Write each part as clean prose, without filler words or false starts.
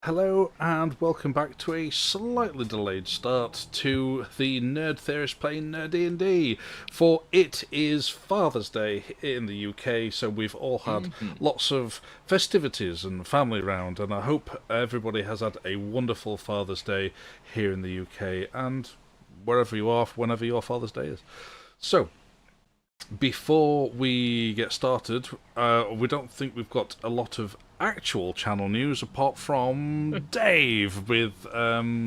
Hello and welcome back to a slightly delayed start to the Nerd Theorist playing NerD&D, for it is Father's Day in the UK, so we've all had lots of festivities and family round, and I hope everybody has had a wonderful Father's Day here in the UK and wherever you are, whenever your Father's Day is. So, before we get started, we don't think we've got a lot of actual channel news apart from Dave with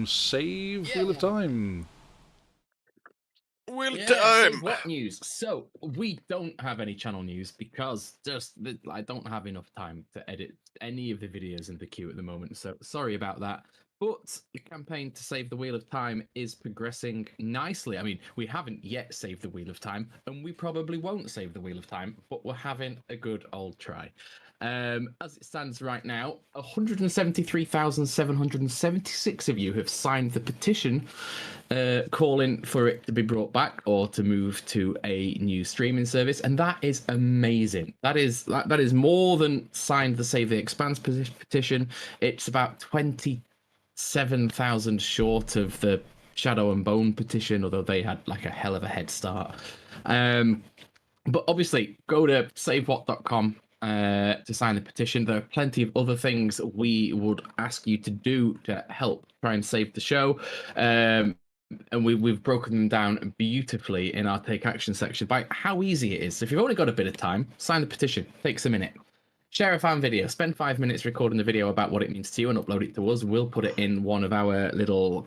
Save Wheel of Time. Wheel of Save Time! what news? So, we don't have any channel news because I don't have enough time to edit any of the videos in the queue at the moment, so sorry about that. But the campaign to save the Wheel of Time is progressing nicely. I mean, we haven't yet saved the Wheel of Time, and we probably won't save the Wheel of Time, but we're having a good old try. As it stands right now, 173,776 of you have signed the petition calling for it to be brought back or to move to a new streaming service, and that is amazing. That is more than signed the Save the Expanse petition. It's about 27,000 short of the Shadow and Bone petition, although they had like a hell of a head start. But obviously, go to savewhat.com to sign the petition. There are plenty of other things we would ask you to do to help try and save the show. And we've broken them down beautifully in our take action section by how easy it is. So if you've only got a bit of time, sign the petition. Takes a minute. Share a fan video. Spend 5 minutes recording the video about what it means to you and upload it to us. We'll put it in one of our little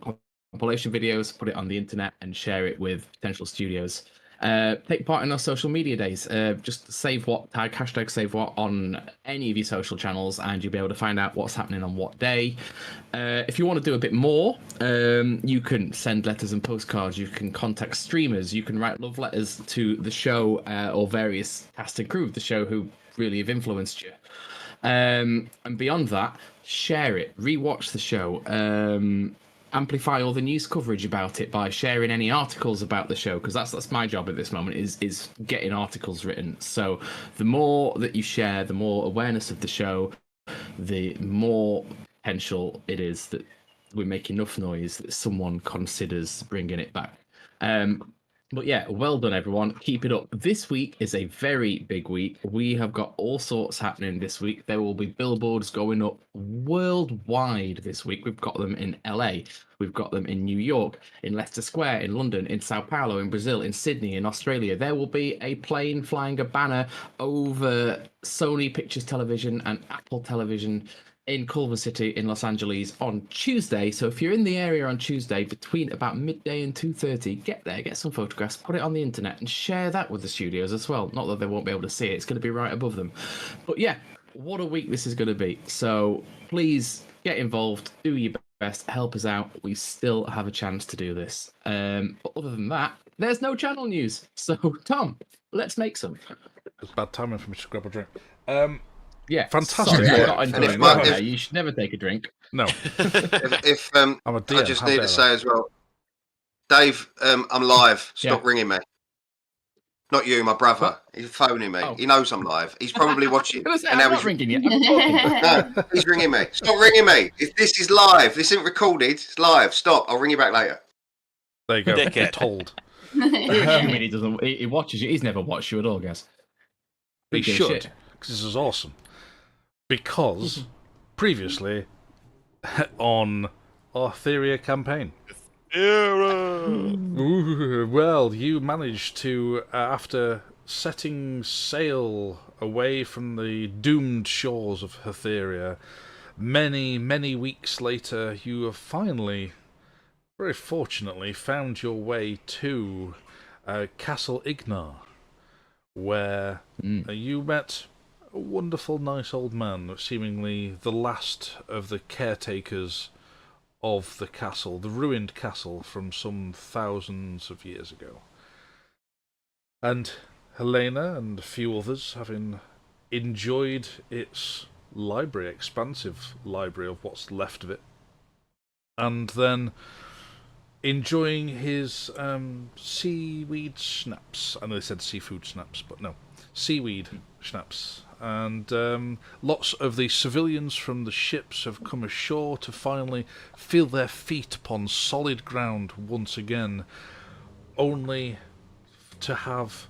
compilation videos, put it on the internet, and share it with potential studios. Take part in our social media days. Just save what, tag hashtag save what on any of your social channels, and you'll be able to find out what's happening on what day. If you want to do a bit more, you can send letters and postcards. You can contact streamers. You can write love letters to the show or various cast and crew of the show who really have influenced you. And beyond that, share it. Rewatch the show. Amplify all the news coverage about it by sharing any articles about the show, because that's my job at this moment is getting articles written. So the more that you share, the more awareness of the show, the more potential it is that we make enough noise that someone considers bringing it back. But yeah, well done, everyone. Keep it up. This week is a very big week. We have got all sorts happening this week. There will be billboards going up worldwide this week. We've got them in LA. We've got them in New York, in Leicester Square, in London, in Sao Paulo, in Brazil, in Sydney, in Australia. There will be a plane flying a banner over Sony Pictures Television and Apple Television in Culver City in Los Angeles on Tuesday. So if you're in the area on Tuesday between about midday and 2:30, get there, get some photographs, put it on the internet, and share that with the studios as well. Not that they won't be able to see it, it's going to be right above them. But yeah, what a week this is going to be. So please get involved, do your best, help us out. We still have a chance to do this. But other than that, there's no channel news. So Tom, let's make some. It's bad timing for me to grab a drink. Yeah, Fantastic. Sorry, work. You should never take a drink. No. If I'm a DM, I just how need dare to I? say as well, Dave, I'm live. Stop Yeah. ringing me. Not you, my brother. What? He's phoning me. Oh. He knows I'm live. He's probably watching. I'm and now not he's ringing you. I'm talking. No, he's ringing me. Stop ringing me. If this is live, this isn't recorded. It's live. Stop. I'll ring you back later. There you go. Dickhead. Get told. I mean, he doesn't. He watches you. He's never watched you at all, guys. He Who gives should, shit? because this is awesome. Because previously on Hatheria campaign, well, you managed to, after setting sail away from the doomed shores of Hatheria, many weeks later, you have finally, very fortunately, found your way to Castle Ignar, where you met a wonderful, nice old man, seemingly the last of the caretakers of the castle, the ruined castle from some thousands of years ago. And Helena and a few others, having enjoyed its library, expansive library of what's left of it, and then enjoying his seaweed schnapps. I know they said seafood schnapps, but no, seaweed schnapps. and lots of the civilians from the ships have come ashore to finally feel their feet upon solid ground once again, only to have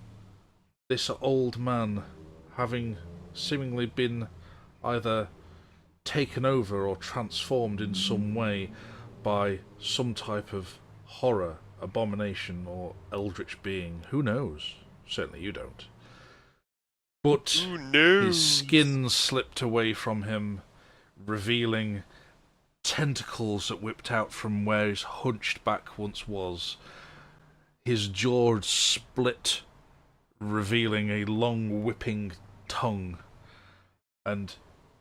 this old man, having seemingly been either taken over or transformed in some way by some type of horror, abomination, or eldritch being. Who knows? Certainly you don't. But his skin slipped away from him, revealing tentacles that whipped out from where his hunched back once was. His jaw split, revealing a long whipping tongue. And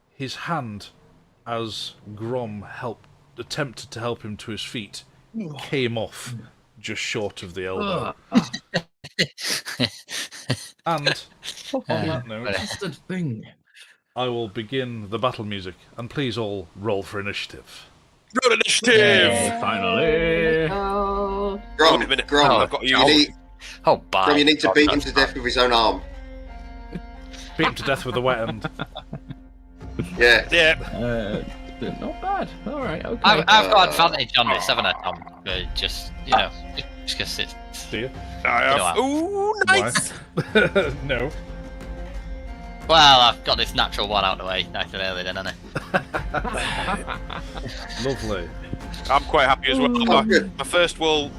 his hand, as Grom attempted to help him to his feet, came off just short of the elbow. And on that note, I will begin the battle music, and please all roll for initiative. Roll initiative! Yeah, finally. Grom, I've got you. Grom, you need to beat him to death with his own arm. Beat him to death with a wet end. Yeah. Yeah. Not bad. All right. Okay. I've got advantage on this, haven't I, Tom? Just because it's. Do you? I have. Ooh, nice. No. Well, I've got this natural one out of the way nice and early, then, haven't I? Lovely. I'm quite happy as well. Good. My first roll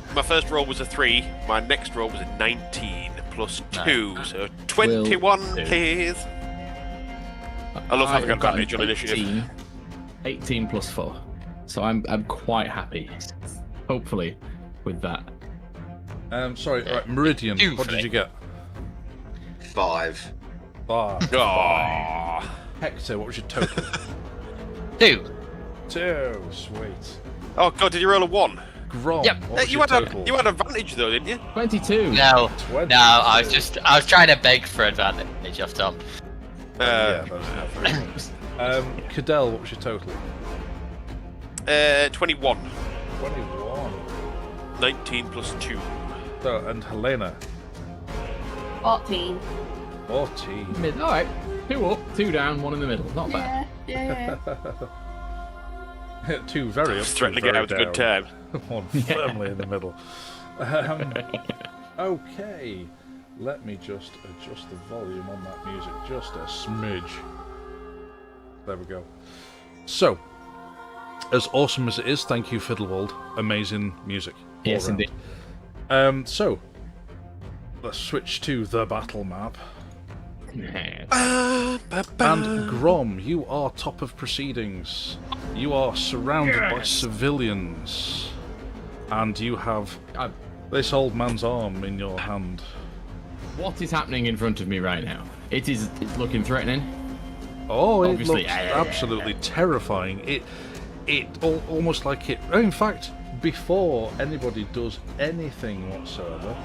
was a 3. My next roll was a 19 plus 2, so 21, please. I love having advantage on initiative. 18 plus 4. So I'm quite happy. Hopefully, with that. Sorry, right, Meridian, what did you get? 5. 5. Aww. Hector, what was your total? 2. 2, sweet. Oh god, did you roll a 1? Grom, Yep. what was You your had total? you had advantage though, didn't you? 22. No, 22. I was trying to beg for advantage off Tom. Yeah, that was Cadell, what was your total? 21. 21. 19 plus 2. So, and Helena? 14. 14. All right. 2 up, 2 down, 1 in the middle. Not bad. Yeah. 2 very up, Threatening to very get out with a good down. time. 1 firmly in the middle. Okay. Let me just adjust the volume on that music just a smidge. There we go. So, as awesome as it is, thank you, Fiddlewald. Amazing music. Yes, indeed. So, let's switch to the battle map. And Grom, you are top of proceedings. You are surrounded by civilians. And you have this old man's arm in your hand. What is happening in front of me right now? It's looking threatening. Oh, Obviously, it looks absolutely terrifying. It almost like it. In fact, before anybody does anything whatsoever,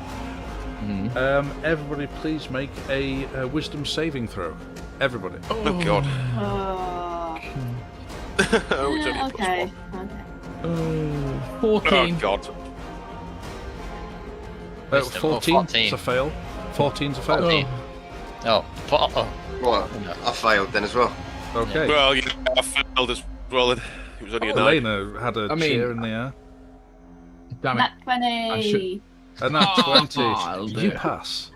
everybody please make a wisdom saving throw. Everybody. Oh god. Oh, it's only a Okay. +1. 14. Oh god. 14. It's a fail. 14's a fail. Oh. Right, I failed then as well. Okay. Well, yeah, I failed as well. It was only a 9. Elena had a cheer in the air. Damn it. Nat 20. And that's 20. I'll do You it. pass.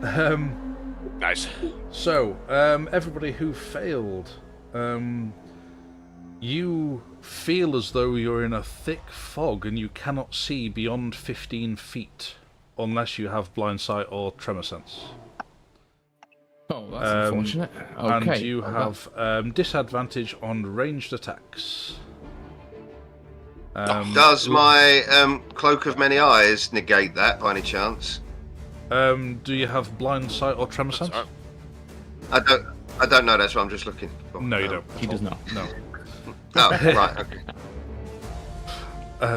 Nice. So, everybody who failed, you feel as though you're in a thick fog and you cannot see beyond 15 feet unless you have blind sight or tremor sense. Oh, that's unfortunate. Okay. And you have disadvantage on ranged attacks. Does my cloak of many eyes negate that by any chance? Do you have blind sight or tremor sense? I don't know. That's what I'm just looking for. No, you don't. He does not. No. Oh, right. Okay.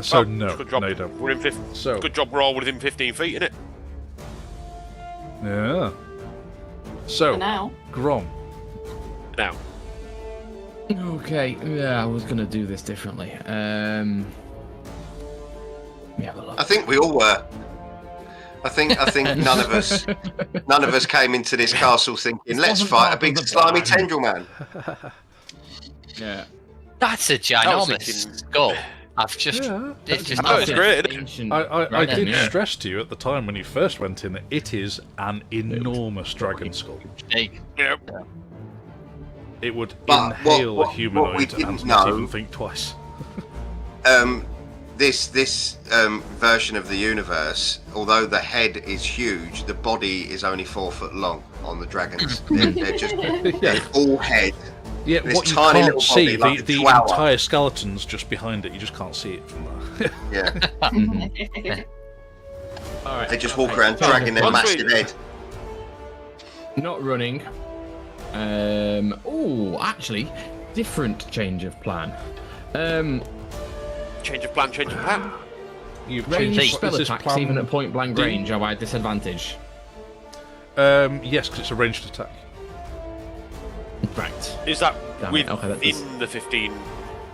So Oh, no, good job. no, you don't. We're in So good job. We're all within 15 feet, innit? yeah. So For now. Grom. Now. Okay, yeah, I was gonna do this differently. Let me have a look. I think we all were. I think none of us came into this castle thinking, let's fight a big slimy tendril man. Yeah. That's a I was ginormous thinking- skull. I've just. Yeah. It's just. No, it's great. Ancient I dragon, did yeah. stress to you at the time when you first went in, it is an enormous dragon skull. Big. Yep. It would But inhale what a we humanoid didn't and not know- even think twice. This version of the universe, although the head is huge, the body is only 4 foot long on the dragons. They're just Yeah. all head. Yeah, This what you tiny can't little see, body like a the chihuahua. entire skeleton's just behind it. You just can't see it from there. Yeah, All right. they just walk around dragging their Once massive we- head. Not running. Oh, actually, different change of plan. Change of plan, change of plan. You've Range changed spell is this attacks, plan- even at point blank do- range, are at disadvantage. Yes, because it's a ranged attack. Right. Is that Damn it, within okay, that does- the 15?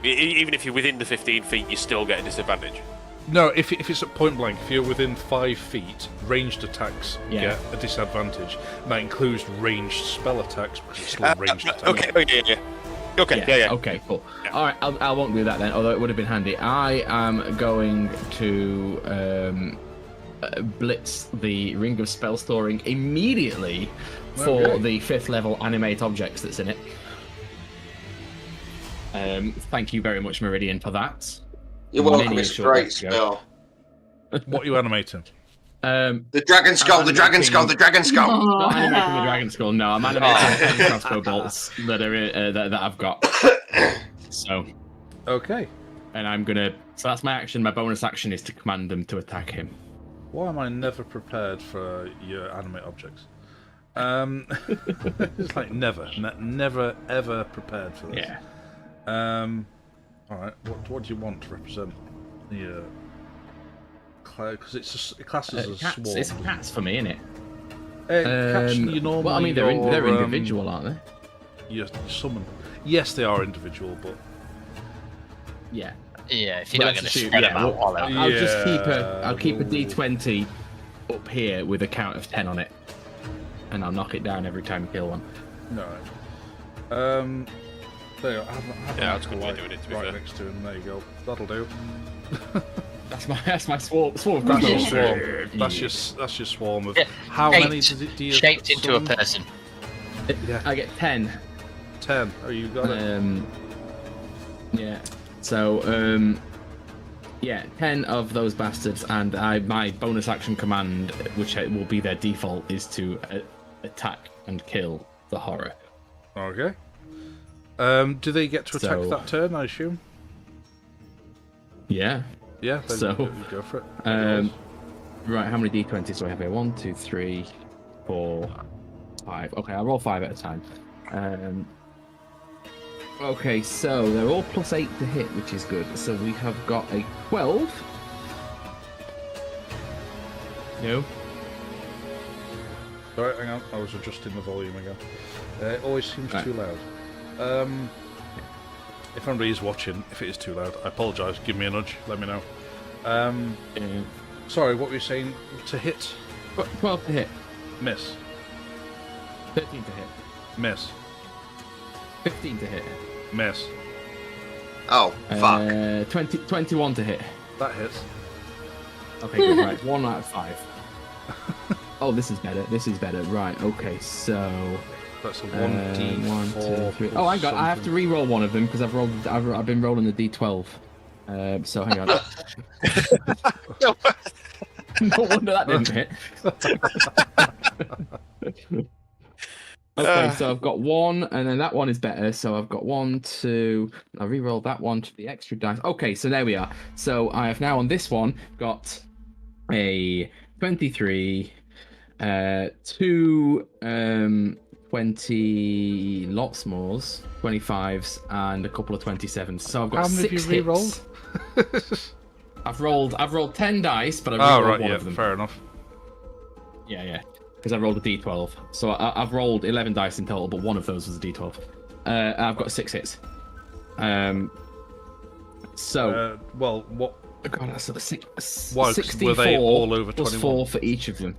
Even if you're within the 15 feet, you still get a disadvantage. No, if it's at point blank, if you're within 5 feet, ranged attacks Yeah. get a disadvantage. And that includes ranged spell attacks because it's still a ranged attack. Okay, yeah. Okay, yeah. Okay, cool. Yeah. All right, I won't do that then, although it would have been handy. I am going to blitz the Ring of Spell Storing immediately for Okay. the 5th level animate objects that's in it. Thank you very much, Meridian, for that. You're welcome, Many it's a short great days ago. spell. What are you animating? The dragon skull, I'm the dragon making- skull, the dragon skull. Not animating the dragon skull. No, I'm animating 10 crossbow bolts that are that I've got. So, Okay. and I'm gonna. So that's my action. My bonus action is to command them to attack him. Why am I never prepared for your animate objects? It's like never ever prepared for this. Yeah. All right. What do you want to represent the because it classes as Cats, swarm. it's cats for me, isn't it? Cats, you normally well, I mean, they're your, individual, aren't they? You summon. Yes, they are individual, but Yeah. Yeah, if you're Well, not let's going to assume- spread yeah, them out well, all over. I'll just keep Yeah, I'll keep a well- D20 up here with a count of 10 on it, and I'll knock it down every time you kill one. no. There you go. I have Yeah, an that's a good way of doing it, to be right fair. next to him. There you go. That'll do. That's my swarm. That's your crossbow. swarm. That's your swarm of Yeah, how shaped- many do you Shaped into a summon? person. Yeah. I get 10. 10. Oh, you got it. Yeah. So, yeah, 10 of those bastards, and my bonus action command, which will be their default, is to attack and kill the horror. Okay. Do they get to attack So- that turn? I assume. Yeah. Yeah. Then So, you go for it. Right, how many d20s do I have here? 1, 2, 3, 4, 5. Okay, I'll roll 5 at a time. Okay, so they're all +8 to hit, which is good. So we have got a 12. No. Sorry, hang on. I was adjusting the volume again. It always seems Right. too loud. If anybody is watching, if it is too loud, I apologise. Give me a nudge. Let me know. Sorry, what were you saying? To hit? 12 to hit, Miss. 13 to hit, Miss. 15 to hit, Miss. Oh, fuck. 21 to hit. That hits. Okay, good, right. 1 out of 5. Oh, this is better. This is better. Right, okay, so... That's a 1d4. 1, 2, 3. Oh, hang on. I have to something. re-roll one of them because I've been rolling the d12. So hang on. No wonder that didn't hit. Okay, so I've got 1, and then that one is better. So I've got 1, 2. I'll re-roll that one to the extra dice. Okay, so there we are. So I have now on this one got a 23, 2 20 lots mores, 25s, and a couple of 27s. So I've got How many have 6 you re-rolled? hits. I've rolled 10 dice, but I've Oh, re-rolled right, one yeah, of them. fair enough. Yeah. Because I rolled a d12. So I've rolled 11 dice in total, but one of those was a d12. I've got 6 hits. So Well, what God, that's sort of Why, 'cause 64 were they all over plus 21? 4 for each of them.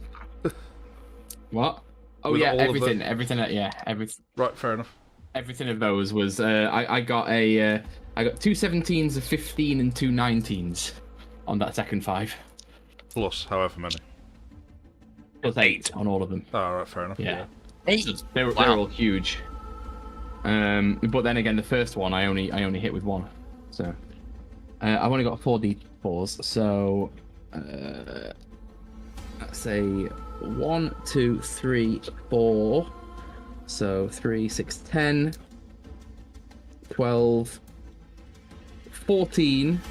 What? Oh With yeah, all of everything, them? everything. Yeah, everything. Right, fair enough. Everything of those was. I got two 17s, a 15, and two 19s on that second 5. Plus, however many. Plus 8 on all of them. Oh, right, fair enough. Yeah. 8. They're all huge. But then again, the first one I only hit with 1. So I've only got 4d4s. So let's say 1, 2, 3, 4. So 3, 6, 10, 12, 14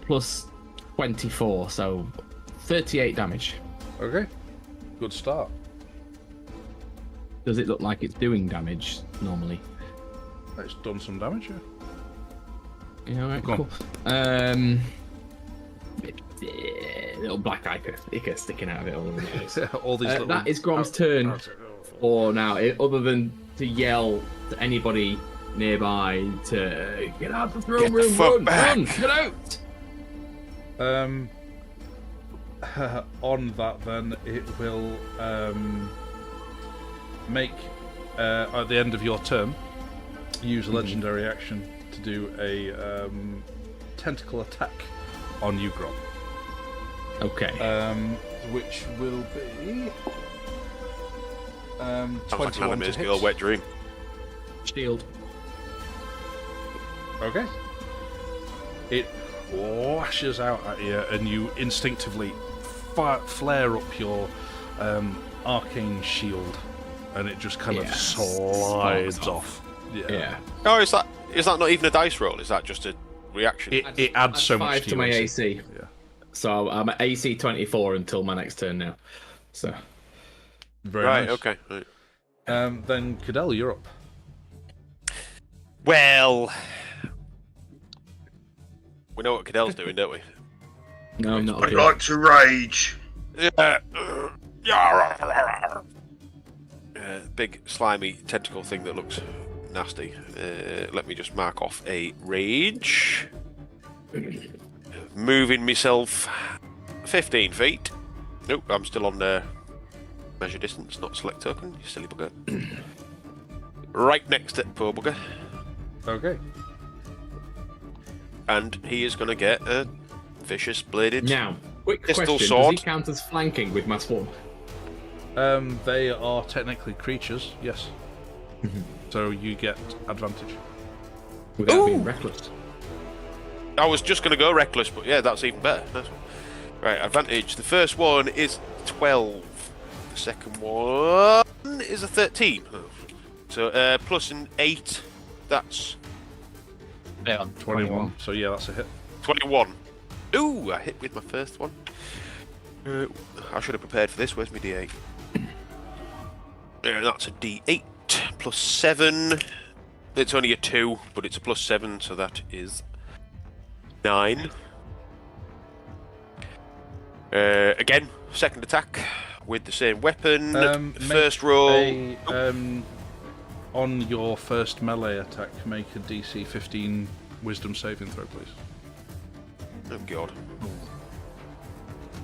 plus 24. So 38 damage. Okay. Good start. Does it look like it's doing damage normally? It's done some damage, yeah. Yeah, alright, Go cool. Little black ichor sticking out of it all over the place. All these little... That is Grom's turn for now, other than to yell to anybody nearby to get out of the throne room, run, get out! On that, then, it will make, at the end of your turn, use a legendary action to do a tentacle attack on you, Grom. Okay. Which will be... Sounds like 21 Anime's to girl hit. wet dream. Shield. Okay. It lashes out at you, and you instinctively flare up your arcane shield, and it just kind of slides off. Yeah. Oh, is that not even a dice roll? Is that just a reaction? It adds so much 5 to to your my AC. Yeah. So I'm at AC 24 until my next turn now. So. Very right. nice. Okay. Right. Then Cadell, you're up. Well, we know what Cadell's doing, don't we? No, I'm not. I'd like to rage. Big slimy tentacle thing that looks nasty. Let me just mark off a rage. Moving myself 15 feet. Nope, I'm still on measure distance, not select token, you silly bugger. Right next to poor bugger. Okay. And he is going to get a vicious bladed Now, quick pistol question: sword. Does he count as flanking with my swarm? They are technically creatures, yes. So you get advantage. Without being reckless. I was just going to go reckless, but yeah, that's even better. Nice one. Right, advantage. The first one is 12. The second one is a 13. So plus an 8, that's 21. So yeah, that's a hit. 21. Ooh, I hit with my first one. I should have prepared for this. Where's my D8? That's a D8 plus 7. It's only a 2, but it's a plus 7, so that is 9. Again, second attack with the same weapon. First roll. On your first melee attack, make a DC 15 Wisdom saving throw, please. Oh god.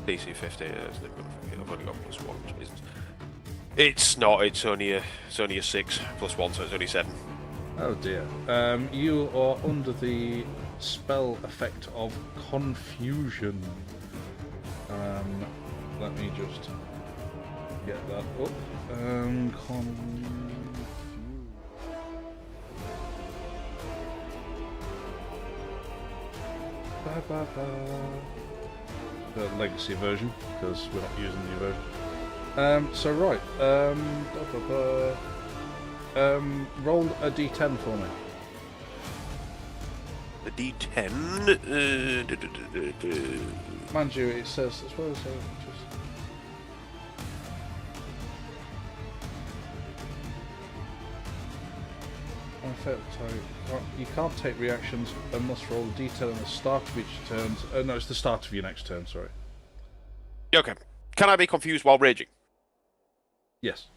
DC 15. I've only got plus 1. It's not. It's only a 6 plus 1, so it's only 7. Oh dear. You are under the spell effect of confusion. Let me just get that up. The legacy version, because we're not using the new version. So right, roll a d10 for me. A D10. Mind you, it says as well as you can't take reactions and must roll a d10 at the start of each turn. No, it's the start of your next turn. Sorry. Okay. Can I be confused while raging? Yes.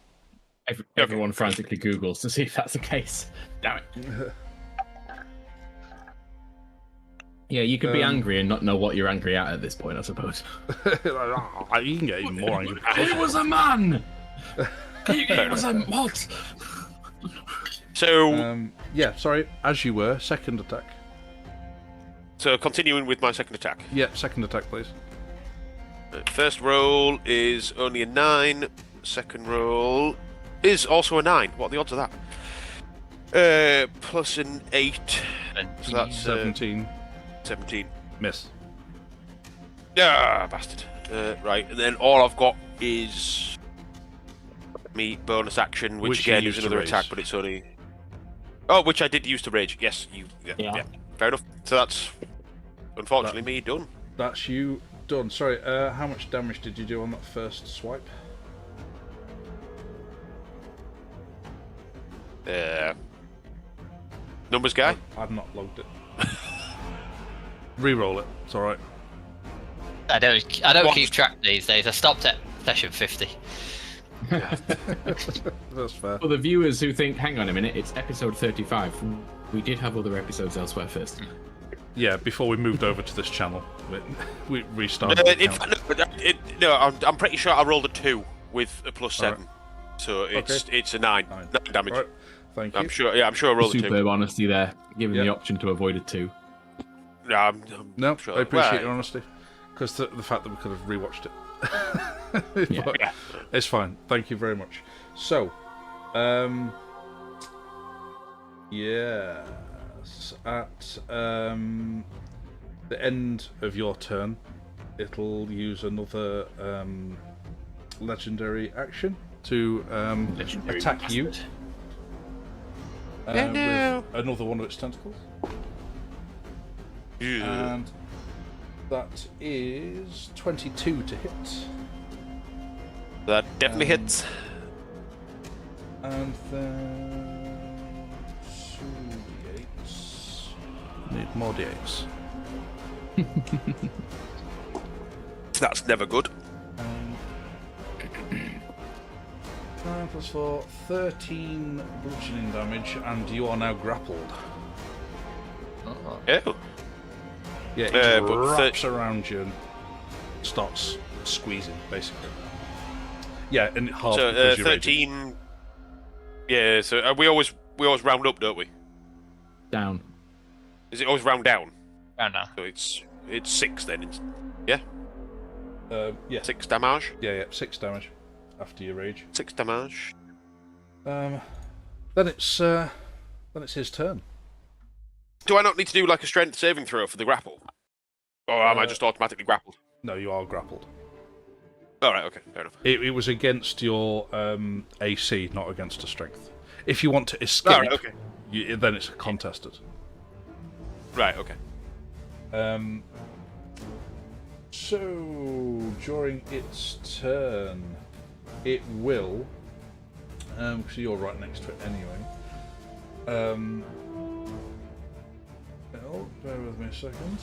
Everyone frantically Googles to see if that's the case. Damn it. Yeah, you could be angry and not know what you're angry at this point, I suppose. You can get even more angry. He was a man! He was a what? So, Yeah, sorry. As you were, second attack. so continuing with my second attack. Yep, second attack, please. First roll is only a 9. Second roll is also a 9. What are the odds of that? Plus an 8. So that's 17. 17. Miss. Ah, bastard. Right, and then all I've got is me bonus action, which Which you again used is to another raise. attack, but it's only. Oh, which I did use to rage. Yes, yeah. Fair enough. So that's unfortunately me done. That's you done. Sorry, how much damage did you do on that first swipe? Numbers guy. I've not logged it. Reroll it. It's all right. I don't What? keep track these days. I stopped at session 50. That's fair. For the viewers who think, hang on a minute, it's episode 35. We did have other episodes elsewhere first. Yeah, before we moved over to this channel, we restarted. the count. No, I'm pretty sure I rolled a 2 with a plus 7, so it's a 9. 9 damage. Right. Thank you. I'm sure I rolled a 2. Superb honesty there, given Yeah. the option to avoid a 2. No, I'm No, sure. I appreciate Well, your honesty. Because the fact that we could have rewatched it. Yeah. But Yeah. it's fine. Thank you very much. So, yes, at the end of your turn, it'll use another legendary action to attack you with another one of its tentacles. Yeah. And that is 22 to hit. That definitely hits. And then 2d8s. Need more d8s. That's never good. 9 plus 4, 13 bludgeoning damage, and you are now grappled. Yeah. Yeah, it but wraps around you and starts squeezing, basically. Yeah, and it half So because you're raging. 13. Yeah. So we always round up, don't we? Down. Is it always round down? Oh no. So it's 6 then. Yeah. Yeah, 6 damage. yeah, 6 damage after your rage. 6 damage. Then it's his turn. Do I not need to do like a strength saving throw for the grapple? Or am I just automatically grappled? No, you are grappled. Alright, okay, fair enough. It was against your AC, not against a strength. If you want to escape, Alright, okay. then it's contested. Right, okay. So, during its turn, it will, because you're right next to it anyway. Oh, bear with me a second.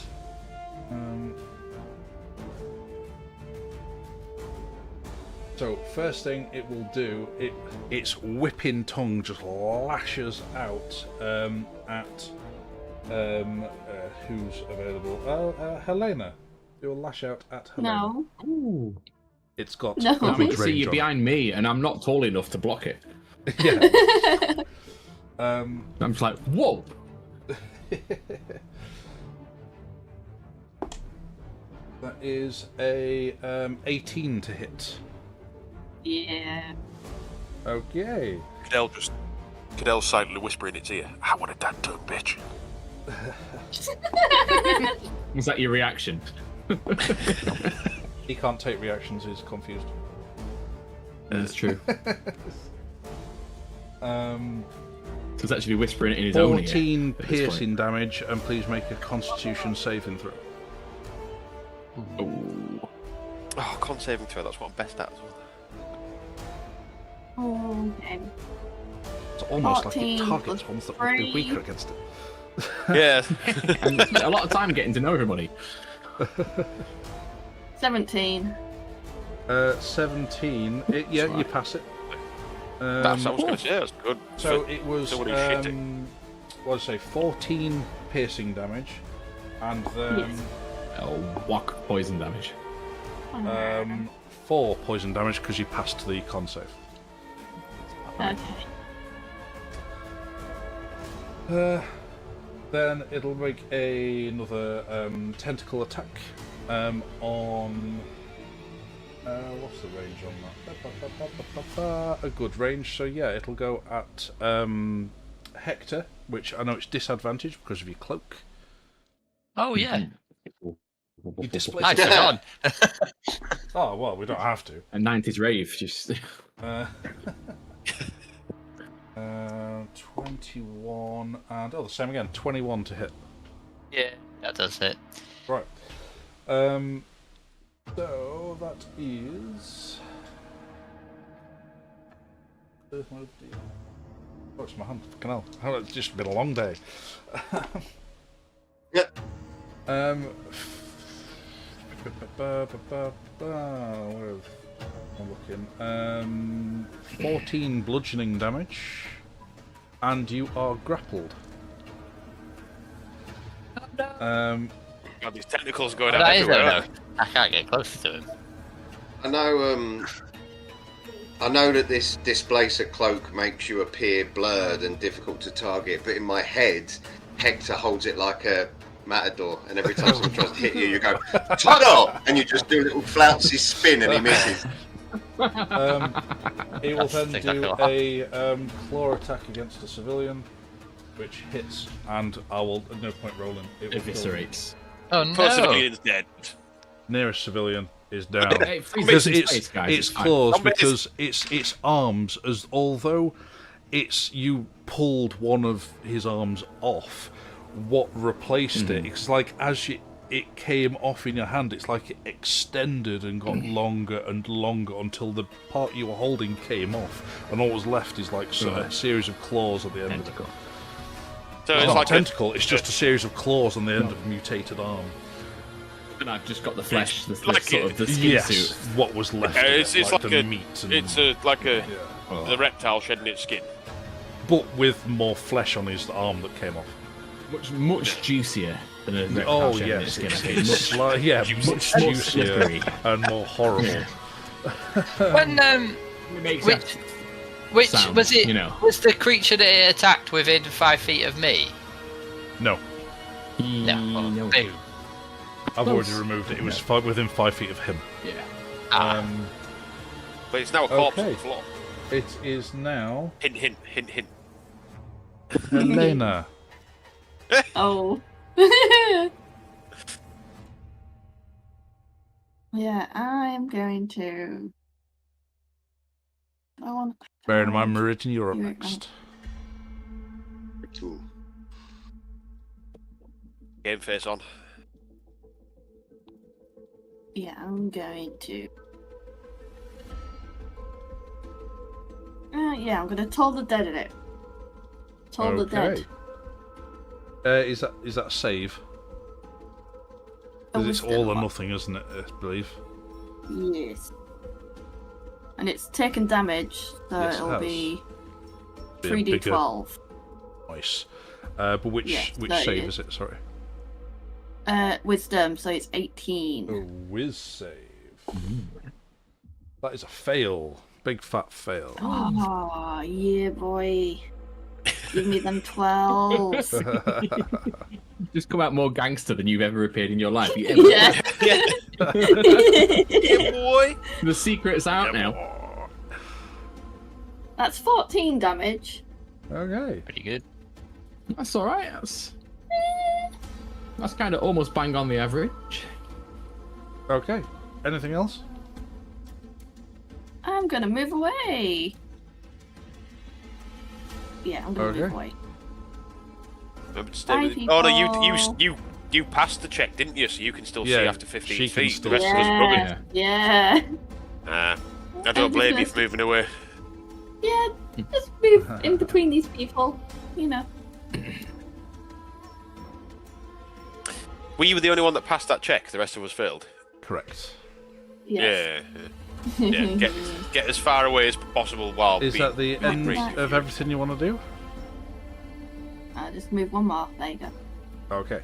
So, first thing it will do, its whipping tongue just lashes out at who's available. Helena. It will lash out at Helena. No. Ooh. It's got No. damage See, range you're on behind me, and I'm not tall enough to block it. it. Yeah. I'm just like, whoa! That is a 18 to hit. Yeah. Okay. Cadell's silently whispering in its ear, I want a dad turn bitch. Was that your reaction? He can't take reactions, he's confused. That's true. Um, So it's actually whispering it in his own ear. 14 at this piercing damage, and please make a constitution saving throw. point. Oh. Oh, con saving throw, that's what I'm best at as well. Okay. It's almost like 14 it targets plus ones that would be 3. weaker against it. Yeah. And spent a lot of time getting to know everybody. 17. 17. You pass it. That's I was going to say, that's good. So it was, somebody shitting. what did I say, 14 piercing damage, And then Yes. Whack poison damage. 4 poison damage because you passed the con save. Okay. Then it'll make another tentacle attack on. What's the range on that? A good range. So yeah, it'll go at Hector, which I know it's disadvantage because of your cloak. Oh yeah. You displace Nice it. on. Oh well, we don't have to. A 90s rave, just. 21 and the same again. 21 to hit. Yeah, that does it. Right. So that is. Oh, it's my hand. Fucking hell. It's just been a long day. Yep. Where am I looking? 14 bludgeoning damage, and you are grappled. God, these tentacles going But out that is everywhere. though. aren't I can't get close to him. I know that this displacer cloak makes you appear blurred and difficult to target, but in my head, Hector holds it like a matador, and every time someone tries to hit you, you go, "Tunnel!" and you just do a little flouncy spin and he misses. He will then That's do exactly a claw attack against a civilian, which hits, and I will at no point rolling. It will kill Eviscerates. Oh it? Poor no! civilian's dead. nearest civilian is down. Hey, freeze Because in it's space, guys, it's fine. claws Oh, but because it's arms, as although it's you pulled one of his arms off, what replaced it? It's like as it came off in your hand, it's like it extended and got longer and longer until the part you were holding came off, and all was left is like a series of claws at the end of it. Tentacle. So It's it's not like a tentacle, it's just a series of claws on the end of a mutated arm. And I've just got the flesh, the like sort it- of the skin Yes, suit. what was left Yeah, of it's it, like the a meat and... it's like a the reptile shedding its skin. But with more flesh on his arm that came off. Much juicier than a reptile Oh shedding yes, its skin. I it's, think. it's Much much juicier slippery. and more horrible. When It makes which sound, was it? you know. Was the creature that it attacked within 5 feet of me? No, No. No. Boom. I've already Close. removed it. It was within 5 feet of him. Yeah. Ah. But it's now a corpse on Okay. the floor. It is now Hint, hint, hint, hint. Helena. Oh. Yeah, I'm going to. I want. Bearing in mind, Meridian, you're up You- next. Ooh. Game face on. Yeah, I'm going to. Yeah, I'm gonna toll the dead at it. Toll the dead. Is that a save? A Because it's wisdom all or one. nothing, isn't it? I believe. Yes. And it's taken damage, so Yes, it it'll has. be Be a 3d12. Nice. But which Yeah, which so save it- is it? Sorry. Wisdom, so it's 18. A whiz save. That is a fail. Big fat fail. Oh, yeah, boy. Give me them 12s. Just come out more gangster than you've ever appeared in your life. You Yeah. Yeah, boy. The secret's out now. That's 14 damage. Okay. Pretty good. That's all right. That's kind of almost bang on the average. Okay. Anything else? I'm gonna move away. Yeah, I'm gonna move Okay. away. Remember to stay Bye, with it. Oh no, people. you passed the check, didn't you? So you can still see Yeah, after 15 she can feet. still The rest of us Yeah, rubbish. yeah. I don't blame you for moving away. Yeah, just move in between these people, you know. Were you the only one that passed that check? The rest of us failed. Correct. Yes. Yeah. Get as far away as possible while Is being that the end aggressive. of everything you want to do? Just move one more. There you go. Okay.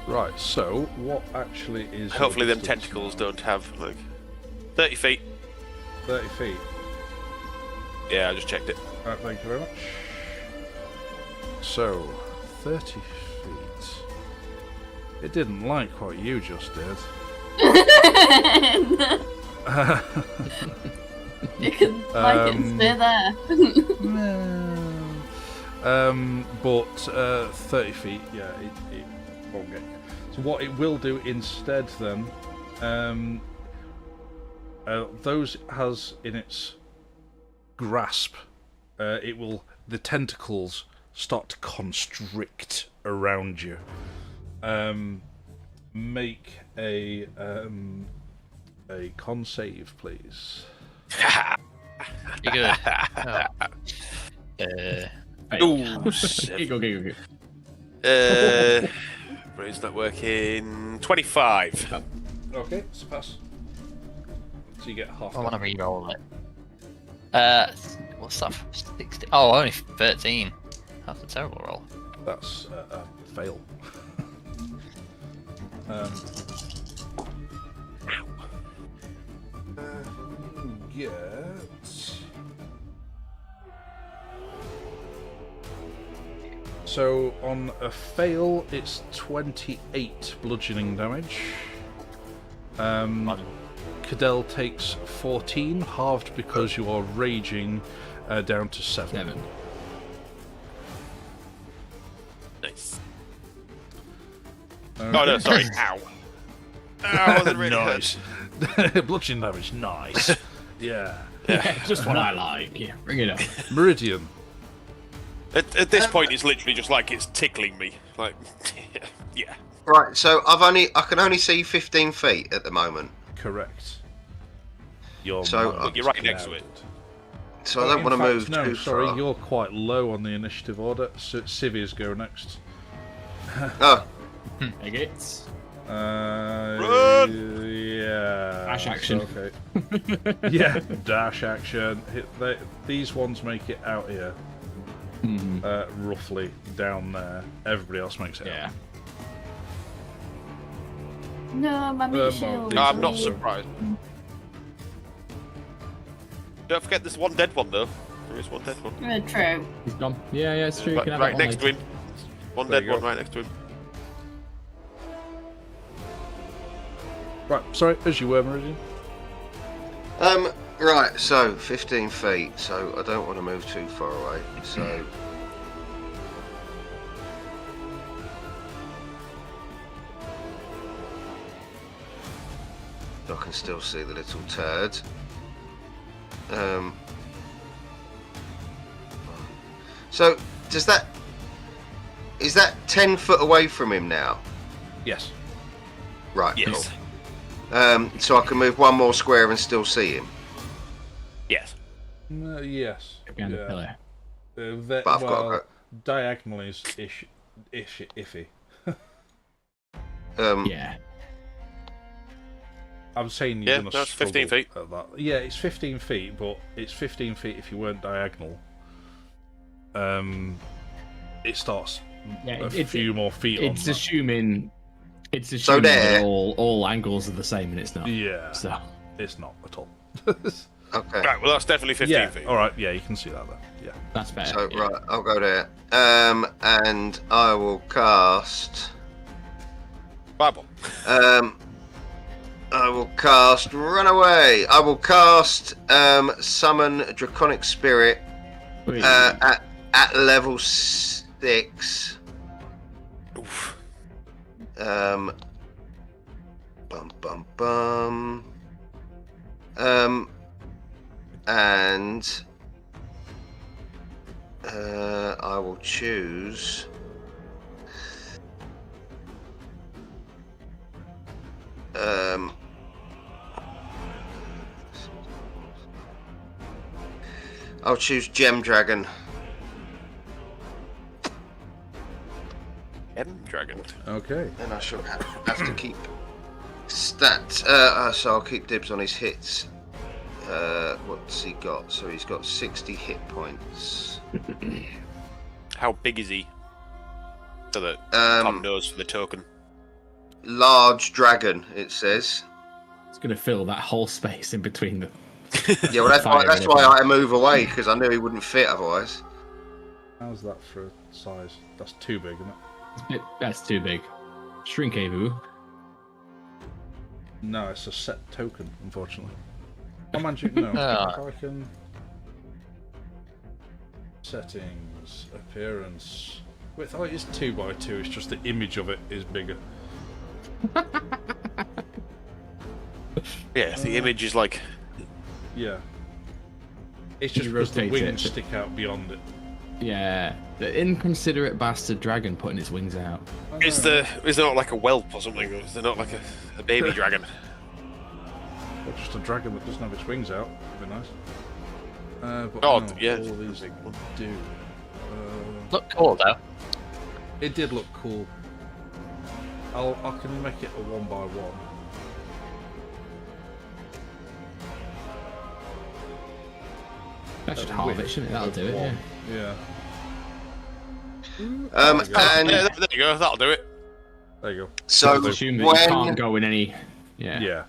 Right, so what actually is... Hopefully your them distance? tentacles don't have, like... 30 feet. 30 feet. Yeah, I just checked it. Alright, thank you very much. So, 30 feet. It didn't like what you just did. You can like it and stay there. But 30 feet, yeah, it won't get you. So what it will do instead then, those it has in its grasp, the tentacles start to constrict around you. Make a con save, please. You good? Ooh, seven. Go. Brain's not working. 25. Okay, it's a pass. So you get half. I want to re-roll it. What's that? 60? Oh, only 13. That's a terrible roll. That's a fail. You get... So on a fail, it's 28 bludgeoning damage. Cadell takes 14, halved because you are raging, down to 7. Nice. Okay. Oh no, sorry. Ow. Ow, that really Nice. hurt. Bludgeoning damage, nice. Yeah. Just what I like. Yeah, bring it up. Meridian. At this point, it's literally just like it's tickling me. Like, yeah. Right, so I can only see 15 feet at the moment. Correct. You're You're right next to it. So I don't want to move no, too sorry, far. you're quite low on the initiative order. So Civias go next. Oh, Okay. Yeah. Dash action. Okay. Yeah, dash action. These ones make it out here. Roughly down there. Everybody else makes it out. Yeah. No, my meat shield. No, I'm not surprised. Don't forget there's one dead one, though. There is one dead one. True. He's gone. Yeah, it's true. You can have Right that next to later. him. One There dead you one go. right next to him. Right, sorry, as you were, Meridian. right, so 15 feet, so I don't want to move too far away, so... I can still see the little turd. So, is that 10 foot away from him now? Yes. Right, Yes. cool. So I can move one more square and still see him. Yes. Yes. Behind the pillar. But I've got to diagonally is iffy. Yeah. I'm saying you're Yeah, going to that's 15 feet. At that. Yeah, it's 15 feet, but it's 15 feet if you weren't diagonal. It starts Yeah, a few more feet It's on assuming. It's So assuming there- that all angles are the same, and it's not. that. Yeah, So. it's not at all. Okay. Right, well, that's definitely 15 Yeah, feet. alright, yeah, you can see that there. Yeah. That's better. So yeah. right, I'll go there. And I will cast. Bible. I will cast Runaway. I will cast Summon Draconic Spirit Wait, at level 6. Oof. Bum bum bum. And I will choose. I'll choose Gem Dragon. M Dragon. Okay. And I shall have to keep stats. So I'll keep dibs on his hits. What's he got? So he's got 60 hit points. How big is he? So that Tom knows for the token. Large dragon, it says. It's going to fill that whole space in between them. Yeah, well, that's why I move away, because I knew he wouldn't fit otherwise. How's that for a size? That's too big, isn't it? That's too big. Shrink Avu. No, it's a set token, unfortunately. Oh, magic, no. Ah. If I can... Settings, appearance... Wait, oh, it is 2x2, it's just the image of it is bigger. Yeah, the image is like... Yeah. It's just You because the rotate wings it. stick out beyond it. Yeah, the inconsiderate bastard dragon putting its wings out. Is there not like a whelp or something? Or is there not like a baby dragon? Or just a dragon that doesn't have its wings out. Would be nice. But Oh, no, yeah. all these do. Look cool though. It did look cool. I can make it a 1x1. That should halve it, shouldn't it? That'll do it, yeah. Yeah. And Yeah, there you go. That'll do it. There you go. so Assume that you can't go in any... Yeah. Yeah.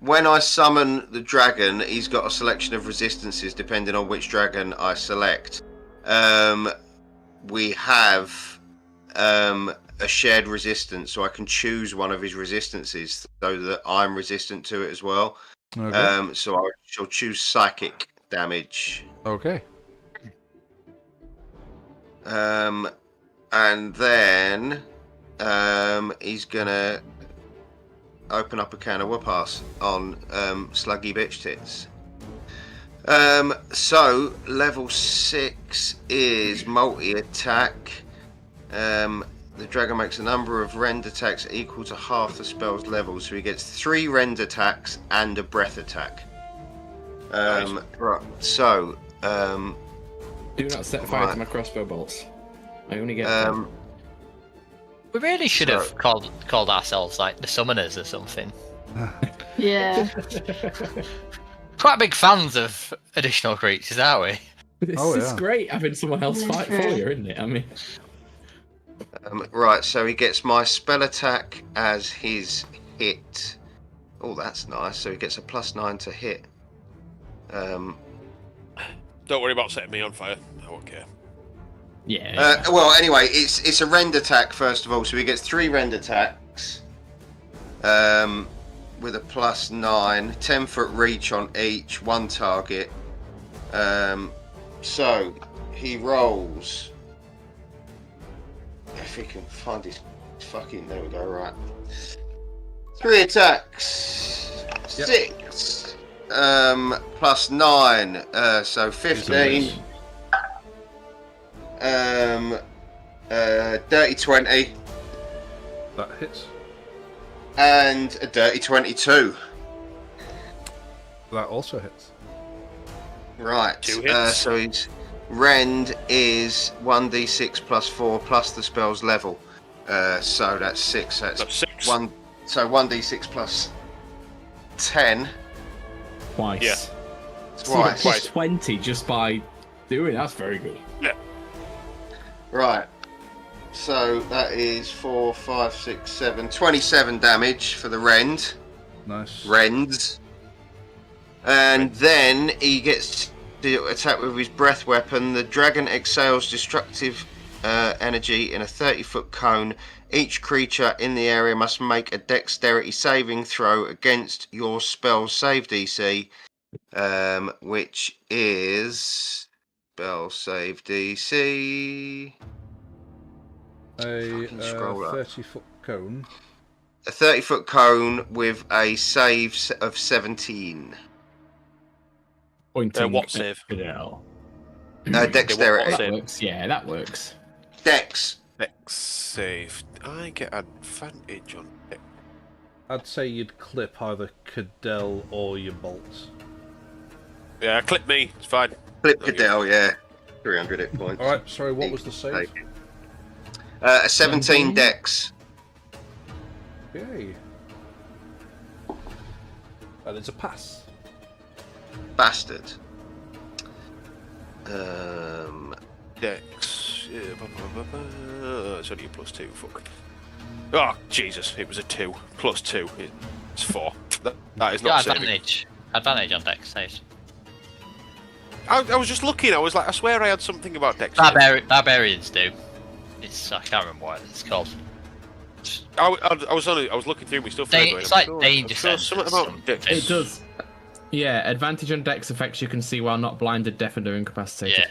when I summon the dragon, he's got a selection of resistances depending on which dragon I select. We have a shared resistance, so I can choose one of his resistances so that I'm resistant to it as well. Okay. So I shall choose psychic damage. Okay. And then he's gonna open up a can of whoop-ass on Sluggy Bitch Tits. So level 6 is multi-attack. The dragon makes a number of rend attacks equal to half the spell's level, so he gets 3 rend attacks and a breath attack. Nice. Right, so Do not set fire to my crossbow bolts. I only get We really should have called ourselves like the Summoners or something. Yeah. Quite big fans of additional creatures, aren't we? This Oh, is yeah. great having someone else fight for you, isn't it? I mean, right, so he gets my spell attack as his hit. Oh, that's nice. So he gets a +9 to hit. Don't worry about setting me on fire. I won't care. yeah. Well, anyway, it's a rend attack first of all, so he gets 3 rend attacks. With a +9, 10-foot reach on each, 1 target. So he rolls. If he can find his fucking, there we go, right. 3 attacks. Yep. 6. +9. So 15. Dirty 20 That hits. and a dirty 22. That also hits. Right. 2 hits. So his rend is 1d6 +4 plus the spell's level. So that's 6. That's That's 6. 1. So 1d6 plus 10 Twice. Yeah. So you get twice. +20 just by doing that's very good. Right. So that is 4, 5, 6, 7, 27 damage for the rend. Nice. Rends. And then he gets to attack with his breath weapon. The dragon exhales destructive energy in a 30-foot cone. Each creature in the area must make a dexterity saving throw against your spell save DC, which is spell save DC. A Fucking scroll up. 30-foot cone. A 30-foot cone with a save of 17. Pointing What at save? Fidel. Dexterity. What That save? works. Yeah, that works. Dex. Dex save. I get advantage on it. I'd say you'd clip either Cadell or your bolts. Yeah, clip me. It's fine. Flip Cadell, yeah. 300 hit points. Alright, sorry, what was the save? A 17 dex. Yay. That is a pass. bastard. Dex. It's only a +2. Fuck. Oh Jesus! It was a 2 +2. It's 4. That is You not got saving. advantage on dex saves. I was just looking. I was like, I swear I had something about Dex. Barbarians do. I can't remember what it's called. I was looking through my stuff. It's like danger sense. Something about Dex. It does. Yeah, advantage on dex effects you can see while not blinded, deafened, or incapacitated. Yeah.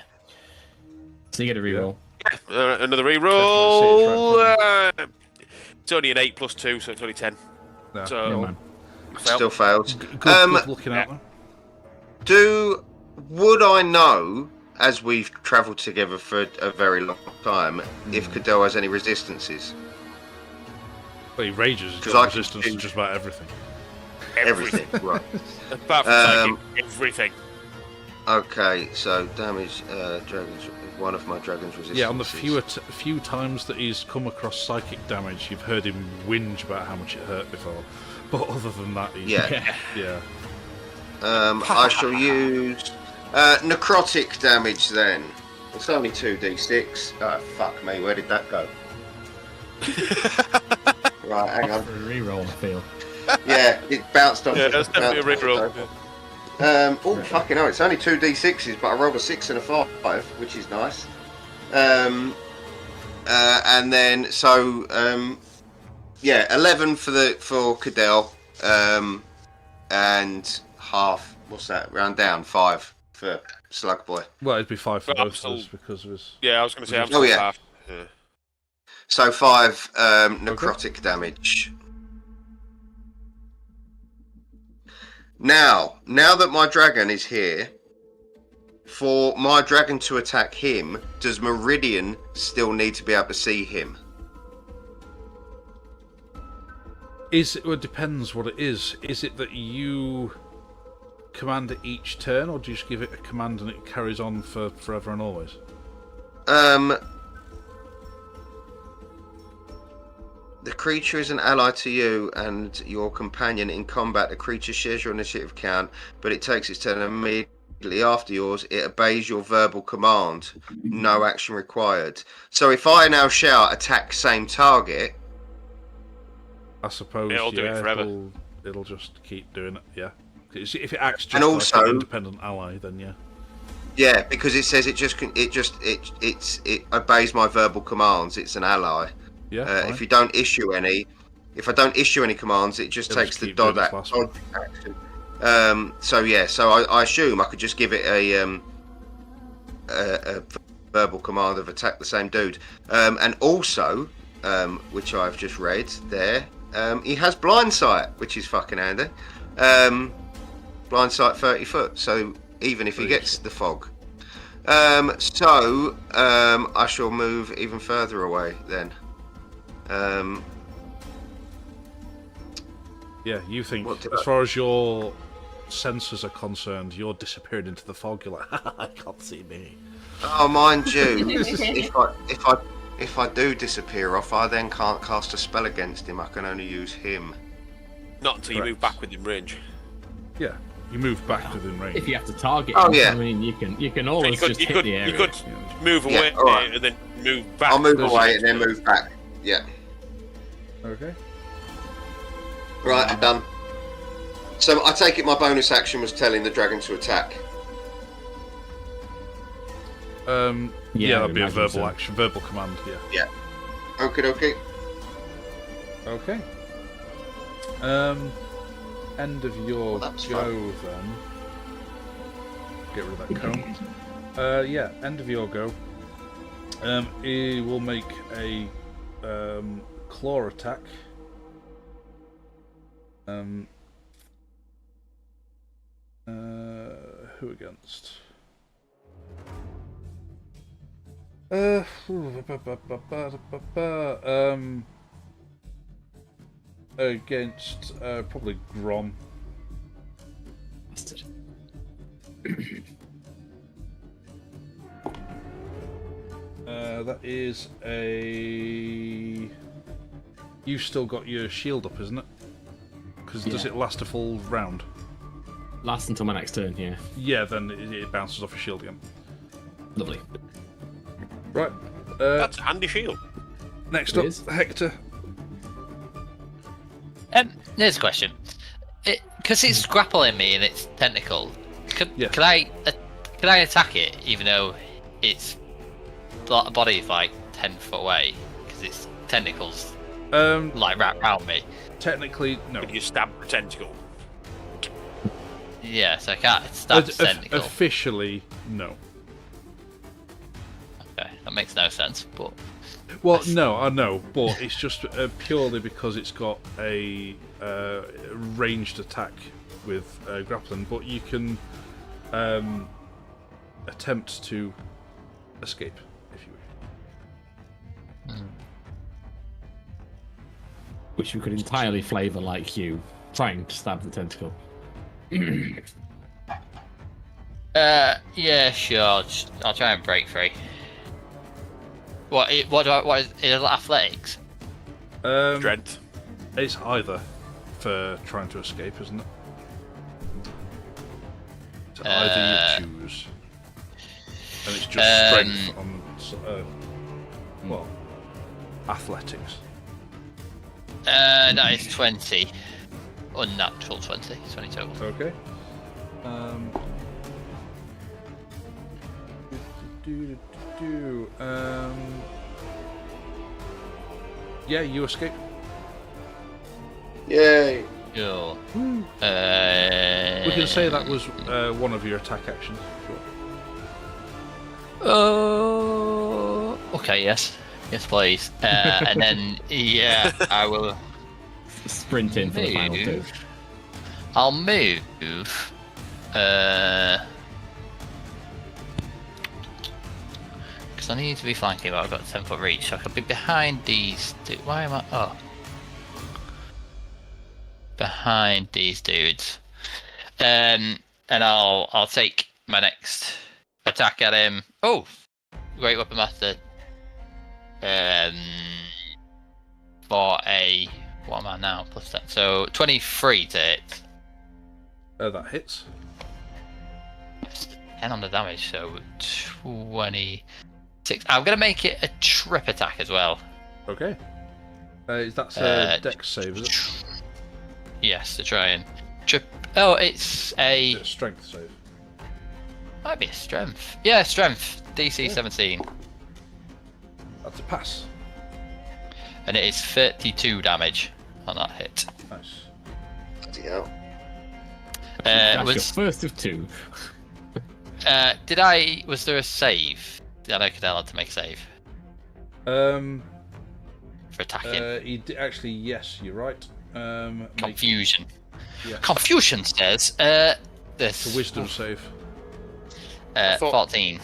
So you get a reroll. Another reroll. It's only an 8 +2, so it's only 10. No. So Yeah, man. Still failed. Good looking at them. Would I know, as we've travelled together for a very long time, if Cadell has any resistances? But he rages. He's 'Cause got I can resistance do- to just about everything. Everything, right. Apart from psychic, everything. Okay, so damage, dragons. One of my dragons' resistances. Yeah, on the few times that he's come across psychic damage, you've heard him whinge about how much it hurt before. But other than that, he's... Yeah. Yeah. I shall use necrotic damage then. It's only 2d6. Oh, fuck me, where did that go? Right, hang on. For a reroll, I feel. Yeah, it bounced off. Yeah, that's definitely a reroll. Oh, fucking hell, it's only 2d6s, but I rolled a 6 and a 5, which is nice. And then, so, yeah, 11 for Cadell, and half, what's that, round down, 5 for Slug Boy. Well, it'd be 5 for Well, both of us because of his... Yeah, I was going to say I'm Oh, still yeah. half. Yeah. So 5 necrotic damage. Now that my dragon is here, for my dragon to attack him, does Meridian still need to be able to see him? It depends what it is. Is it that you command it each turn, or do you just give it a command and it carries on for forever and always? The creature is an ally to you and your companion in combat. The creature shares your initiative count, but it takes its turn immediately after yours. It obeys your verbal command. No action required. So if I now shout, attack same target... I suppose, It'll do it forever. It'll just keep doing it, yeah. If it acts just And also- like an independent ally, then yeah. Yeah, because it says it obeys my verbal commands. It's an ally. Yeah, If I don't issue any commands, it just It'll takes just the keep doing dodge its last one. action. So I assume I could just give it a verbal command of attack the same dude. And also, which I've just read there, he has blind sight, which is fucking handy. Blind sight 30 foot, so even if he gets the fog. I shall move even further away then. Yeah, you think, What did as I- far as your senses are concerned, you're disappeared into the fog, you're like, I can't see me. Oh, mind you, if I do disappear off, I then can't cast a spell against him. I can only use him. Not until you Correct. move back within range. Yeah, you move back within range. If you have to target Oh, him, yeah. I mean, you can always just hit the area. You could move Yeah, away alright. and then move back. I'll move There's away your- and then move back. Yeah. Okay. Right, I'm done. So I take it my bonus action was telling the dragon to attack. Yeah, Yeah, I that'd be a imagine verbal so. action, verbal command, yeah. Okie dokie. Okay. End of your Well, that's go fun. then. Get rid of that cone. Yeah, end of your go. He will make a claw attack. Who against? Against probably Grom. Bastard. That is a. You've still got your shield up, isn't it? Because does Yeah. it last a full round? lasts until my next turn. Yeah. Yeah, then it bounces off your shield again. Lovely. Right. That's a handy shield. Next It up, is. Hector. Here's a question. Because it's grappling me and it's tentacle, can I attack it even though its body is like 10 foot away? Because its tentacles like wrap around me. Technically, no. Could you stab the tentacle? Yeah, so I can't stab the tentacle. Officially, no. Okay, that makes no sense, but... Well, no, I know, but it's just purely because it's got a ranged attack with grappling, but you can attempt to escape if you wish. Which we could entirely flavour like you, trying to stab the tentacle. Yeah, sure. I'll try and break free. What is it athletics? Strength. It's either for trying to escape, isn't it? It's either you choose. And it's just strength on, well, athletics. That is 20. Unnatural 20. 20 total. Okay. Yeah, you escape. Yay! Cool. We can say that was one of your attack actions. Oh. Okay. Yes. Yes, please. And then I will Sprint in for the final two. I'll move. Because I need to be flanking, but I've got 10-foot reach, so I could be behind these. Why am I? Oh. Behind these dudes. And I'll take my next attack at him. Oh, great weapon master. For a what am I now? Plus that, so 23 to hit. That hits. 10 on the damage, so 26. I'm gonna make it a trip attack as well. Okay. That's a dex save, is it? Yes, to try and trip. Oh, it's a Strength save. might be a strength. Yeah, strength. DC 17, That's a pass. and it is 32 damage on that hit. Nice. Bloody hell. That's Was your first of two. was there a save? Did I had to make a save for attacking? Actually, yes, you're right. Confusion. Yes. Confusion says It's this a wisdom save. thought- 14.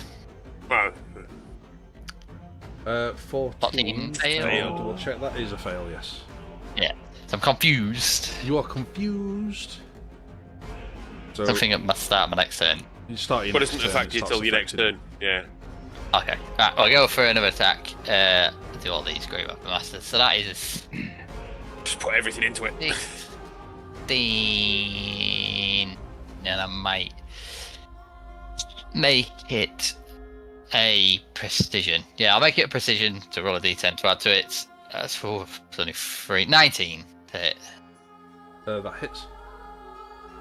Well, 14. Fail. Double check. That is a fail. Yes. Yeah. So I'm confused. You are confused. So Something that must start my next turn. you start your but next isn't turn, affected it starts till your next affecting. turn. Yeah. Okay. Right, I'll go for another attack. Do all these great weapon masters. So that is Just put everything into it. 16. And I might make it a precision. Yeah, I'll make it a precision to roll a d10 to add to it. That's for only 3. 19 to hit. That hits.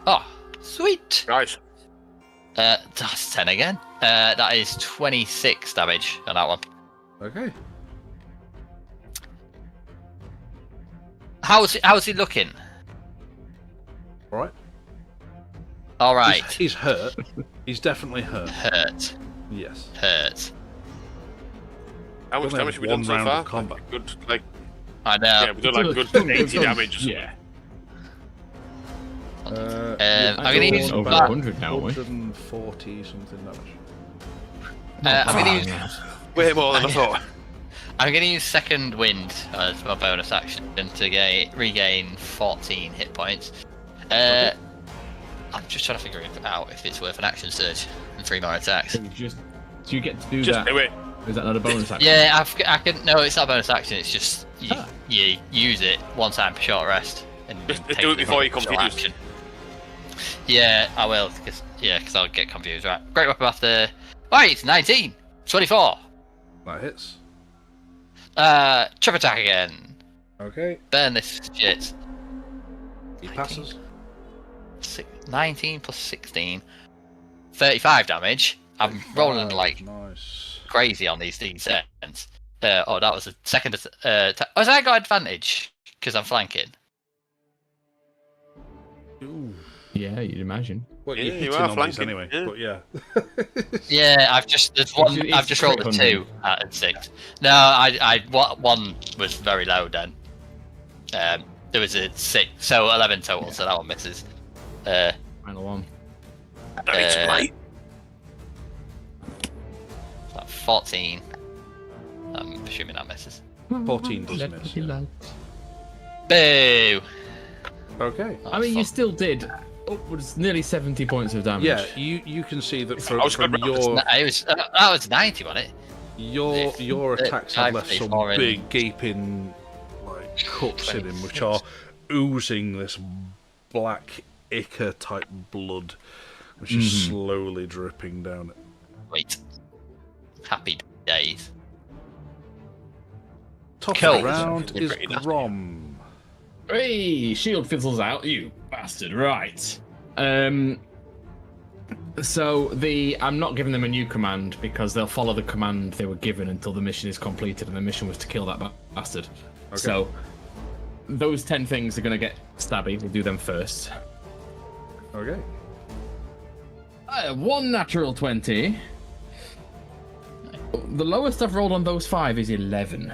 Oh, sweet. Nice. That's 10 again. That is 26 damage on that one. Okay. How's he looking? All right. All right. He's hurt. He's definitely hurt. Hurt. Yes. Hurt. How much Only damage have we one done so round far? of combat. Good, like I know. yeah, we've done like good 80 damage. Yeah. I'm gonna use over that. 100 now, aren't we? 140 something damage. I'm gonna use. Way more than I thought. I'm gonna use second wind as my bonus action to regain 14 hit points. I'm just trying to figure it out if it's worth an action surge and 3 more attacks. So you get to do Just that? do it. Is that not a bonus action? Yeah, I can. No, it's not a bonus action. It's just you use it one time per short rest and Just take do it the before you short confuse. action. Yeah, I will, because I'll get confused. Right, great weapon after. Right, 19, 24. That hits. Trip attack again. Okay. Burn this shit. He passes. 19 plus 16, 35 damage. I'm rolling like nice. crazy on these D10s. That was the second. Has I got advantage because I'm flanking? Ooh. Yeah, you'd imagine. Well, Yeah, you're you hitting are on these flanking, anyway, yeah. but yeah. Yeah, I've just It's rolled a crit 2 out of 6. No, one was very low then. There was a 6, so 11 total. So that one misses. Final one. Nice, mate. 14. I'm assuming that misses. 14 does miss. Yeah. Boo! Okay. I mean, you still did upwards nearly 70 points of damage. Yeah, you can see that I was from gonna- your That was 90, wasn't it? your attacks have left some foreign- big gaping like cups in him, which are oozing this black ichor type blood, which is slowly dripping down it. Wait. Happy days. Top Cool. of the round You're is pretty nasty. Grom. Hey, shield fizzles out, you bastard. Right. So I'm not giving them a new command because they'll follow the command they were given until the mission is completed, and the mission was to kill that bastard. Okay. So those 10 things are going to get stabby. We'll do them first. Okay. 1 natural 20. The lowest I've rolled on those 5 is 11.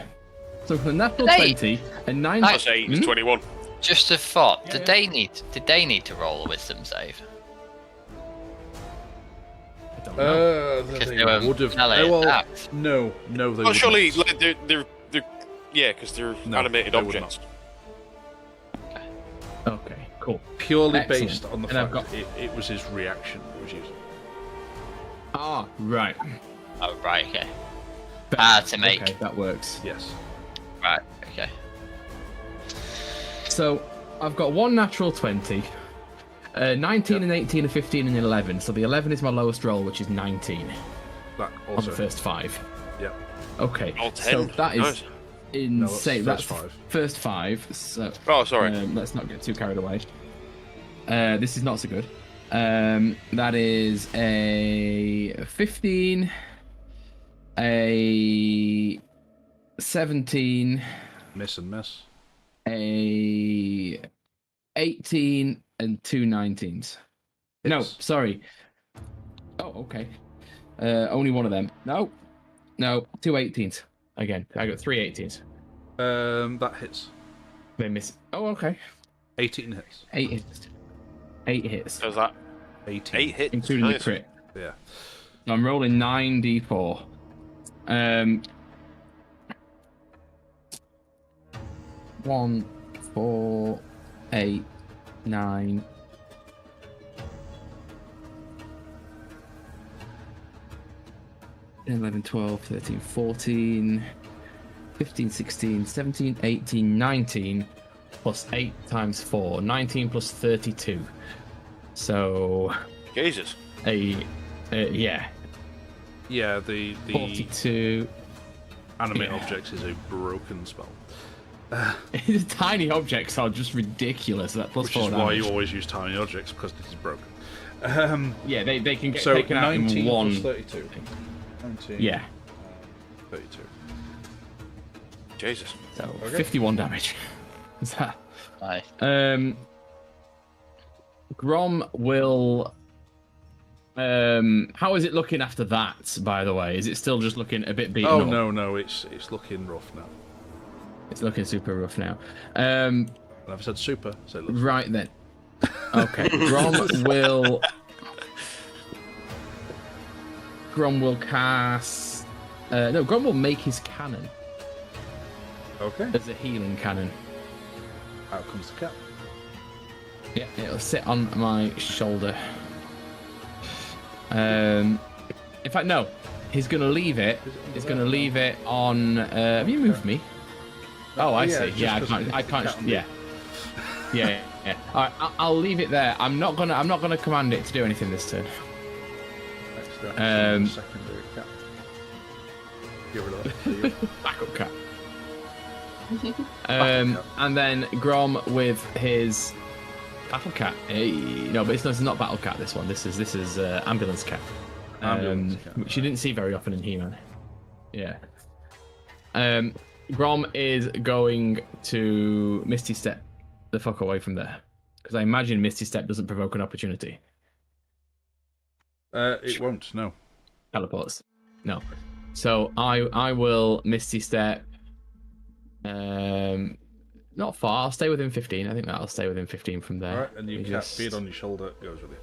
So for a natural Hey! 20 and 9. Plus 8 is 21. Just a thought. Yeah, Did they need to roll a wisdom save? I don't know. Because They they were would have. melee Well, attacked. no, they Oh, wouldn't. surely like, they're yeah, because they're No, animated they would objects. Okay, cool. Purely Excellent. based on the And I've fact got- it was his reaction that was using. Ah, right. Oh, right, okay. To make. Okay, that works. Yes. Right, okay. So I've got 1 natural 20, 19 and 18 and 15 and 11. So the 11 is my lowest roll, which is 19 That on also. the first 5. Yeah. Okay, All so 10. that is Nice. insane. No, that's that's first 5. First 5. So Oh, sorry. let's not get too carried away. This is not so good. That is a 15, a 17, Miss and miss. a 18, and 2 19s. No, Hits. sorry. Oh, okay. Only one of them. No, 2 18s. Again, I got 3 18s. That hits. They miss. Oh, okay. 18 hits. 8 hits. 8 hits, Does that 18. 8 hits? including Nice. the crit. Yeah. So I'm rolling 9d4. 1, 4, 8, 9. 11, 12, 13, 14, 15, 16, 17, 18, 19, plus 8 times 4. 19 plus 32. So, Jesus. yeah, Yeah, the 42. animate yeah. objects is a broken spell. Tiny objects are just ridiculous. That plus Which 4 is why damage. you always use tiny objects, because it is broken. Yeah, they can get So taken out 19 in one. plus 32. 19, Yeah, 32. Jesus. so Okay. 51 damage. Is that? Aye. Grom will. How is it looking after that? By the way, is it still just looking a bit beaten Oh up? no, it's looking rough now. It's looking super rough now. And I've said super, so it looks Right then. Okay, Grom will cast. No, Grom will make his cannon okay. as a healing cannon. Out comes the cat. Yeah, it'll sit on my shoulder. In fact, no. He's gonna leave it. He's gonna leave it on. Have you moved me? Oh, I Yeah, see. just Yeah, 'cause I can't. cat on Yeah. Yeah. Yeah. All right, I'll leave it there. I'm not gonna command it to do anything this turn. Secondary cat. Get rid of that. Backup cat. And then Grom with his battle cat. Hey, no, but it's not battle cat. This one. This is ambulance cat. Which you didn't see very often in He-Man. Yeah. Grom is going to Misty Step the fuck away from there, because I imagine Misty Step doesn't provoke an opportunity. It won't. No. Teleports. No. So I will Misty Step. Not far. I'll stay within 15. I think that'll stay within 15 from there. All right, and your cat feed on your shoulder goes with you.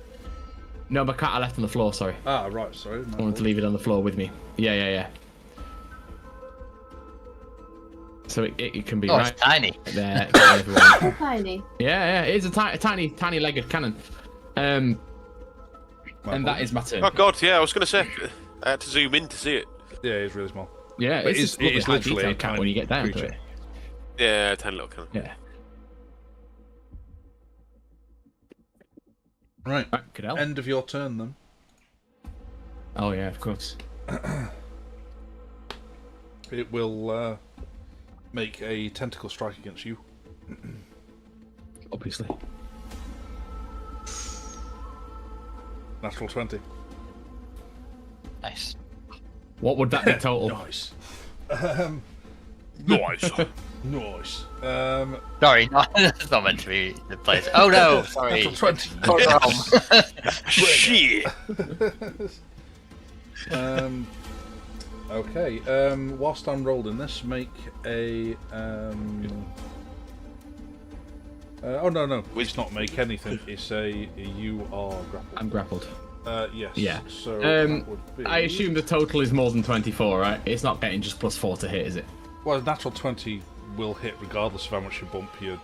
No, my cat I left on the floor. Sorry. Ah, right. Sorry. I wanted to leave it on the floor with me. Yeah. So it can be right. It's tiny. There. So tiny. Yeah. It is a tiny legged cannon. And that is my turn. Oh god, yeah, I was going to say, I had to zoom in to see it. Yeah, it's really small. Yeah, But it's it is literally a cat when you get down to creature. it. Yeah, tiny little cannon. Yeah. Right. Cadell. End of your turn then. Oh yeah, of course. It will make a tentacle strike against you. Obviously. Natural 20. Nice. What would that be total? Nice. Nice. Nice. Sorry, that's not meant to be the place. Oh no, sorry. Natural 20. Shit. Okay. Whilst I'm rolling this, make a. Oh no! It's not make anything. It's a you are grappled. I'm grappled. Yes. Yeah. So that would be... I assume the total is more than 24, right? It's not getting just +4 to hit, is it? Well, a natural 20 will hit regardless of how much you bump your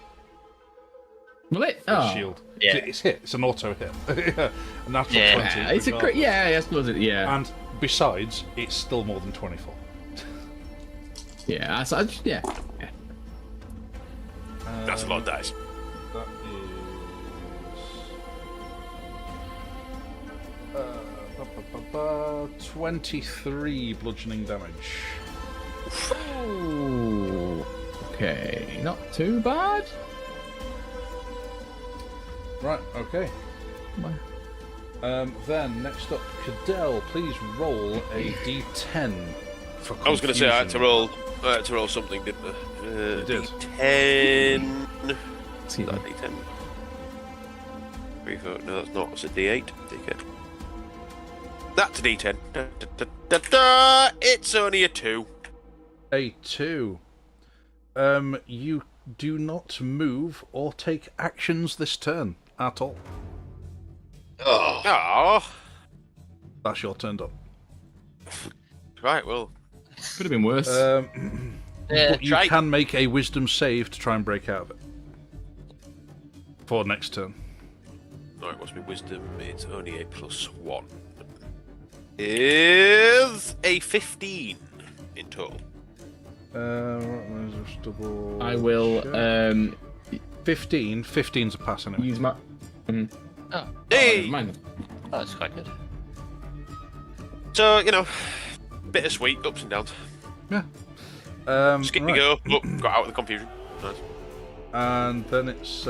Will it? shield. Yeah. It's hit. It's an auto hit. A natural 20. Yeah, it's a regardless. I suppose it. Yeah. And besides, it's still more than 24. Yeah. Yeah. That's a lot of dice. That is 23 bludgeoning damage. Ooh. Okay. Not too bad. Right. Okay. Then next up, Cadell, please roll a d10 for confusion. I was going to say I had to roll something, didn't I? You did. D10. See Is that D10? 3, 4. No, that's not. It's a D8. D8. That's a D10. Da, da, da, da, da. It's only a 2. A 2. You do not move or take actions this turn at all. Oh, Oh. That's your turn up. Right, well. Could have been worse. But you try. can make a wisdom save to try and break out of it. For next turn. Alright, what's my wisdom? It's only a +1. Is a 15 in total. Right, just double I will check. 15. 15's a pass anyway. use my. Oh, Hey! Mine. oh, that's quite good. So, bittersweet, ups and downs. Yeah. Skip me right. go, look, got out of the confusion. Nice. And then it's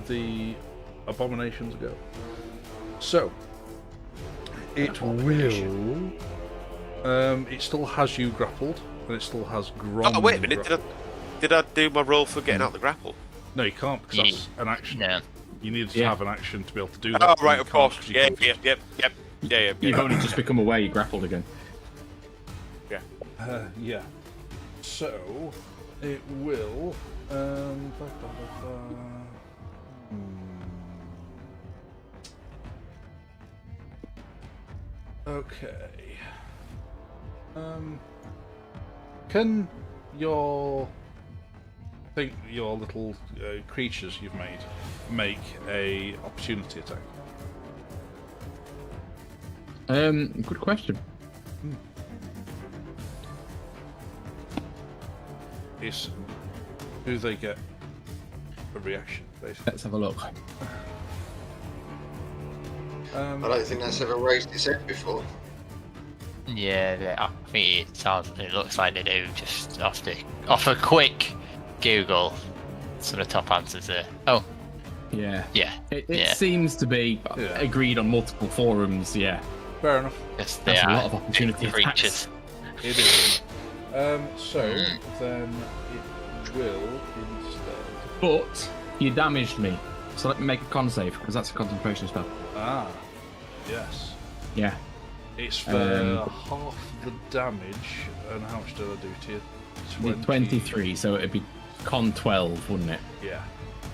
the abominations go. So it will. It still has you grappled, and it still has Grom. Oh, wait a minute, did I do my roll for getting out the grapple? No, you can't, because that's an action. No. You need to have an action to be able to do that. Oh, and right, you of can't course. 'cause you Yeah, can't- yeah. You've only just become aware you grappled again. Yeah. So it will. Okay. Can your little creatures you've made make a opportunity attack? Good question. Do they get a reaction, basically. Let's have a look. I don't think that's ever raised its head before. Yeah, I think it looks like they do. Just off a quick Google, some of the top answers there. Oh, Yeah. yeah, It seems to be agreed on multiple forums, yeah. Fair enough. yes, they That's a are lot of opportunity big creatures. It is. So then it will instead. But you damaged me. So let me make a con save, because that's a concentration spell. Ah, yes. Yeah. It's for half the damage. And how much did I do to you? 23, so it'd be con 12, wouldn't it? Yeah.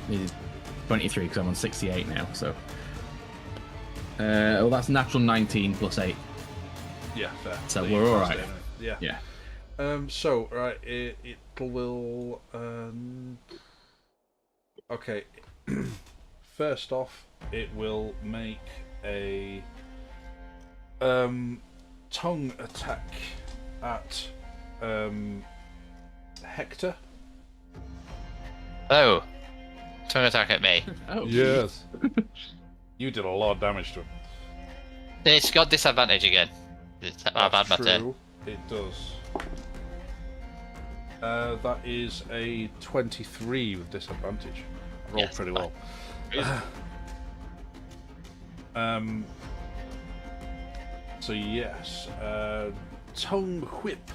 It is 23, because I'm on 68 now, so. Well, that's natural 19 plus 8. Yeah, fair. So The we're all first right. damage. Yeah. Yeah. So right, it will. Okay. First off, it will make a tongue attack at Hector. Oh, tongue attack at me. Oh. Yes. You did a lot of damage to him. It's got disadvantage again. I've had my turn. True. It does. That is a 23 with disadvantage. Rolled Yes, pretty fine. well. So yes, tongue whip.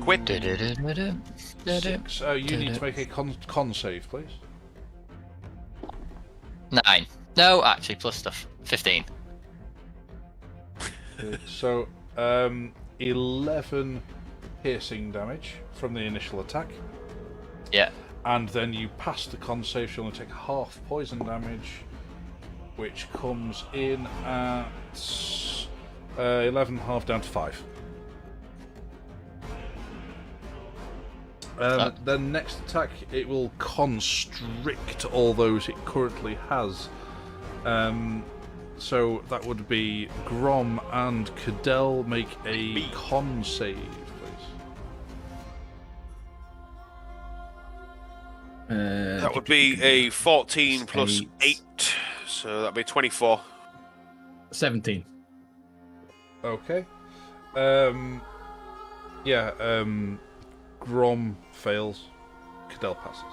Quit. 6. You need to make a con save, please. 9. No, actually, plus stuff. 15. So 11 piercing damage from the initial attack. Yeah. And then you pass the con save, so you only take half poison damage, which comes in at 11 half down to 5. Then next attack, it will constrict all those it currently has. So that would be Grom and Cadell. Make a con save, please. That would be a 14 plus 8, so that'd be 24. 17. Okay. Grom fails. Cadell passes.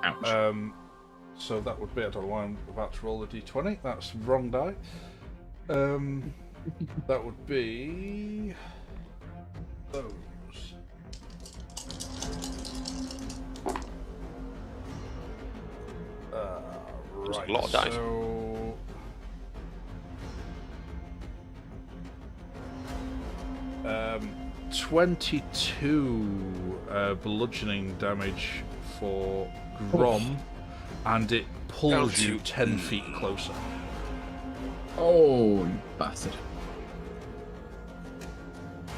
Ouch. So that would be, I don't know why I'm about to roll a d20. That's the wrong die. That would be those. There's Right. a lot of dice. So 22 bludgeoning damage for Grom, and it pulls you 10 feet closer. Oh, you bastard.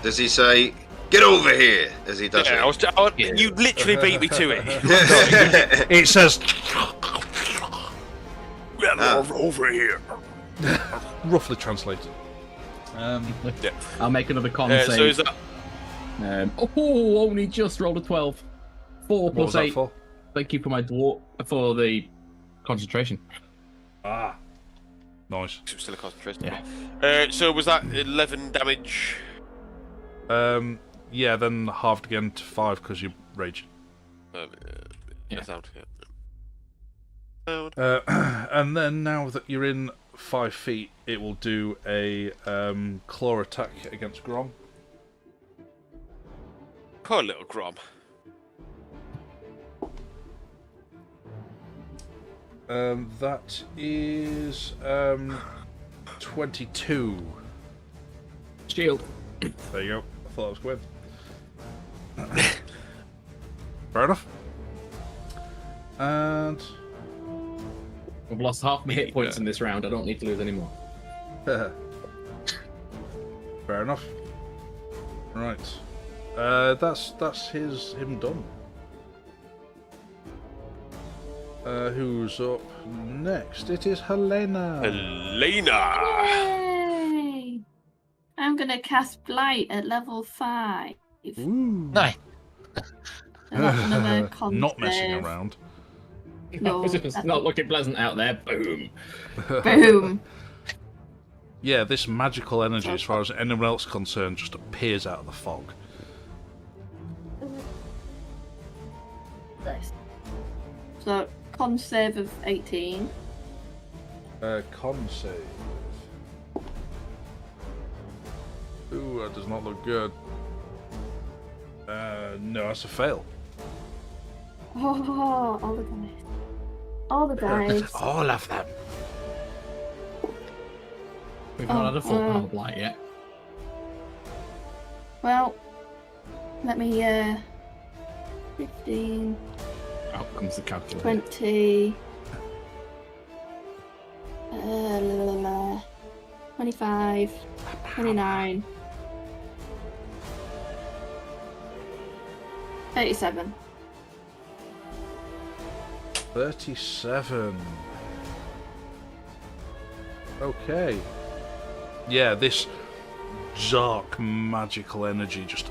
Does he say, "Get over here," as he does Yeah, it? you literally beat me to it. It says Get over here. roughly translated. Yeah. I'll make another con So save. is that Only just rolled a 12. 4 What was plus that 8. for? Thank you for my dwarf for the concentration. Ah, nice. still a concentration? Yeah. So was that 11 damage? Yeah, then halved again to 5 because you rage. Yeah. Sound, yeah. And then now that you're in 5 feet, it will do a claw attack against Grom. Poor little Grom. That is 22. Shield. There you go. I thought that was good. Fair enough. And I've lost half my hit points in this round. I don't need to lose any more. fair enough. Right. That's him done. Who's up next? It is Helena. Helena! Yay! I'm gonna cast Blight at level 5. Ooh. Nice. So that's another con Not messing save. around. No, it's that's not looking pleasant out there. Boom. Boom. Yeah, this magical energy, as far as anyone else is concerned, just appears out of the fog. Nice. So con save of 18. Con save. Ooh, that does not look good. No, that's a fail. Oh, all the guys. All the guys. All of them. We've not had a full power blight yet. Well, let me 15, Out comes the calculator. 20, 25, 29, 37. 37. Okay. Yeah, this dark magical energy just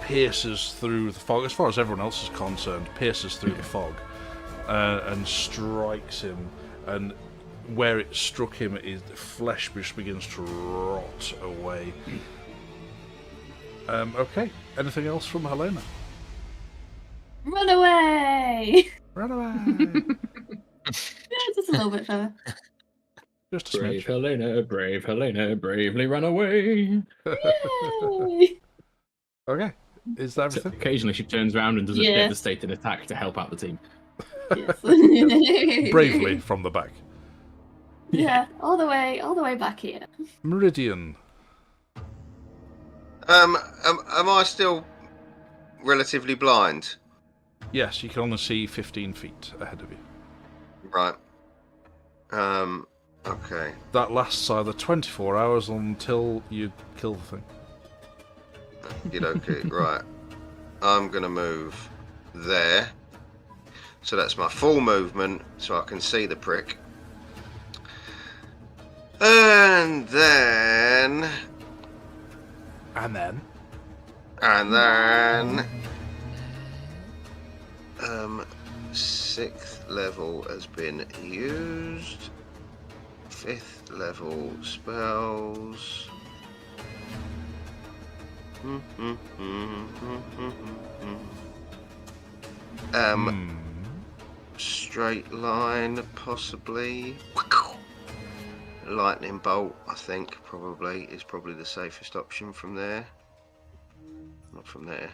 pierces through the fog, as far as everyone else is concerned, pierces through the fog and strikes him, and where it struck him, the flesh just begins to rot away. Okay, anything else from Helena? Run away! Run away! Just a little bit further. Just a Brave smidge. Helena, bravely run away. Yay! Okay, is that So everything? Occasionally she turns around and does a Yeah. devastating attack to help out the team. Yes. Bravely from the back. Yeah, all the way back here. Meridian. Am I still relatively blind? Yes, you can only see 15 feet ahead of you. Right. Okay. That lasts either 24 hours until you kill the thing. Okay. Right. I'm gonna move there. So that's my full movement, so I can see the prick. And then... And then? 6th level has been used. 5th level spells. Straight line, possibly. Lightning bolt, I think, is probably the safest option from there. Not from there.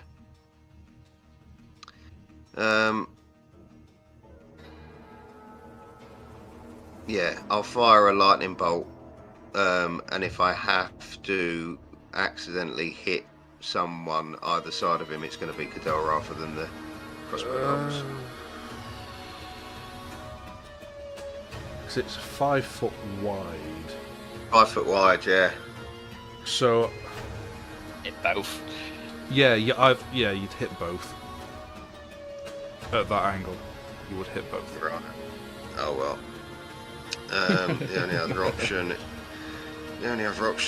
Yeah, I'll fire a lightning bolt, and if I have to accidentally hit someone either side of him, it's going to be Cadell rather than the crossbow bolts. Because it's 5 foot wide. 5 foot wide, yeah. So, Hit both. yeah, you'd hit both. At that angle, you would hit both. Right. Oh well. The only other option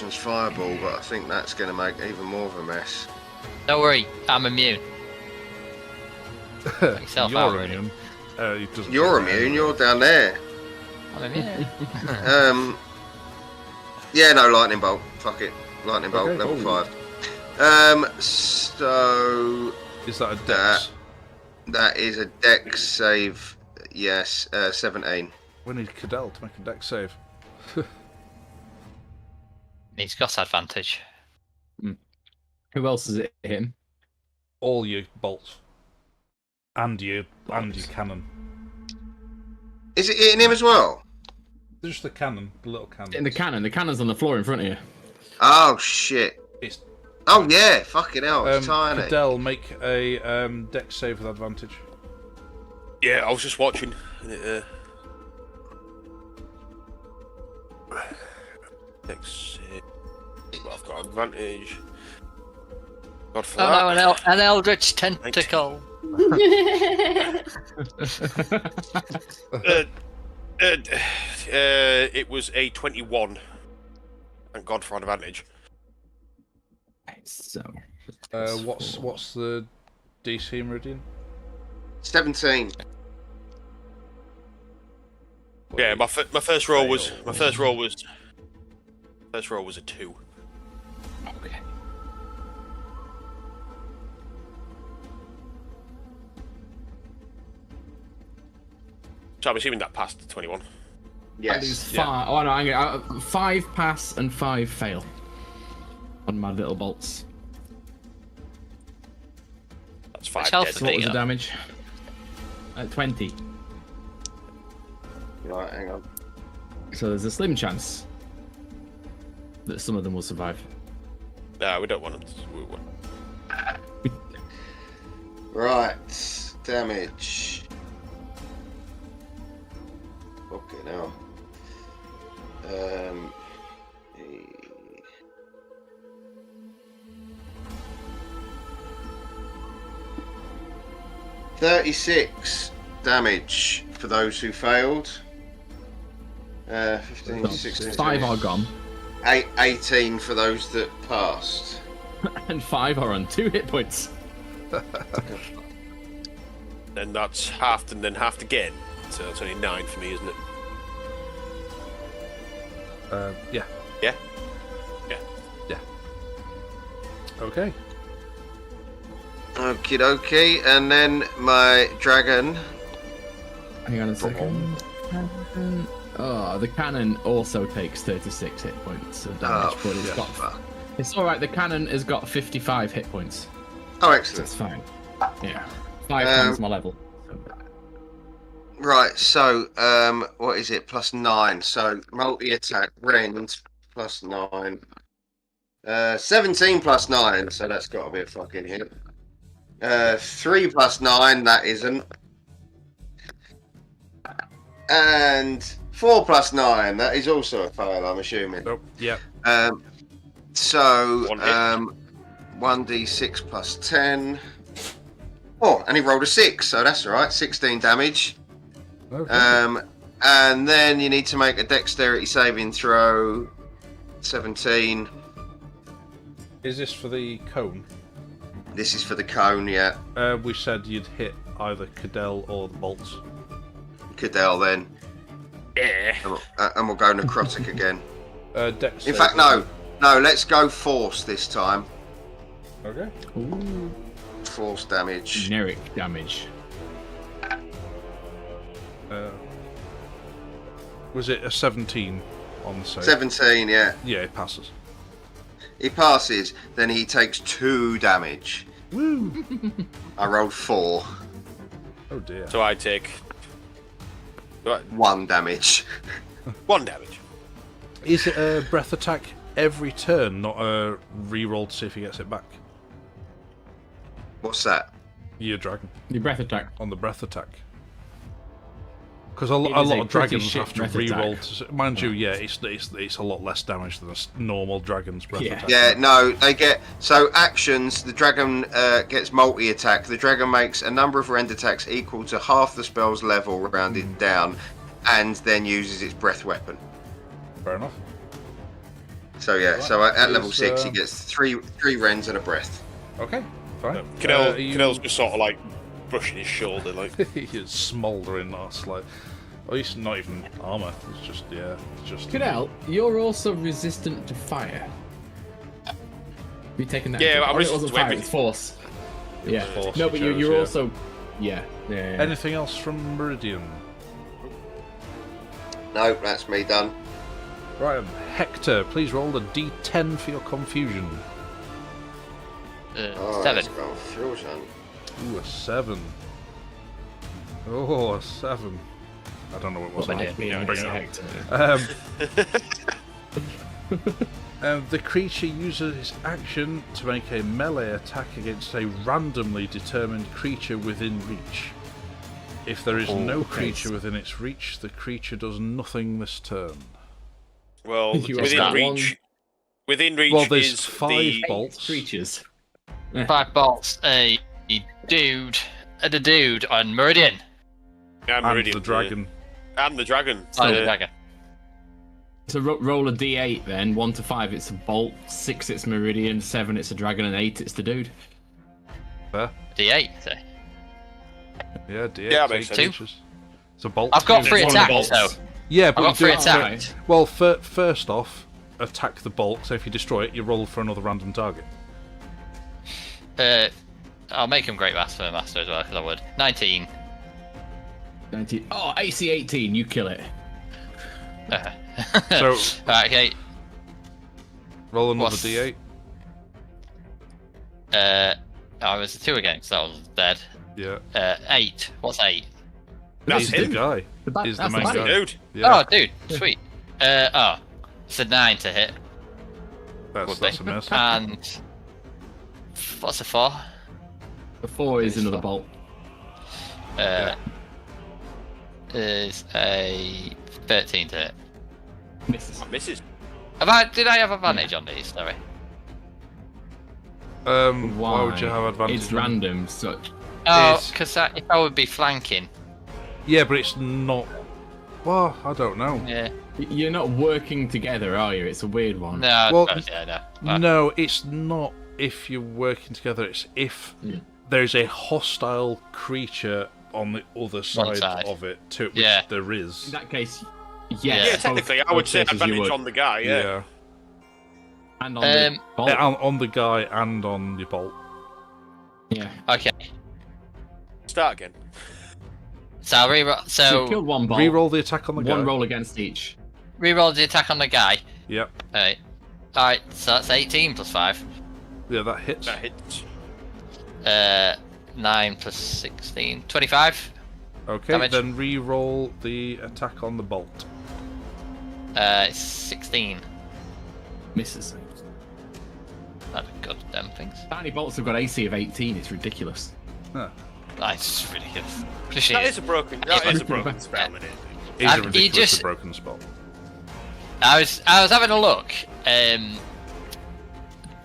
is fireball, but I think that's going to make even more of a mess. Don't worry, I'm immune. Take yourself out, You're really. immune. It doesn't You're matter. immune. You're down there. I'm immune. Yeah, no, lightning bolt. Fuck it, lightning bolt, Okay. level Oh. 5. So Is that a dex? that is a dex save. Yes, 17. We need Cadell to make a dex save. He's got advantage. Who else is it hitting? All your bolts. And your cannon. Is it hitting him as well? Just the cannon, the little cannon. In the cannon. The cannon's on the floor in front of you. Oh shit. It's Oh yeah, fucking hell, it's tiny. Cadell, make a dex save with advantage. Yeah, I was just watching. And it, well, I've got advantage. God for Oh that. no, an eldritch tentacle. It was a 21. Thank God for advantage. So. What's the DC Meridian? 17. Yeah, my first roll was a 2. Okay. So I'm assuming that passed 21. That is 5. Oh no, I'm gonna 5 pass and 5 fail on my little bolts. That's 5 health dead. So what was the damage? 20. Right, hang on. So there's a slim chance that some of them will survive. No, we don't want them. Right, damage. Okay, now. Um, 36 damage for those who failed. 15, 16, 5 are gone, 18 for those that passed. and 5 are on 2 hit points. Then that's halved and then halved again. So it's only 9 for me, isn't it? Yeah. Yeah? Okay. Okie dokie, and then my dragon. Hang on a second. Oh, the cannon also takes 36 hit points of damage, but it's got. It's all right. The cannon has got 55 hit points. Oh, excellent. That's fine. Yeah, 5 times my level. Right, so what is it? Plus 9. So multi-attack rend plus 9. 17 plus 9. So that's got to be a fucking hit. 3 plus 9. That isn't. And 4 plus 9. That is also a fail, I'm assuming. Nope. Yeah. So 1d6 plus 10. Oh, and he rolled a 6, so that's all right. 16 damage. Okay. And then you need to make a dexterity saving throw. 17. Is this for the cone? This is for the cone, yeah. We said you'd hit either Cadell or the bolts. Cadell then. Yeah. And we'll go necrotic again. Dex In fact, no. No, let's go force this time. Okay. Ooh. Force damage. Generic damage. Was it a 17 on the save? 17, yeah. Yeah, it passes. He passes, then he takes 2 damage. Woo! I rolled 4. Oh dear. So I take 1 damage. 1 damage. Is it a breath attack every turn, not a reroll to see if he gets it back? What's that? Your dragon. The breath attack. On the breath attack. Because a It lot is a of pretty dragons shit have to breath reroll. attack. Mind you, yeah, it's a lot less damage than a normal dragon's breath Yeah. attack. Yeah, no, they get... So, actions, the dragon gets multi-attack. The dragon makes a number of rend attacks equal to half the spell's level rounded down, and then uses its breath weapon. Fair enough. So, yeah, Right. so at level Is, 6, he gets three rends and a breath. Okay, fine. Cadell's just sort of like brushing his shoulder, like. He's smouldering us like. Oh, he's not even armor. It's just Cadell, you're also resistant to fire. You taking that? Yeah, into- I'm oh, it resistant wasn't to fire. everything. It's force. Yeah. Force No, you but chose, you're yeah. also. Yeah. Yeah. Anything else from Meridian? No, that's me done. Right, Hector, please roll a d10 for your confusion. Oh, 7. let's go fusion. Ooh, a 7. Oh, a 7. I don't know what it was. What am I like. doing? Yeah, Bring it up. The creature uses its action to make a melee attack against a randomly determined creature within reach. If there is no creature within its reach, the creature does nothing this turn. Well, You within have reach. Within reach Well, there's is 5 the. bolts. creatures. 5 bolts, a dude, and a dude on Meridian. And And Meridian, the dragon. And the dragon. Oh, the dragon. So roll a d8 then. 1 to 5, it's a bolt. 6, it's Meridian. 7, it's a dragon, and 8, it's the dude. Fair. D8. So. Yeah, D8. Yeah, that makes 8 sense. inches. It's a bolt. I've got 3 One of the attacks, so bolts. Yeah, I've but got you 3 do- attacks. Well, first off, attack the bolt. So if you destroy it, you roll for another random target. I'll make him Great Master as well, because I would. 19. 19. Oh, AC 18. You kill it. So Right, okay. roll another What's- D8. I was 2 again, so I was dead. Yeah. 8. What's 8? That's He's the him. guy. He's the main guy. Dude. Yeah. Oh, dude, sweet. It's a 9 to hit. That's a miss. And what's a 4? The 4 is another bolt. Is a 13 to hit. Misses. Misses. Did I have advantage on these? Sorry. Why would you have advantage? It's random, so Oh, Is- because if I would be flanking. Yeah, but it's not. Well, I don't know. Yeah. you're not working together, are you? It's a weird one. No. Well, no. No, it's not if you're working together. It's if there's a hostile creature on the other side side. of it, to which Yeah. there is. In that case, Yeah, yes. Yeah, technically, I would say advantage on the guy, yeah. And on the bolt. Yeah, on the guy and on your bolt. Yeah. Okay. Start again. So I'll reroll. So So you killed one bolt. Reroll the attack on the guy. One roll against each. reroll the attack on the guy. Yep. Alright, so that's 18 plus 5. Yeah, that hits. That hits. 9 plus 16. 25. Okay, damage. then re-roll the attack on the bolt. 16. Misses. Not goddamn things. Tiny bolts have got AC of 18. It's ridiculous. Huh. That's ridiculous. That is a broken spell, isn't it? Is a You ridiculously just- broken spell. I was having a look.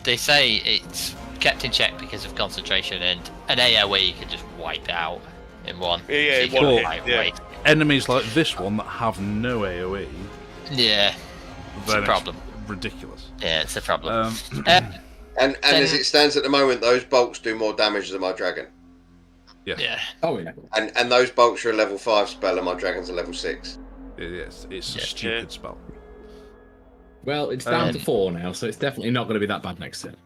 They say it's kept in check because of concentration, and an AoE you can just wipe out in one. Yeah, So you in can one hit, wipe yeah. away. Enemies like this one that have no AoE, Yeah, it's a then problem. Ridiculous. Yeah, it's a problem. And Then- as it stands at the moment, those bolts do more damage than my dragon. Yeah. Oh yeah. And those bolts are a level 5 spell, and my dragon's a level 6. Yes, it's a Yeah. stupid spell. Well, it's down to 4 now, so it's definitely not going to be that bad next turn.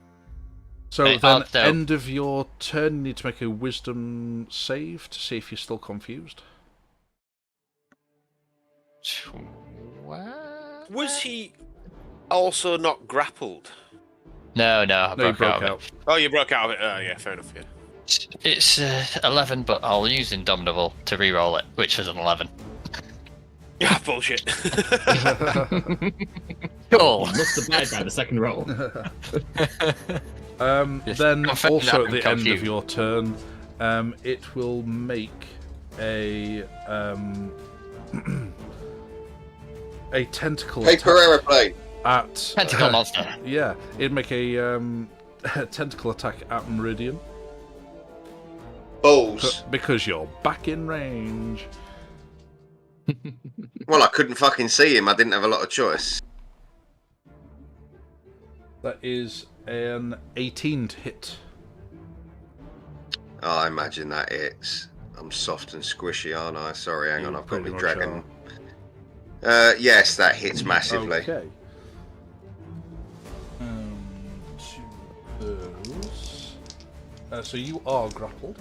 So Okay, then, so- end of your turn, you need to make a wisdom save to see if you're still confused. What? Was he also not grappled? No, I No, you broke broke out of out. Oh, you broke out of it. Yeah, fair enough. Yeah. it. It's 11, but I'll use Indomitable to re-roll it, which is an 11. Yeah, bullshit. Cool. Must abide by the second roll. Yes, Then confirm also that at the I'm end of confused. your turn, it will make a a tentacle Paper attack aeroplane. at Tentacle monster. Yeah, it'd make a tentacle attack at Meridian Balls. because you're back in range. Well, I couldn't fucking see him. I didn't have a lot of choice. That is an 18 to hit. Oh, I imagine that hits. I'm soft and squishy, aren't I? Sorry, hang on. You I've got pretty my much dragon. Yes, that hits massively. Okay. To those. So you are grappled.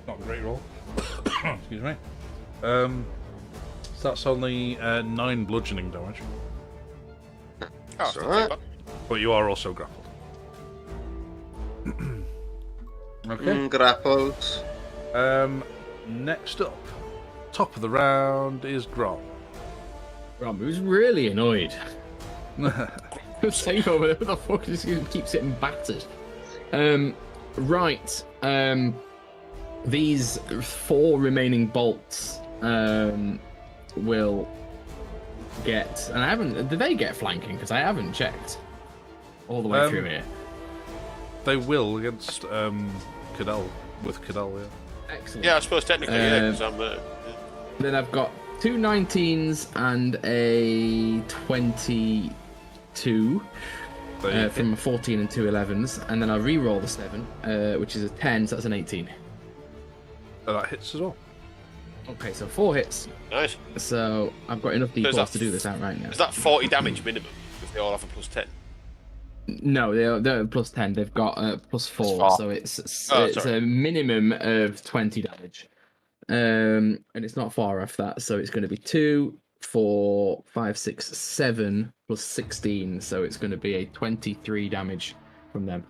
Not a great roll. Excuse me. So that's only 9 bludgeoning damage, Oh, That's not alright. too bad. but you are also grappled. Okay. Grapples. Next up, top of the round is Grom. Rom, who's really annoyed. Saying over there, what the fuck? Just keeps getting battered. Right. These 4 remaining bolts will get. And I haven't. Did they get flanking? Because I haven't checked all the way through here. They will against Cadell with Cadell, yeah. Excellent. Yeah, I suppose technically, yeah, because I'm Then I've got 2 19s and a 22. from a 14 and 2 11s, and then I re-roll the 7, which is a 10, so that's an 18. That hits as well. Okay, so 4 hits. Nice. So I've got enough d4s to do this outright now. Is that 40 damage minimum? Because they all have a plus 10. No, they're plus 10. They've got plus 4, +4. so it's sorry. a minimum of 20 damage. And it's not far off that, so it's going to be 2, 4, 5, 6, 7 plus 16, so it's going to be a 23 damage from them.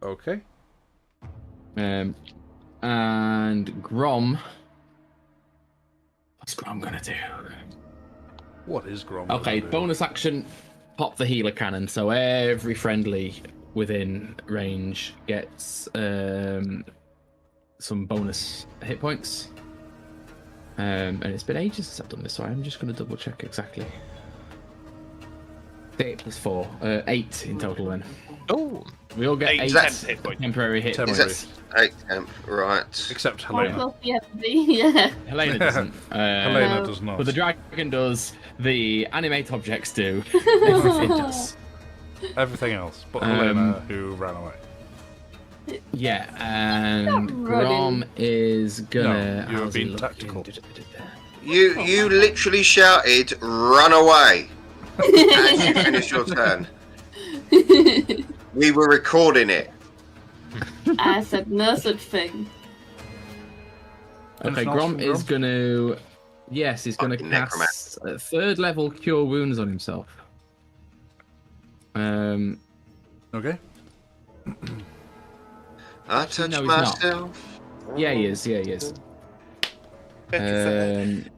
Okay. And Grom. What's Grom gonna do? What is Grom? Okay, gonna do? bonus action, pop the healer cannon. So every friendly within range gets some bonus hit points. And it's been ages since I've done this, so I'm just gonna double check exactly. 8 plus 4, 8 in total then. Oh, We all get 8 hit points. temporary hit Temporary. points. 8 temp, right. Except How Helena. close we have to be? Yeah. Helena doesn't. Helena No. does not. But the dragon does, the animate objects do, everything does. Everything else, but Um, Helena, who ran away. Yeah, and Not Grom running. is gonna. No, you were how's he being looking? tactical. You literally shouted, "Run away!" as you finished your turn. We were recording it. I said no such thing. Okay, Anything else Grom from is Grom? gonna. Yes, he's gonna Fucking cast a 3rd level Cure Wounds on himself. Okay. I touched No, he's not. myself. Yeah, he is. Yeah, he is. 10,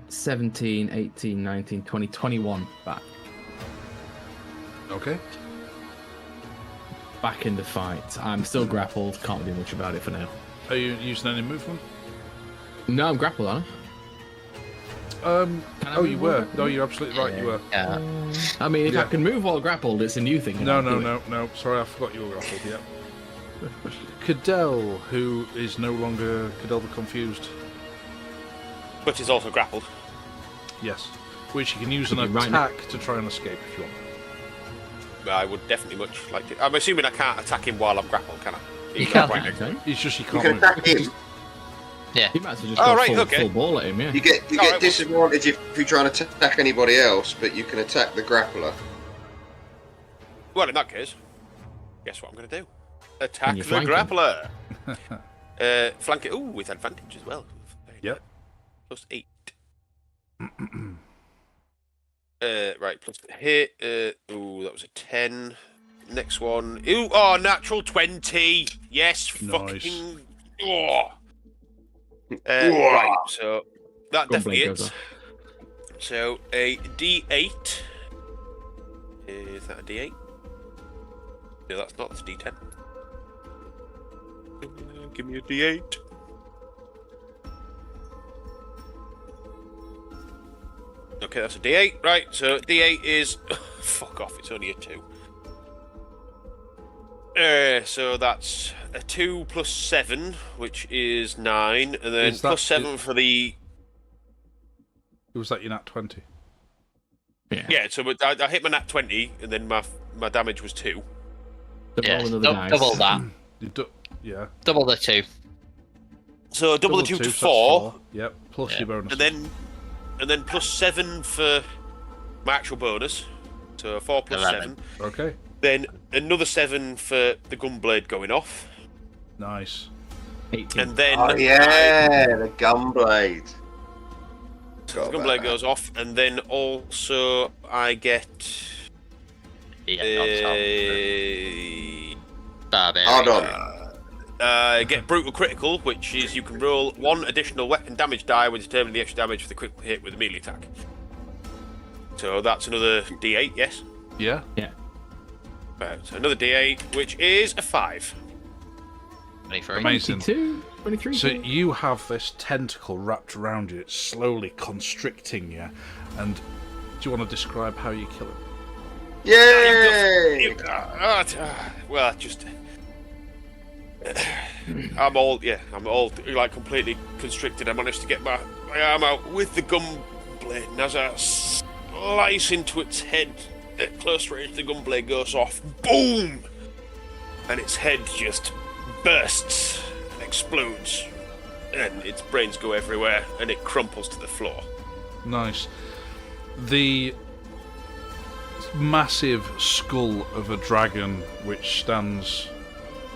17, 18, 19, 20, 21 back. Okay. Back in the fight. I'm still grappled. Can't do much about it for now. Are you using any movement? No, I'm grappled, aren't Can I Oh, move you while were. grappled? No, you're absolutely right. You were. yeah. I mean, if Yeah. I can move while grappled, it's a new thing. and No, I'll no, do it. no. Sorry, I forgot you were grappled. Yep. Cadell, who is no longer Cadell the Confused. But he's also grappled. Yes. Which you can use an Could be right now. attack to try and escape if you want. I would definitely much like to. I'm assuming I can't attack him while I'm grappled, can I? You Even can. though I'm right next to him. Okay. It's just you You can't can move. attack him. Yeah. You might as well just Oh, go right, full, okay. full ball at him, yeah. You get Alright, well- disadvantage if you're trying to attack anybody else, but you can attack the grappler. Well, in that case, guess what I'm going to do? Attack you the flank him? grappler. Flank it. Ooh, with advantage as well. Very Yep. good. Plus 8. Right, plus hit. Ooh, that was a 10. Next one. Ooh, oh, natural 20. Yes, Nice. fucking. Oh. Right, so that definitely Crumbling goes hits. So a D8. Is that a D8? No, that's not. That's a D10. Give me a D8. Okay, that's a D8. Right, so D8 is... fuck off, it's only a 2. So that's a 2 plus 7, which is 9, and then Is that- plus 7 for the... Was that your nat 20? Yeah, so I hit my nat 20, and then my damage was 2. Yeah. Roll another dice. Double that. You yeah. Double the 2. So double the 2 so to that's 4, Yep. Plus Yeah. your bonus. and then plus 7 for my actual bonus. So 4 plus 11. 7. Okay. Then another 7 for the gunblade going off. Nice. 18. And then Oh yeah, the gunblade. the gunblade goes off, and then also I get Yeah, on top. Barbarian. Hold on. get brutal critical, which is you can roll 1 additional weapon damage die when determining the extra damage for the critical hit with a melee attack. So that's another D8, yes. Yeah. Yeah. So another D8, which is a 5. 23. Amazing. 22, 23. So you have this tentacle wrapped around you. It's slowly constricting you. And do you want to describe how you kill it? Yay! Well, just I'm all like completely constricted. I managed to get my arm out with the gun blade, and as I slice into its head, At close range, the gunblade goes off. Boom! And its head just bursts and explodes. And its brains go everywhere, and it crumples to the floor. Nice. The massive skull of a dragon, which stands...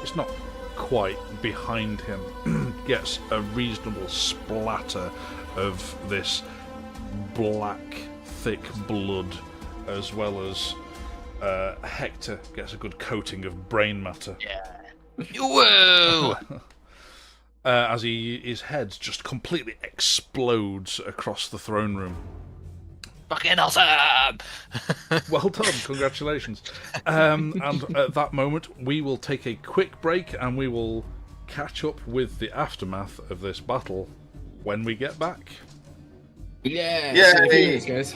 It's not quite behind him, gets a reasonable splatter of this black, thick blood, as well as Hector gets a good coating of brain matter. Yeah. Whoa! As his head just completely explodes across the throne room. Fucking awesome! Well done, congratulations. And at that moment, we will take a quick break and we will catch up with the aftermath of this battle when we get back. Yeah. Yeah. See you in a few minutes, guys.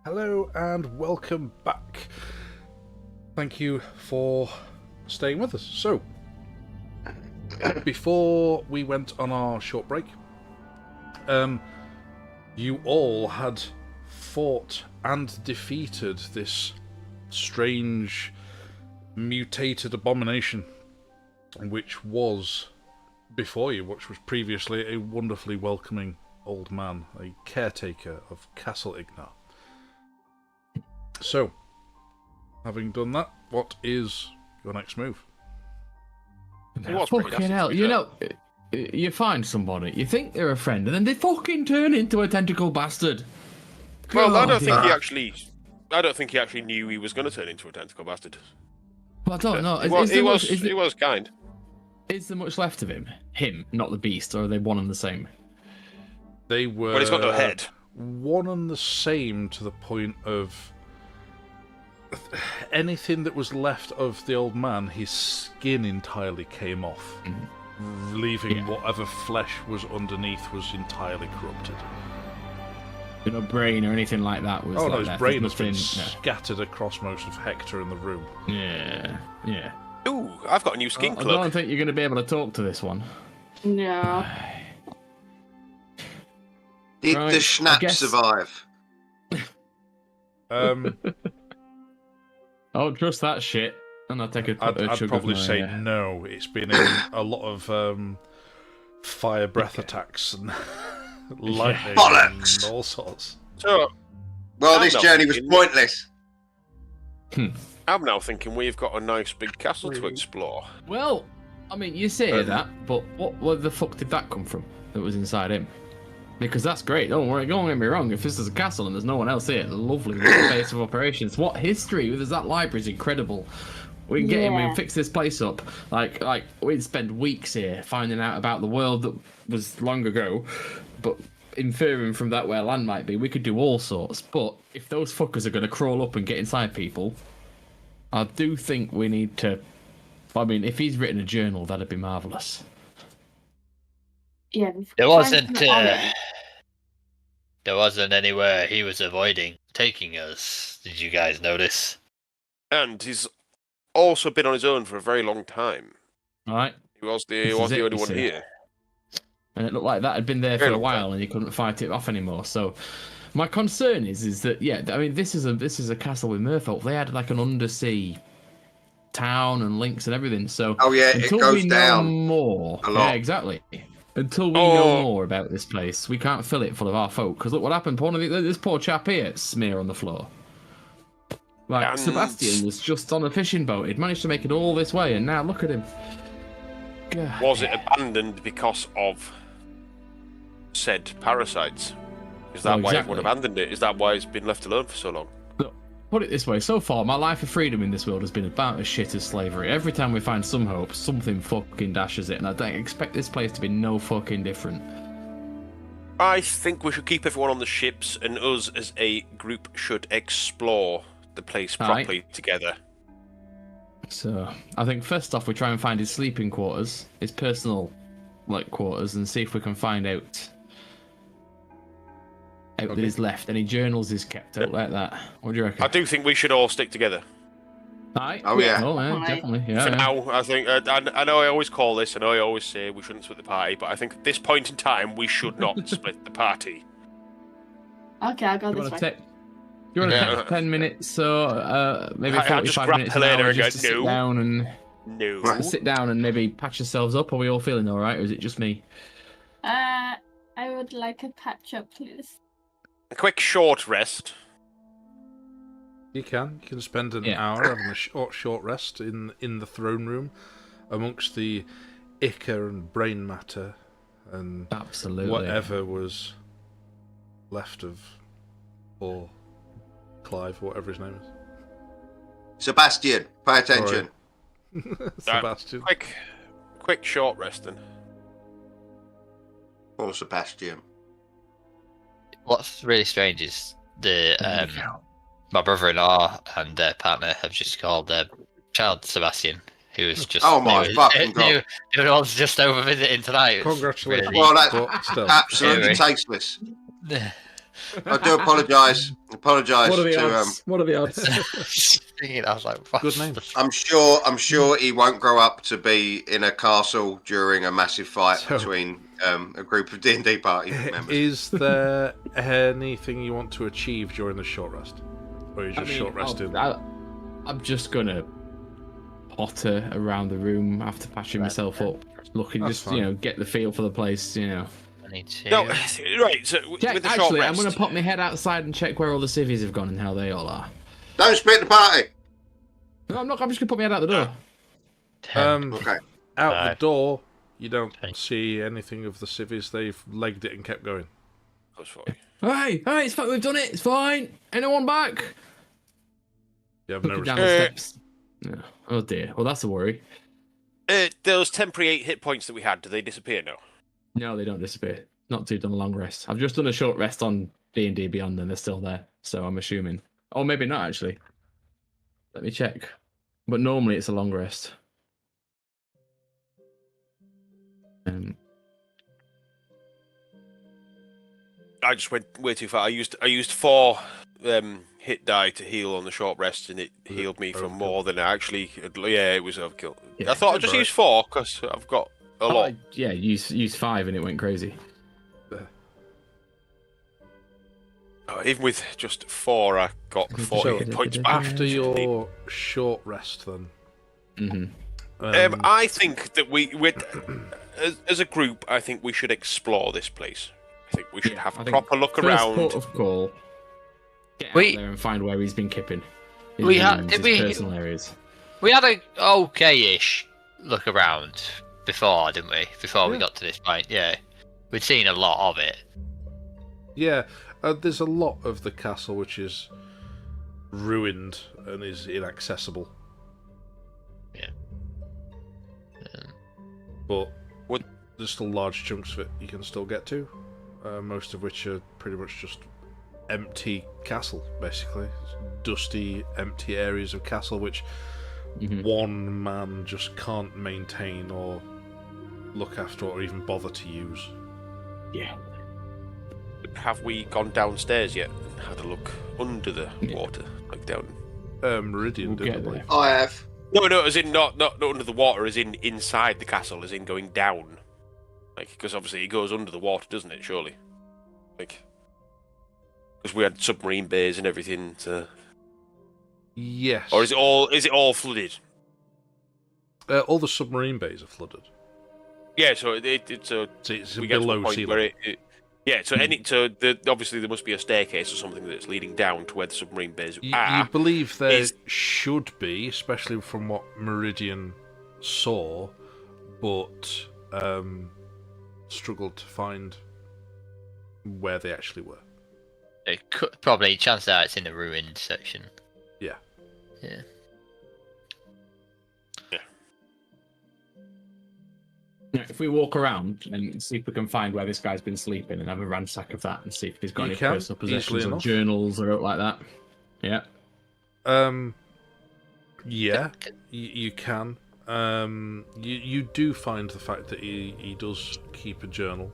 Hello and welcome back. Thank you for staying with us. So, before we went on our short break, you all had fought and defeated this strange, mutated abomination, which was before you, which was previously a wonderfully welcoming old man, a caretaker of Castle Ignar. So, having done that, what is your next move? Fucking hell, you know, you find somebody, you think they're a friend, and then they fucking turn into a tentacle bastard. Well, I God, don't think he yeah. actually knew he was going to turn into a tentacle bastard. Well, I don't know. He was kind. Is there much left of him? Him, not the beast, or are they one and the same? They were Well, he's got no head. one and the same to the point of anything that was left of the old man, his skin entirely came off, leaving whatever flesh was underneath was entirely corrupted. No brain or anything like that was. Oh no, like his brain has been nothing- scattered across most of Hector in the room. Yeah, yeah. Ooh, I've got a new skin I cloak. don't think you're going to be able to talk to this one. No. Did Right, the I Schnapp guess- survive? Oh, trust that shit. And I'll take a I'd chug probably of my, say no. It's been in a lot of fire breath attacks and lightning Bollocks! and all sorts. So, Well, I'm this not journey was thinking- pointless. I'm now thinking we've got a nice big castle to explore. Well, I mean, you say that, but where the fuck did that come from that was inside him? Because that's great. Don't worry, don't get me wrong. If this is a castle and there's no one else here, lovely base of operations. What history? There's that library is incredible. We can get him and fix this place up. Like we'd spend weeks here finding out about the world that was long ago, but inferring from that where land might be, we could do all sorts. But if those fuckers are going to crawl up and get inside people, I do think we need to. I mean, if he's written a journal, that'd be marvelous. Yeah. There wasn't anywhere he was avoiding taking us. Did you guys notice? And he's also been on his own for a very long time. All right. He was This the is it, only you one see. here. And it looked like that had been there for Very a long while, and he couldn't fight it off anymore. So, my concern is that I mean, this is a castle with merfolk. They had like an undersea town and links and everything. So, Oh yeah, it until goes we know down more, a lot. yeah, exactly. Until we know more about this place, we can't fill it full of our folk. Because look what happened. This poor chap here, smear on the floor. Like And- Sebastian was just on a fishing boat. He'd managed to make it all this way, and now look at him. God. Was it abandoned because of said parasites? Is that why everyone exactly. abandoned it? Is that why it's been left alone for so long? Look, put it this way, so far, my life of freedom in this world has been about as shit as slavery. Every time we find some hope, something fucking dashes it, and I don't expect this place to be no fucking different. I think we should keep everyone on the ships, and us as a group should explore the place All right. properly together. So, I think first off, we try and find his sleeping quarters, his personal, quarters, and see if we can find out that he's left. Any journals he's kept out like that. What do you reckon? I do think we should all stick together. Aye. Oh, yeah. Oh, yeah, Aye. definitely. Yeah. For yeah. now, I think I know I always call this, and I always say we shouldn't split the party, but I think at this point in time we should not split the party. Okay, I'll go You this want way. to take? You want to Yeah. take 10 minutes or maybe I'll just 45 grab minutes an Helena hour and go, just to sit "No." down and No. sit down and maybe patch yourselves up? Are we all feeling all right, or is it just me? I would like a patch up, please. A quick short rest. You can spend an Yeah. hour having a short rest in the throne room, amongst the ichor and brain matter and Absolutely. whatever was left of or Clive, or whatever his name is. Sebastian, pay attention. Sebastian. Quick short rest then. Or Sebastian. What's really strange is my brother-in-law and their partner have just called their child Sebastian, who is just Oh my fucking God. Who was just over visiting tonight. It's Congratulations. really- Well, that's but still. absolutely Anyway. tasteless. I do apologise. Apologise What are the to odds? What are the odds? I was like, what? Good name. I'm sure he won't grow up to be in a castle during a massive fight So- between a group of D&D party members. Is there anything you want to achieve during the short rest? Or are you just short rested? I'm just gonna potter around the room after patching myself up, looking, That's just fine. get the feel for the place. I need to. No, right. So Check, with the short actually, rest, I'm gonna pop my head outside and check where all the civvies have gone and how they all are. Don't split the party. No, I'm not. I'm just gonna put my head out the door. 10. Okay. Out the door, you don't Okay. see anything of the civvies. They've legged it and kept going. Goes for Hey, it's fine. We've done it. It's fine. Anyone back? You have no Looking down response. the steps. No. Oh dear. Well, that's a worry. those temporary 8 hit points that we had, do they disappear now? No, they don't disappear. Not too done a long rest. I've just done a short rest on D&D Beyond, and they're still there. So I'm assuming. Or maybe not actually. Let me check. But normally it's a long rest. I just went way too far. I used 4 hit die to heal on the short rest, and it healed me for overkill? more than I actually. Yeah, it was overkill. Yeah, I thought I'd it's just alright. use 4 because I've got a lot. Yeah, use 5 and it went crazy. Even with just 4, I got 40 So, hit points back. After your short rest, then. Mm-hmm. I think that as a group, I think we should explore this place. I think we should have a proper look around. Port of call. Get out there and find where he's been kipping. His rooms, his personal areas. We had a okay-ish look around before, didn't we? Before we got to this point, yeah. We'd seen a lot of it. Yeah, there's a lot of the castle which is ruined and is inaccessible. Yeah. But there's still large chunks of it you can still get to, most of which are pretty much just empty castle, basically. Dusty, empty areas of castle which one man just can't maintain or look after or even bother to use. Yeah. Have we gone downstairs yet and had a look under the water, like down? Meridian We'll did, I get believe. I have. No, as in not under the water, as in inside the castle, as in going down. Like, because obviously it goes under the water, doesn't it? Surely, like, because we had submarine bays and everything. Yes. Or is it all flooded? All the submarine bays are flooded. Yeah, so it's So it's we get to a below point sea where level. obviously there must be a staircase or something that's leading down to where the submarine bays You are. believe there is- should be, especially from what Meridian saw, but struggled to find where they actually were. It could, probably, chances are it's in the ruined section. Yeah. Yeah. If we walk around and see if we can find where this guy's been sleeping and have a ransack of that and see if he's got You any can, personal easily possessions or enough. journals or like that. Yeah. Yeah, you can. You do find the fact that he does keep a journal.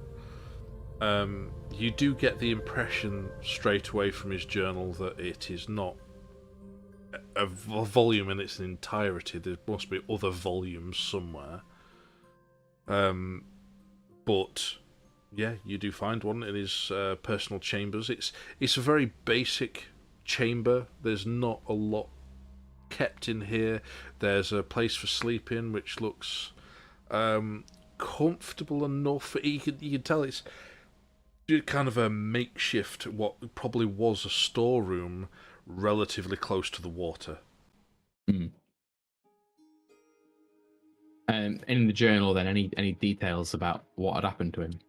You do get the impression straight away from his journal that it is not a volume in its entirety. There must be other volumes somewhere. But yeah, you do find one in his personal chambers. It's a very basic chamber. There's not a lot kept in here. There's a place for sleeping which looks comfortable enough. You can tell it's kind of a makeshift, what probably was a storeroom, relatively close to the water. In the journal, then, any details about what had happened to him?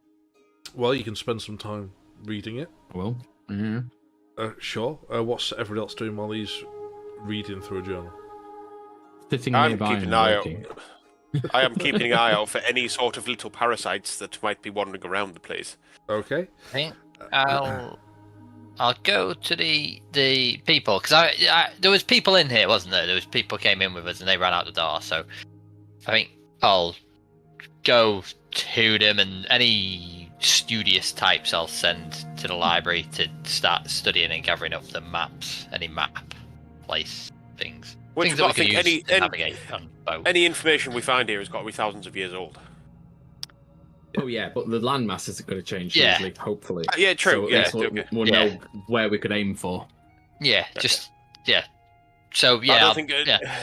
Well, you can spend some time reading it. Well, yeah. Sure. What's everyone else doing while he's reading through a journal? Sitting I'm nearby keeping and an eye out. waiting. I am keeping an eye out for any sort of little parasites that might be wandering around the place. Okay. I think I'll go to the people, because I there was people in here, wasn't there? There was people came in with us and they ran out the door. So I think I'll go to them, and any studious types I'll send to the library to start studying and gathering up the maps, any map, place, things. Which Things that we I can think use to navigate on boat. any information we find here has got to be thousands of years old. Oh yeah, but the landmass isn't going to change Yeah. hugely, hopefully. Yeah, true. So at Yeah, least okay. we'll know where we could aim for. Yeah, just yeah. So yeah, I don't think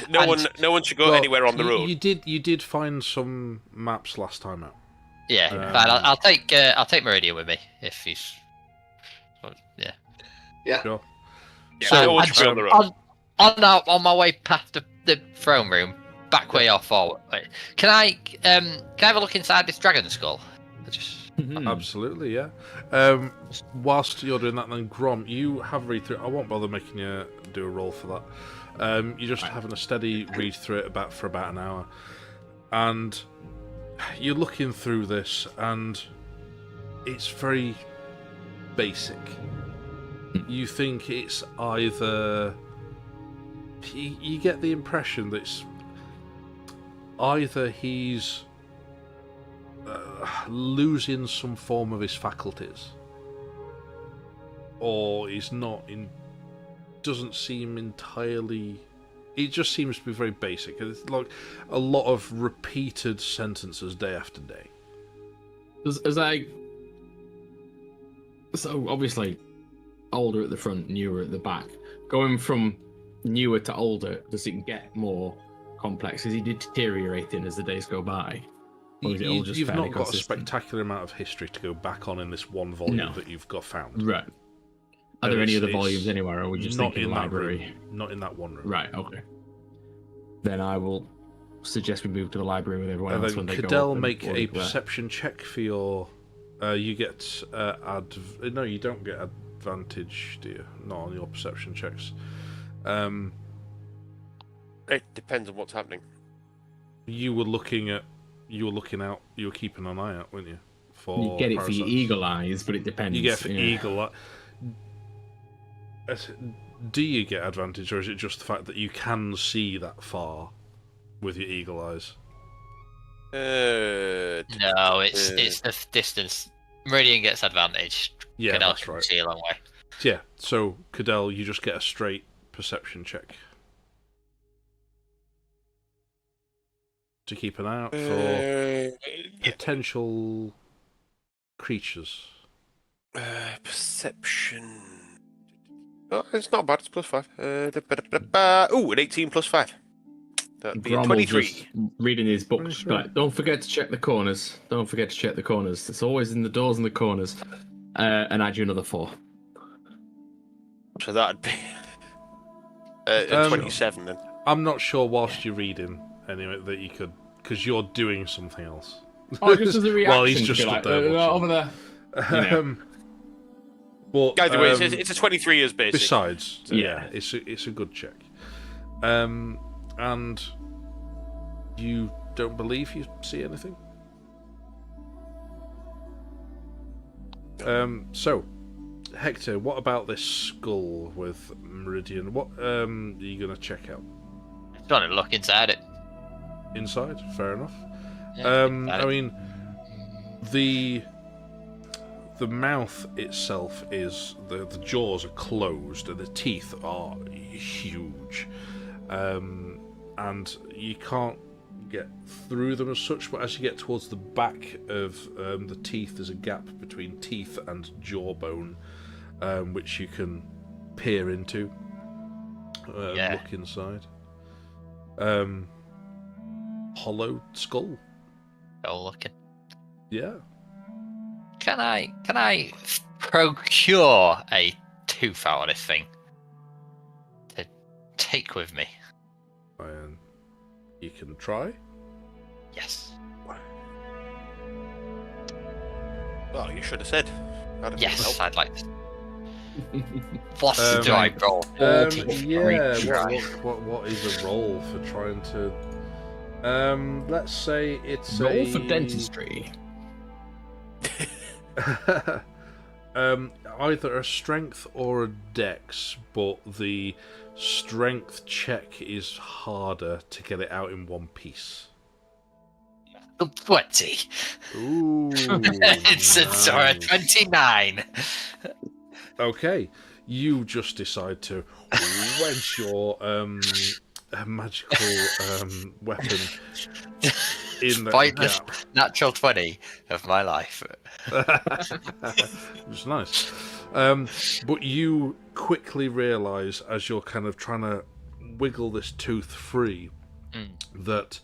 no one should go anywhere on the road. You did find some maps last time out. Yeah, fine. I'll take Meridian with me if he's. Yeah. Yeah. Sure. Yeah, no one should be on the road. On my way past the throne room, back way or forward. Wait, can I have a look inside this dragon skull? Absolutely, yeah. Whilst you're doing that, then Grom, you have read through. I won't bother making you do a roll for that. You're just having a steady read through it for about an hour, and you're looking through this, and it's very basic. You think it's either. You get the impression that it's either he's losing some form of his faculties, or he's not in. Doesn't seem entirely. It just seems to be very basic. It's like a lot of repeated sentences day after day. So obviously, older at the front, newer at the back. Going from newer to older, does it get more complex? Is he deteriorating as the days go by? Or is it all just you've fairly not got consistent? a spectacular amount of history to go back on in this one volume that you've got found. Right. Are there any other volumes anywhere, or are we just not thinking in library? That room. Not in that one room. Right, okay. Then I will suggest we move to the library with everyone else Then when they go. Cadell, up and make a work there. perception check for your. You get no, you don't get advantage, do you? Not on your perception checks. It depends on what's happening. You were looking out. You were keeping an eye out, weren't you? You get it for your eagle eyes, but it depends. You get it for eagle eye. Do you get advantage, or is it just the fact that you can see that far with your eagle eyes? No, it's the distance. Meridian gets advantage. Yeah, Cadell that's can right. see a long way. Yeah, so Cadell, you just get a straight perception check to keep an eye out for potential creatures. Perception. Oh, it's not bad. It's +5. Ooh, an 18 +5. That'd be a Grommel 23. just reading his books. Like, don't forget to check the corners. Don't forget to check the corners. It's always in the doors and the corners. And add you another 4. So that'd be a 27 then. I'm not sure whilst you're reading, anyway, that you could, because you're doing something else. Oh, just as a reaction. Well, he's just stood there watching. Over there. You know. But Either way, it's a 23 as basic. besides, Yeah. it's a good check. And you don't believe you see anything. So, Hector, what about this skull with Meridian? What are you going to check out? Just want to look inside it. Inside? Fair enough. Yeah, inside I it. mean, the mouth itself is the jaws are closed and the teeth are huge, and you can't get through them as such. But as you get towards the back of the teeth, there's a gap between teeth and jawbone, which you can peer into, look inside. Hollow skull. Go looking. Yeah. Can I procure a tooth out of this thing to take with me? And you can try. Yes. Well, you should have said. Yes, I'd like to. What do I roll? What is a roll for trying to? Let's say it's Roll for dentistry. Either a strength or a dex, but the strength check is harder to get it out in one piece. 20. Ooh. It's a 29. Okay, you just decide to wedge your magical weapon in that Pointless gap. natural 20 of my life. It's nice. But you quickly realise, as you're kind of trying to wiggle this tooth free, that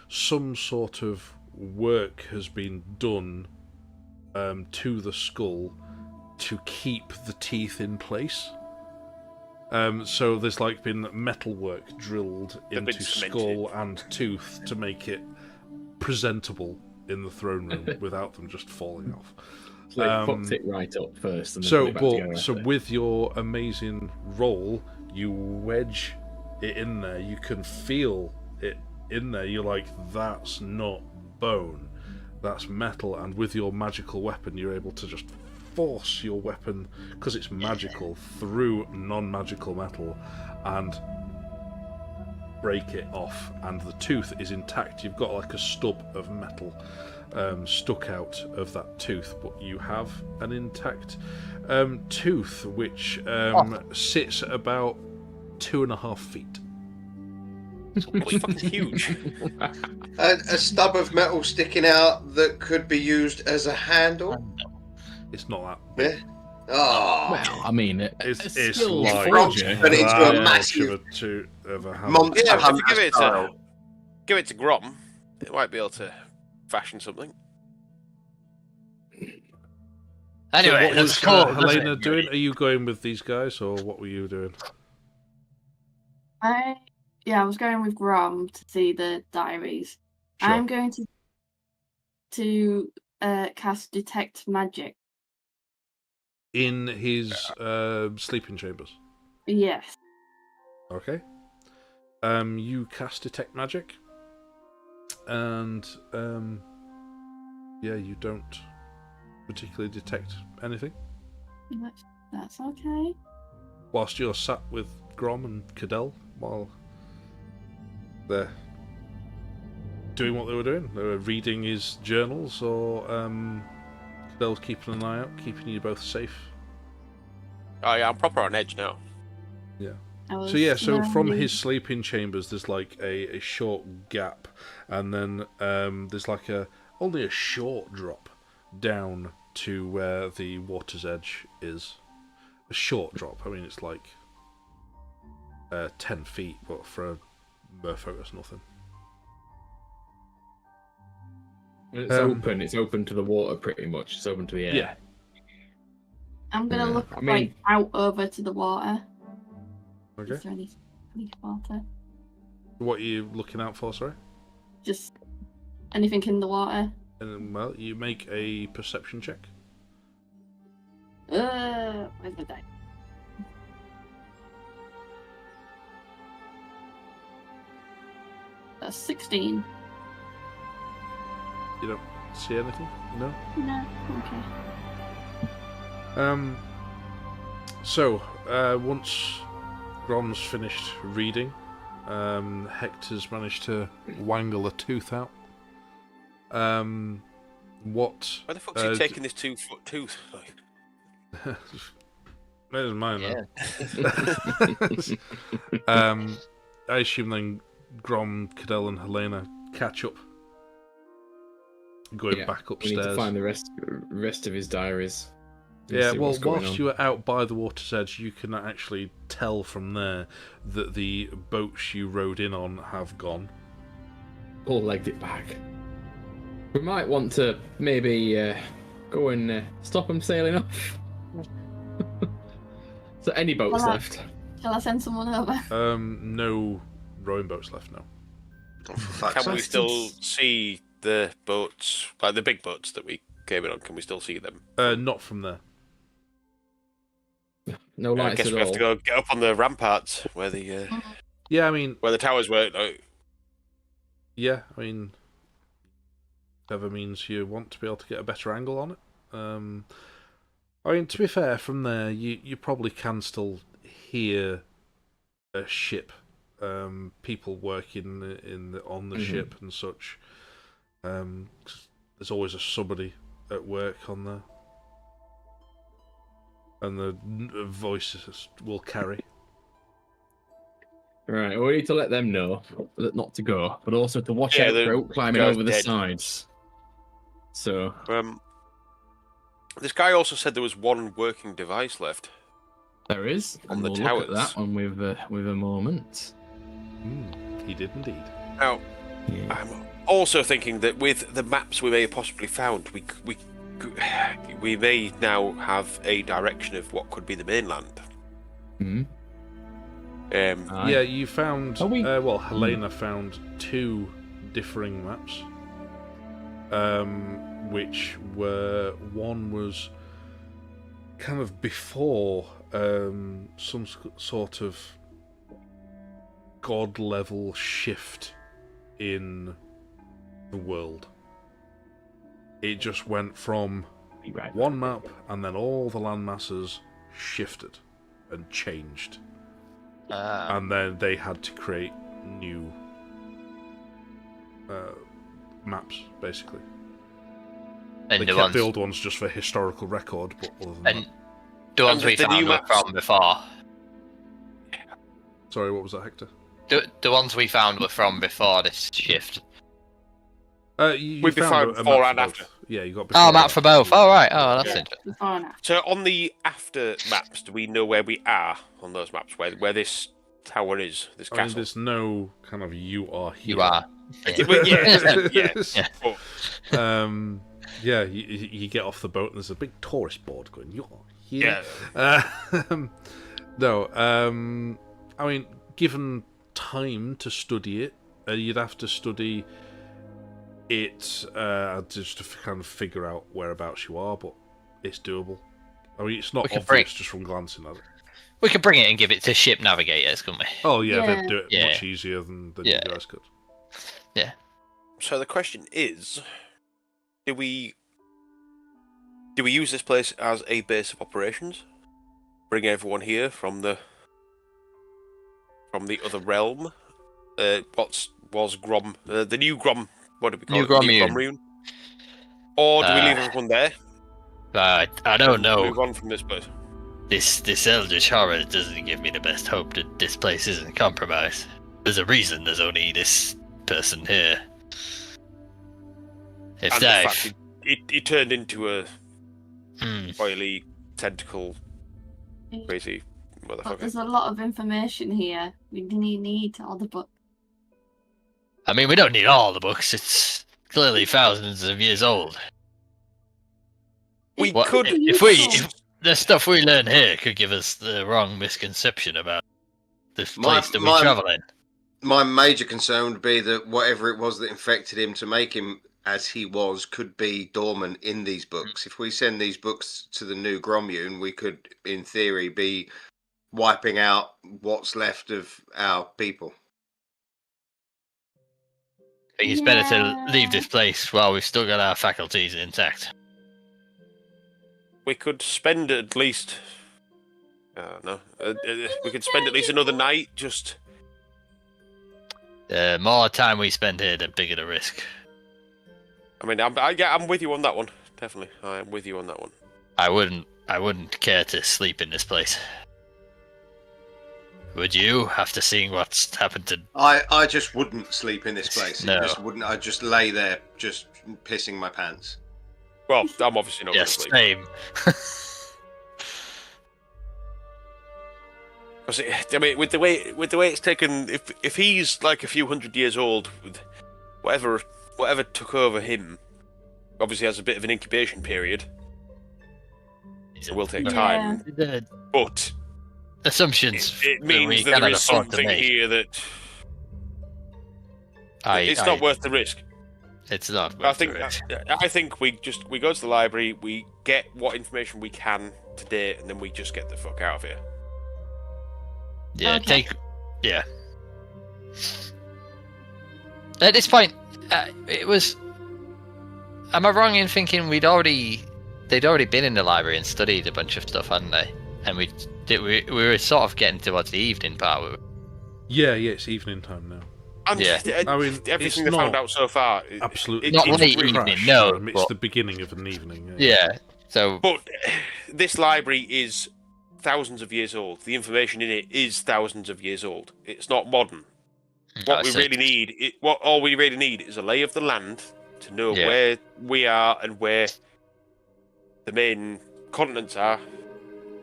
some sort of work has been done to the skull to keep the teeth in place. So there's like been metalwork drilled into skull and tooth to make it presentable in the throne room without them just falling off. So they fucked it right up first. And then put it back together. With your amazing roll, you wedge it in there. You can feel it in there. You're like, that's not bone, that's metal. And with your magical weapon, you're able to just force your weapon, because it's magical, through non-magical metal and break it off, and the tooth is intact. You've got like a stub of metal stuck out of that tooth, but you have an intact tooth which sits about 2.5 feet. It's fucking huge. A stub of metal sticking out that could be used as a handle. It's not that big. Yeah. Oh. Well, I mean, It's still like forger. But it's that a massive of a handle. monster Yeah, if hunter you give it style. to Grom, it might be able to fashion something. Anyway, What let's was go. Helena doing? Are you going with these guys, or what were you doing? I was going with Grom to see the diaries. Sure. I'm going to cast detect magic. In his sleeping chambers. Yes. Okay. You cast detect magic, and you don't particularly detect anything. That's okay. Whilst you're sat with Grom and Cadell, while they're doing what they were doing, they were reading his journals, or Cadell's keeping an eye out, keeping you both safe. Oh yeah, I'm proper on edge now. Yeah. So from his sleeping chambers, there's like a short gap, and then there's like only a short drop down to where the water's edge is. A short drop. I mean, it's like 10 feet, but for a merfolk, that's nothing. It's open. It's open to the water, pretty much. It's open to the air. Yeah. I'm gonna look out over to the water. Okay. Is there any water? What are you looking out for, sorry? Just anything in the water. And, well, you make a perception check. Where's my die? That's 16. You don't see anything? No? No. Okay. So, once Grom's finished reading, Hector's managed to wangle a tooth out. What? Where the fuck's he taking this 2-foot tooth? There's mine now. I assume then Grom, Cadell, and Helena catch up. Going back upstairs. We need to find the rest of his diaries. Yeah, well, whilst you are out by the water's edge, you can actually tell from there that the boats you rode in on have gone. All legged it back. We might want to maybe go and stop them sailing off. So any boats left? Shall I send someone over? No rowing boats left now. Can we still see the boats, like the big boats that we came in on? Can we still see them? Not from there. No lights I guess at we all. have to go get up on the ramparts where the Yeah, I mean, where the towers were. No. yeah, I mean, whatever means you want to be able to get a better angle on it. I mean, to be fair, from there you probably can still hear a ship, people working on the ship and such. 'cause there's always somebody at work on there. And the voices will carry. Right, we need to let them know that not to go, but also to watch out the for out climbing guy's over the dead. sides. So, This guy also said there was one working device left. there is, On and the we'll look at towers. that one with a moment. He did indeed. Now, Yeah. I'm also thinking that with the maps we may have possibly found, we may now have a direction of what could be the mainland. Hmm. Aye. Yeah, you found. Are we- Helena found 2 differing maps. Which were, one was kind of before some sort of god level shift in the world. It just went from Right. one map, and then all the landmasses shifted and changed, and then they had to create new maps, basically. And They the kept ones, the old ones just for historical record, but other than and the ones And we the new found were maps- from before. that. Sorry, what was that, Hector? The ones we found were from before this shift. You We've found found a before map and for after. both. Yeah, you got before Oh, and map for after. both. Oh, right. Oh, that's Yeah, interesting. before and after. So on the after maps, do we know where we are on those maps? Where this tower is, this I mean, castle? there's no kind of you are here. You are. Yeah. Well, yeah. But, Yeah, you get off the boat and there's a big tourist board going, you're here. yeah. No, I mean, given time to study it, you'd have to study it just to kind of figure out whereabouts you are, but it's doable. I mean, it's not We can obvious just from glancing at it. We could bring it and give it to ship navigators, couldn't we? Oh, yeah, Yeah. they'd do it Yeah. much easier than Yeah. you guys could. So the question is, do we use this place as a base of operations? Bring everyone here from the other realm? Was Grom the new Grom? What do we call New it? Gromune. Gromune? Or do we leave everyone there? I don't and know. Move on from this place. This eldritch horror doesn't give me the best hope that this place isn't compromised. There's a reason there's only this person here. If And the they, fact it turned into a Hmm. oily tentacle, crazy But motherfucker. there's a lot of information here. We need all the books. I mean, we don't need all the books. It's clearly thousands of years old. We What- could if the stuff we learn here could give us the wrong misconception about this place that we're traveling. My major concern would be that whatever it was that infected him to make him as he was could be dormant in these books. If we send these books to the new Gromune, we could, in theory, be wiping out what's left of our people. I think it's better to Yeah. leave this place while we've still got our faculties intact. We could spend at least. We could spend at least another night just. The more time we spend here, the bigger the risk. I mean, I'm with you on that one. Definitely, I am with you on that one. I wouldn't care to sleep in this place. Would you, after seeing what's happened to... I just wouldn't sleep in this place. No. Just wouldn't. I'd just lay there, just pissing my pants. Well, I'm obviously not Yes, going to sleep. same. 'Cause I mean, with the way it's taken, if he's like a few hundred years old, with whatever took over him, obviously has a bit of an incubation period. It will take time, The but assumptions it that means we that there cannot is afford to something make. here that it's not worth the risk. It's not I worth think the risk. I think we go to the library, we get what information we can today, and then we just get the fuck out of here. Yeah, Okay. Yeah. At this point, it was... Am I wrong in thinking they'd already been in the library and studied a bunch of stuff, hadn't they? And we were sort of getting towards the evening part. Yeah, it's evening time now. And Yeah. I mean, everything it's they found not out so far, absolutely Not it's late really evening, crashed, no, it's but- the beginning of an evening. Yeah. So But this library is thousands of years old. The information in it is thousands of years old. It's not modern. What we really need, all we really need, is a lay of the land to know where we are and where the main continents are.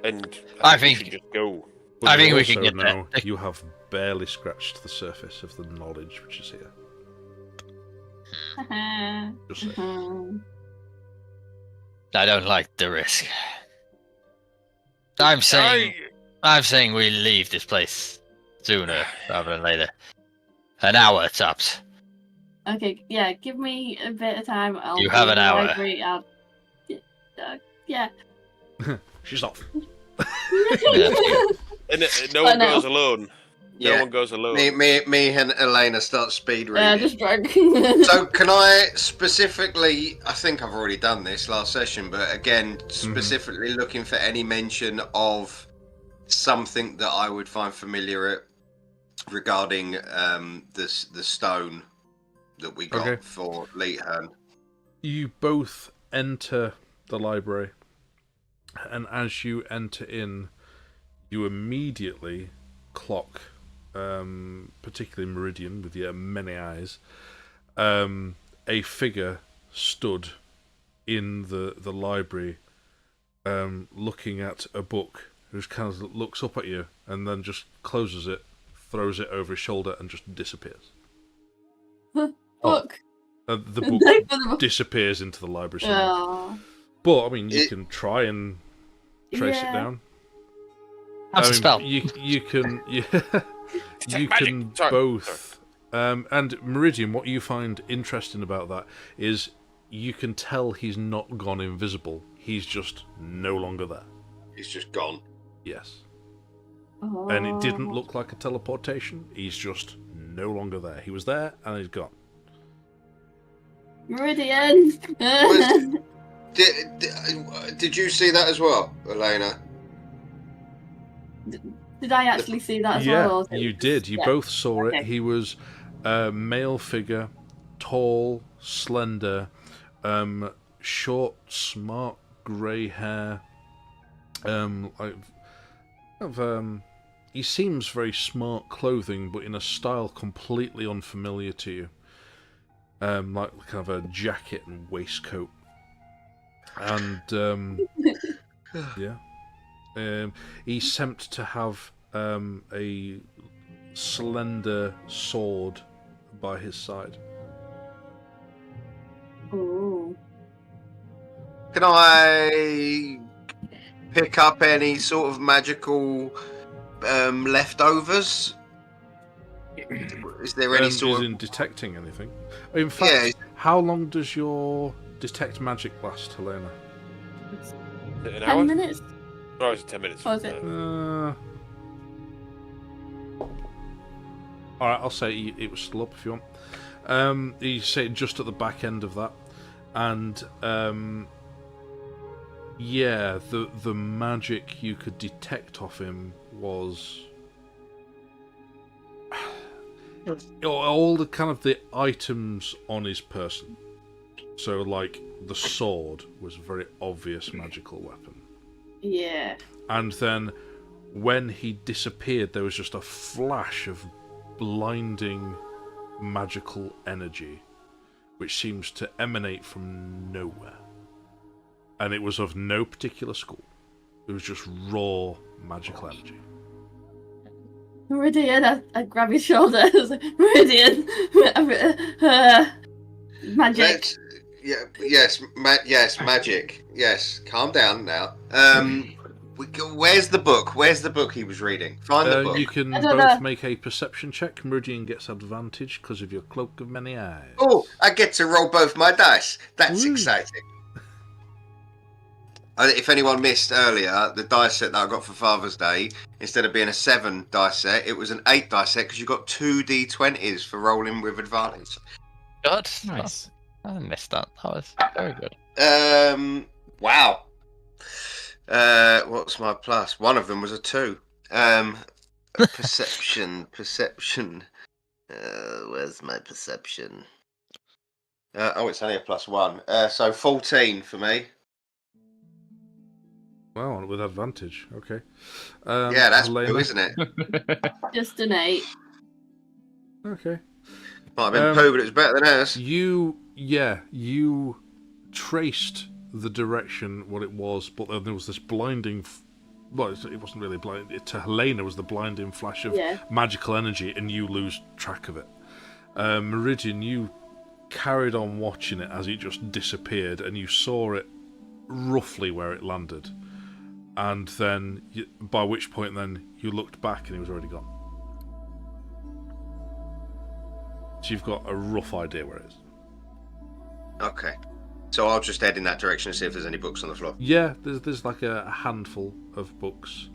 And I think we should just go. But I think you we can also get know there. you have barely scratched the surface of the knowledge which is here. Just saying. I don't like the risk. I'm saying we leave this place sooner rather than later. An hour tops. Okay, yeah, give me a bit of time. I'll You have be in an the hour. library, yeah. She's off. And no one I know. goes alone. No Yeah. one goes alone. Me and Elena start speed reading. Yeah, just drunk. So can I specifically, I think I've already done this last session, but again, specifically looking for any mention of something that I would find familiar regarding the stone that we got for Leethern. You both enter the library, and as you enter in, you immediately clock, particularly Meridian with your many eyes, a figure stood in the library, looking at a book, who just kind of looks up at you and then just closes it, throws it over his shoulder, and just disappears. Book. The book disappears into the library somewhere. Oh. But I mean, you can try and trace it down. How's the spell? You can you Detect can magic. Sorry. both. And Meridian, what you find interesting about that is you can tell he's not gone invisible. He's just no longer there. He's just gone. Yes. Oh. And it didn't look like a teleportation. He's just no longer there. He was there and he's gone. Meridian. Did you see that as well, Elena? Did I actually see that as Yeah, well? Or was it you just- did. You yeah. both saw it. Okay. He was a male figure, tall, slender, short, smart grey hair. He seems very smart clothing, but in a style completely unfamiliar to you. Like kind of a jacket and waistcoat. And yeah. He seemed to have a slender sword by his side. Ooh. Can I pick up any sort of magical leftovers? Is there any sort Is of... in detecting anything? In fact, Yeah. how long does your detect magic last, Helena? Is it an hour? 10 minutes? Or is it 10 minutes? Or is it? Alright, I'll say it was still up if you want. You say just at the back end of that. And yeah, the magic you could detect off him was all the kind of the items on his person. So like the sword was a very obvious magical weapon. Yeah. And then when he disappeared, there was just a flash of blinding magical energy, which seems to emanate from nowhere. And it was of no particular school. It was just raw magical energy. Meridian, I grab his shoulder. I was like, Meridian, magic. Yes, magic. Yes, calm down now. Where's the book? Where's the book he was reading? Find the book. You can I both don't know. make a perception check. Meridian gets advantage because of your cloak of many eyes. Oh, I get to roll both my dice. That's Ooh. exciting. If anyone missed earlier, the dice set that I got for Father's Day, instead of being a 7 dice set, it was an 8 dice set because you got 2 d20s for rolling with advantage. God, Nice. I missed that. That was very good. Wow. What's my plus? One of them was a 2. Perception. Where's my perception? It's only a +1. So 14 for me. Well, with advantage. Okay. Yeah, that's Helena? poo, isn't it? Just an 8. Okay. Might have been poo, but it was better than ours. You traced the direction what it was, but then there was this blinding. Well, it wasn't really blind. To Helena, was the blinding flash of magical energy, and you lose track of it. Meridian, you carried on watching it as it just disappeared, and you saw it roughly where it landed. And then, by which point, then you looked back, and it was already gone. So you've got a rough idea where it is. Okay. So I'll just head in that direction and see if there's any books on the floor. Yeah, there's like a handful of books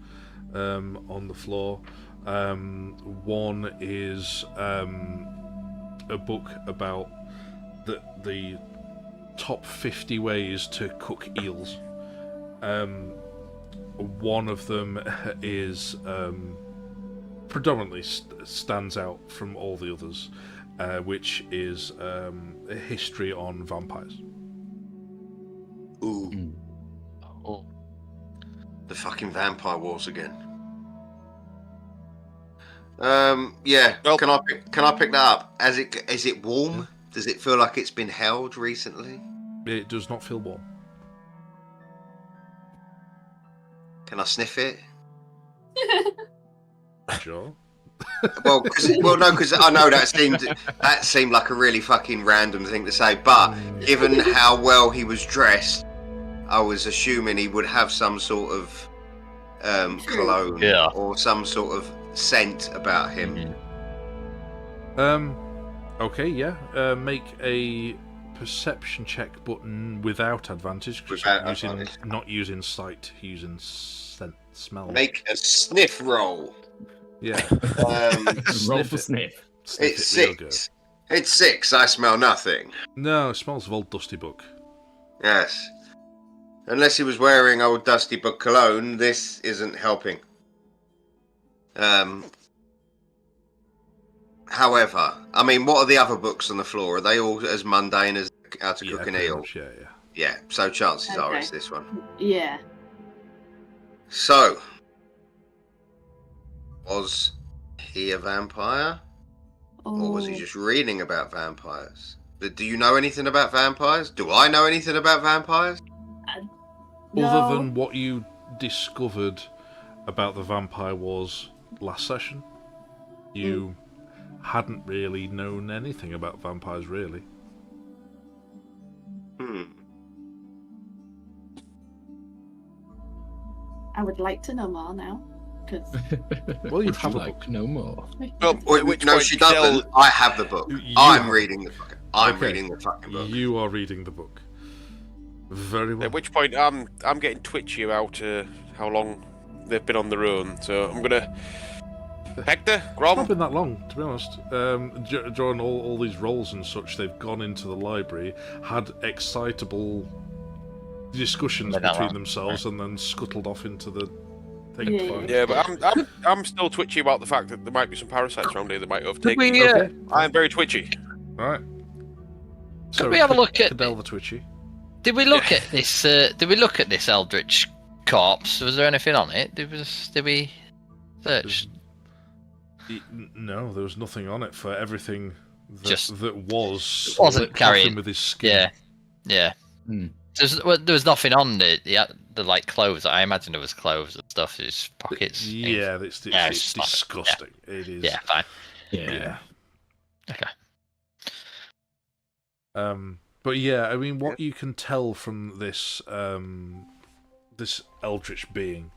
on the floor. One is a book about the top 50 ways to cook eels. One of them is predominantly stands out from all the others, which is a history on vampires. Ooh. Oh. The fucking vampire wars again. Yeah. Well- Can I pick that up? Is it warm? Does it feel like it's been held recently? It does not feel warm. Can I sniff it? Sure. Well, because I know that seemed like a really fucking random thing to say, but given how well he was dressed, I was assuming he would have some sort of cologne or some sort of scent about him. Okay, yeah. Make a perception check, but without advantage. 'Cause not using sight, using scent, smell. Make a sniff roll. Yeah. Roll for sniff. It's it real good. 6. It's 6. I smell nothing. No, it smells of old dusty book. Yes. Unless he was wearing old dusty book cologne, this isn't helping. However, I mean, what are the other books on the floor? Are they all as mundane as How to Cook an pretty Eel? much, yeah. Yeah, so chances are Okay. it's this one. Yeah. So, was he a vampire? Or was he just reading about vampires? Do you know anything about vampires? Do I know anything about vampires? Other than what you discovered about the vampire wars last session, you hadn't really known anything about vampires, really. I would like to know more now. Cause... Well, you Would have you a like book. no more? Well, Wait, at which no, point she Del- doesn't. I have the book. You I'm have- reading the fucking. I'm Okay. reading the fucking book. You are reading the book. Very well. At which point I'm getting twitchy about how long they've been on their own. So I'm gonna Hector, It's Grom. not been that long, to be honest. During all these rolls and such, they've gone into the library, had excitable discussions Been that between long. themselves, and then scuttled off into the thing. Yeah. Fine. Yeah, but I'm still twitchy about the fact that there might be some parasites around here that might overtake we, me. Okay. I'm very twitchy. Right. So, we have a look at Cadell the Twitchy? Did we look at this? Did we look at this eldritch corpse? Was there anything on it? Did we search? No, there was nothing on it for everything that, Just- that was. wasn't lit off carrying- him with his skin. Yeah. There was nothing on the like clothes. I imagine there was clothes and stuff. His pockets. things. Yeah, it's Yeah, it's it's not- disgusting. It is. Yeah, fine. Yeah. Okay. But yeah, I mean, what you can tell from this this eldritch being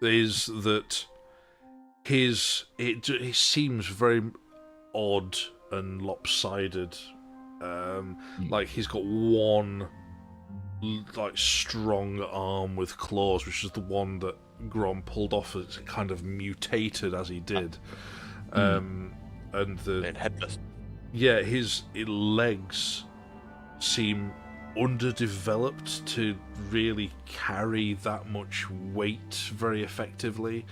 is that he seems very odd and lopsided. Like he's got one like strong arm with claws, which is the one that Grom pulled off as kind of mutated as he did. And And the headless. his legs seem underdeveloped to really carry that much weight very effectively.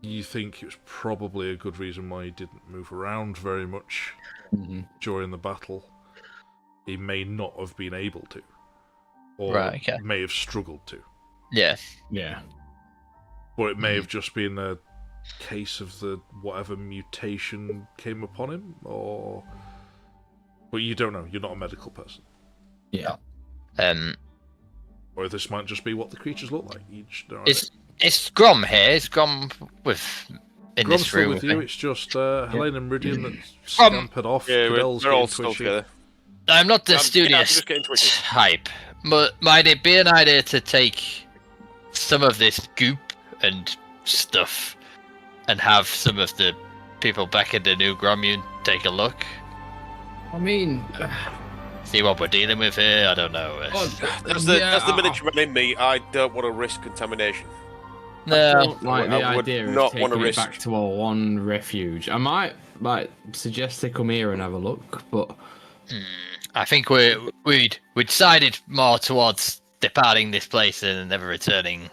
you think it was probably a good reason why he didn't move around very much during the battle. He may not have been able to, or may have struggled to. Yeah. But it may have just been a case of the whatever mutation came upon him, or... But you don't know. You're not a medical person. Yeah. Or this might just be what the creatures look like. You just don't know. Is Grom here? Is Grom in this room with you? It's just Helene and Meridian that scampered off. Yeah, Cadel's we're all getting still twitchy. together. I'm not the I'm studious just getting twitchy. type, but might it be an idea to take some of this goop and stuff and have some of the people back in the new Grommune take a look? I mean, see what we're dealing with here. I don't know. That's the miniature man in me. I don't want to risk contamination. No, I don't like the I would idea not of want to taking it risk. back to our one refuge. I might suggest they come here and have a look, but I think we'd decided more towards departing this place and never returning.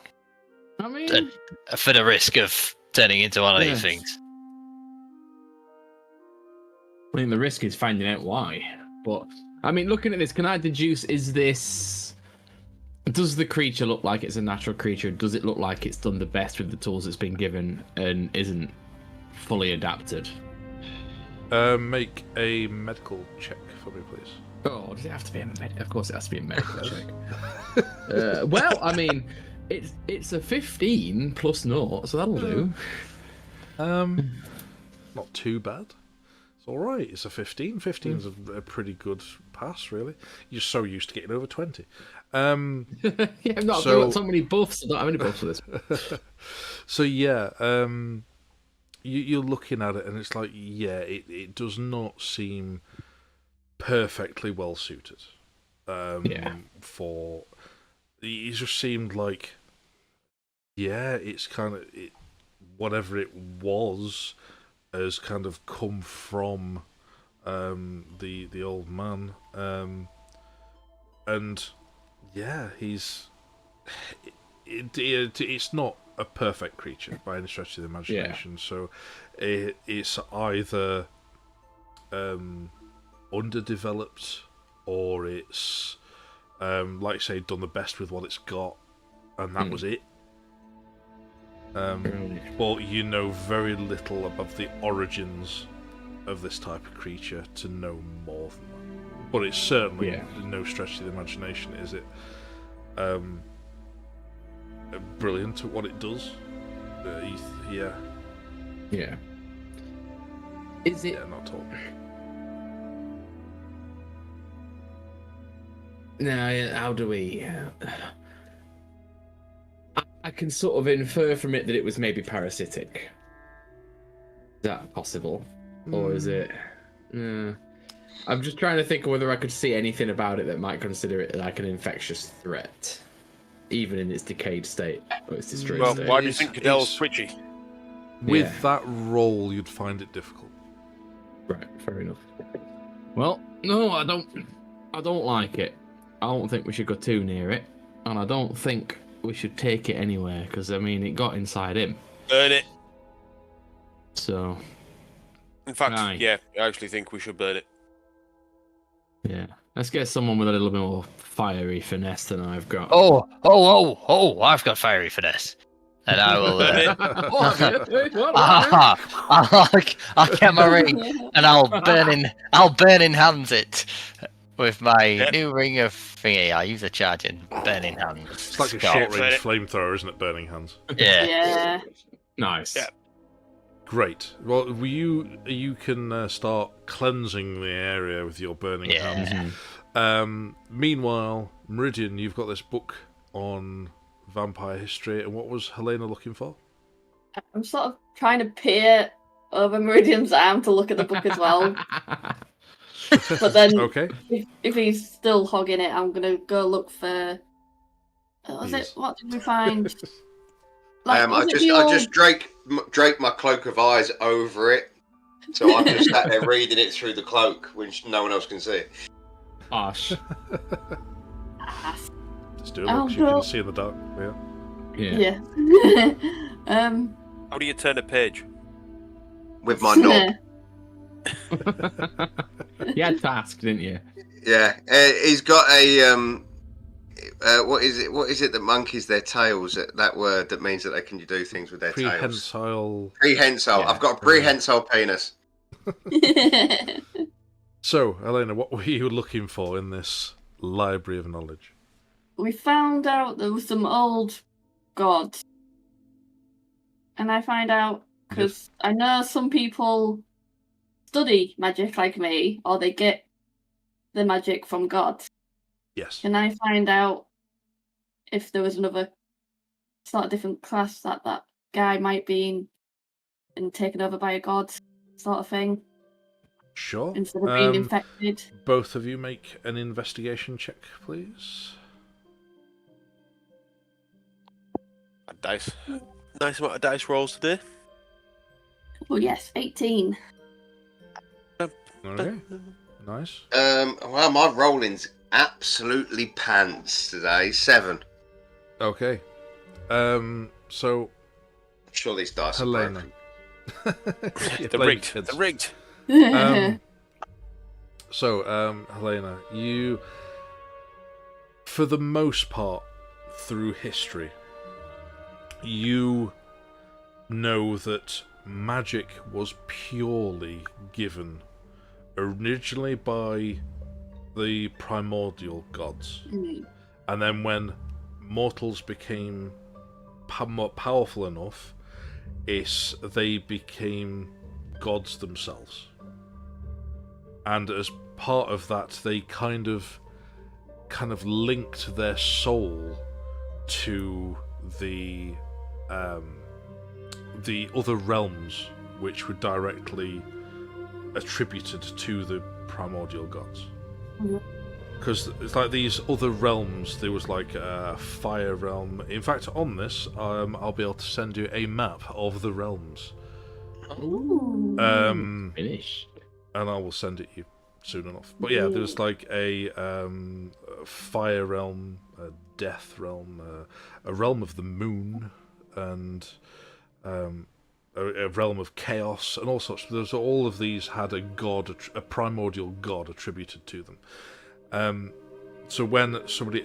I mean, For the risk of turning into one of these things. I mean, the risk is finding out why. But I mean, looking at this, can I deduce? Does the creature look like it's a natural creature? Does it look like it's done the best with the tools it's been given and isn't fully adapted? Make a medical check for me, please. Oh, does it have to be a Of course, it has to be a medical check. Well, I mean, it's a 15 plus 0, so that'll do. Not too bad. It's all right. It's a 15. 15's a pretty good pass, really. You're so used to getting over 20. Yeah, I've got so many buffs. I don't have any buffs for this. So yeah, you're looking at it, and it's like, yeah, it does not seem perfectly well suited. For it just seemed like, yeah, it's kind of whatever it was has kind of come from the old man, and yeah, it's not a perfect creature by any stretch of the imagination. So it's either underdeveloped, or it's like I say, done the best with what it's got, and that was it. But you know very little about the origins of this type of creature to know more than that. But it's certainly no stretch of the imagination, is it? Brilliant at what it does. Yeah. Is it? Yeah, not at all. No, how do we? I can sort of infer from it that it was maybe parasitic. Is that possible? Or is it... I'm just trying to think of whether I could see anything about it that might consider it like an infectious threat, even in its decayed state or its destroyed Well, state. why do you think Cadel's twitchy? With that roll, you'd find it difficult. Right, fair enough. Well, no, I don't like it. I don't think we should go too near it, and I don't think we should take it anywhere, because I mean, it got inside him. Burn it. So. In fact, yeah, I actually think we should burn it. Yeah, let's get someone with a little bit more fiery finesse than I've got. I've got fiery finesse. And I will. I'll get my ring, and I'll burning hands it with my new ring of thingy. I use a charging burning hands. It's like a short-range flamethrower, isn't it? Burning hands. Yeah. Nice. Yeah. Great. Well, you can start cleansing the area with your burning hands. Meanwhile, Meridian, you've got this book on vampire history, and what was Helena looking for? I'm sort of trying to peer over Meridian's arm to look at the book as well. But then, if he's still hogging it, I'm gonna go look for. What did we find? I just drape my cloak of eyes over it, so I'm just sat there reading it through the cloak, which no one else can see. Gosh. Just do it, because you can see in the dark. Yeah. How do you turn a page? With my knob. You had to ask, didn't you? Yeah, he's got a what is it? What is it that monkeys their tails? That word that means that they can do things with their tails. Prehensile. Prehensile. Yeah. I've got a prehensile penis. So, Elena, what were you looking for in this library of knowledge? We found out there was some old gods. And I find out, because I know some people study magic like me, or they get the magic from gods. Yes. Can I find out if there was another sort of different class that guy might be in and taken over by a god sort of thing? Sure. Instead of being infected. Both of you make an investigation check, please. A dice. Nice amount of dice rolls today. Oh yes, 18. Okay. Nice. Well, my rolling's absolutely pants today. 7. Okay. So I'm sure these dice are Helena. broken. They're rigged. They're rigged. Helena, you, for the most part, through history, you know that magic was purely given originally by the primordial gods. And then when mortals became more powerful enough, they became gods themselves. And as part of that, they kind of linked their soul to the other realms, which were directly attributed to the primordial gods. Because it's like these other realms, there was like a fire realm. In fact, on this, I'll be able to send you a map of the realms. Finished. And I will send it you soon enough. But yeah, there's like a fire realm, a death realm, a realm of the moon, and a realm of chaos, and all sorts. There's all of these had a god, a primordial god attributed to them. So when somebody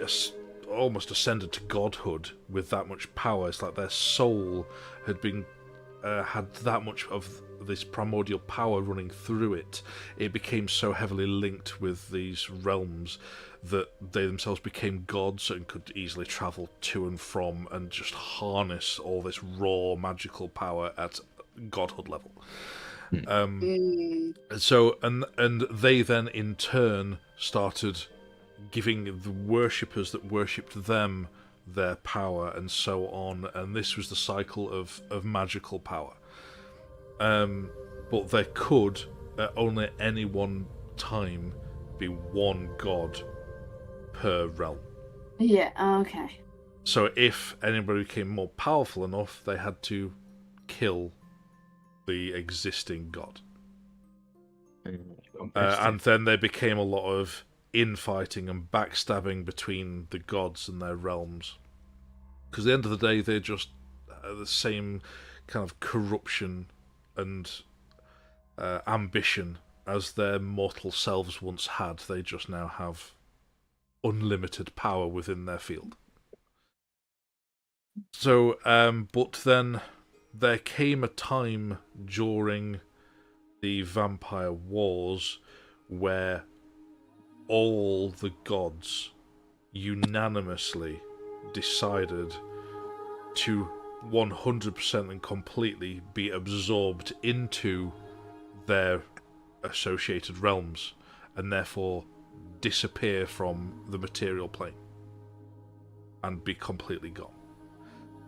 almost ascended to godhood with that much power, it's like their soul had been had that much of this primordial power running through it. It became so heavily linked with these realms that they themselves became gods and could easily travel to and from and just harness all this raw magical power at godhood level. So they then in turn started giving the worshippers that worshipped them their power, and so on, and this was the cycle of magical power. But there could only at any one time be one god per realm. Yeah, okay. So if anybody became more powerful enough, they had to kill the existing god. And then there became a lot of infighting and backstabbing between the gods and their realms. Because at the end of the day, they're just the same kind of corruption and ambition as their mortal selves once had. They just now have unlimited power within their field. So, but then there came a time during the Vampire Wars where all the gods unanimously decided to 100% and completely be absorbed into their associated realms and therefore disappear from the material plane and be completely gone.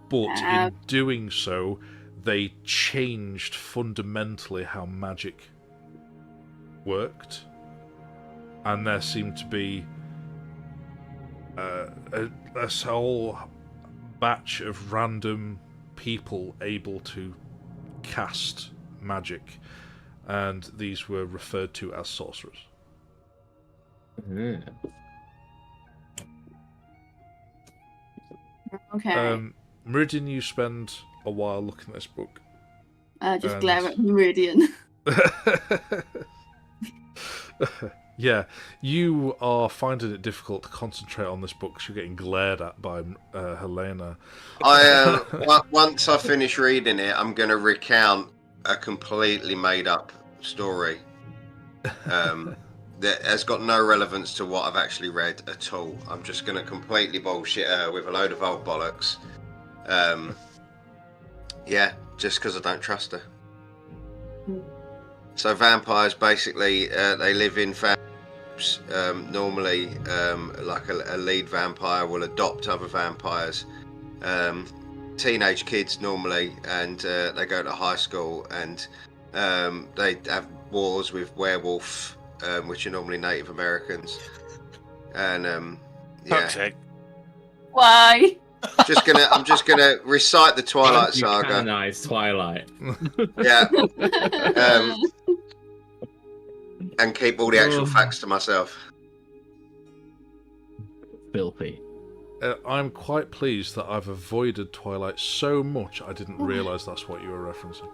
But in doing so, they changed fundamentally how magic worked, and there seemed to be a whole batch of random people able to cast magic, and these were referred to as sorcerers. Okay. Meridian, you spend a while looking at this book. Just glare at Meridian. Yeah, you are finding it difficult to concentrate on this book because you're getting glared at by Helena. Once I finish reading it, I'm going to recount a completely made-up story that has got no relevance to what I've actually read at all. I'm just going to completely bullshit her with a load of old bollocks. Yeah, just because I don't trust her. So vampires, basically, they live in families. Normally, like a lead vampire will adopt other vampires. Teenage kids normally, and they go to high school, and they have wars with werewolf, which are normally Native Americans. And yeah. Why? I'm just gonna recite the Twilight Saga. Canonized Twilight. Yeah. And keep all the actual facts to myself. Filthy. I'm quite pleased that I've avoided Twilight so much I didn't realise that's what you were referencing.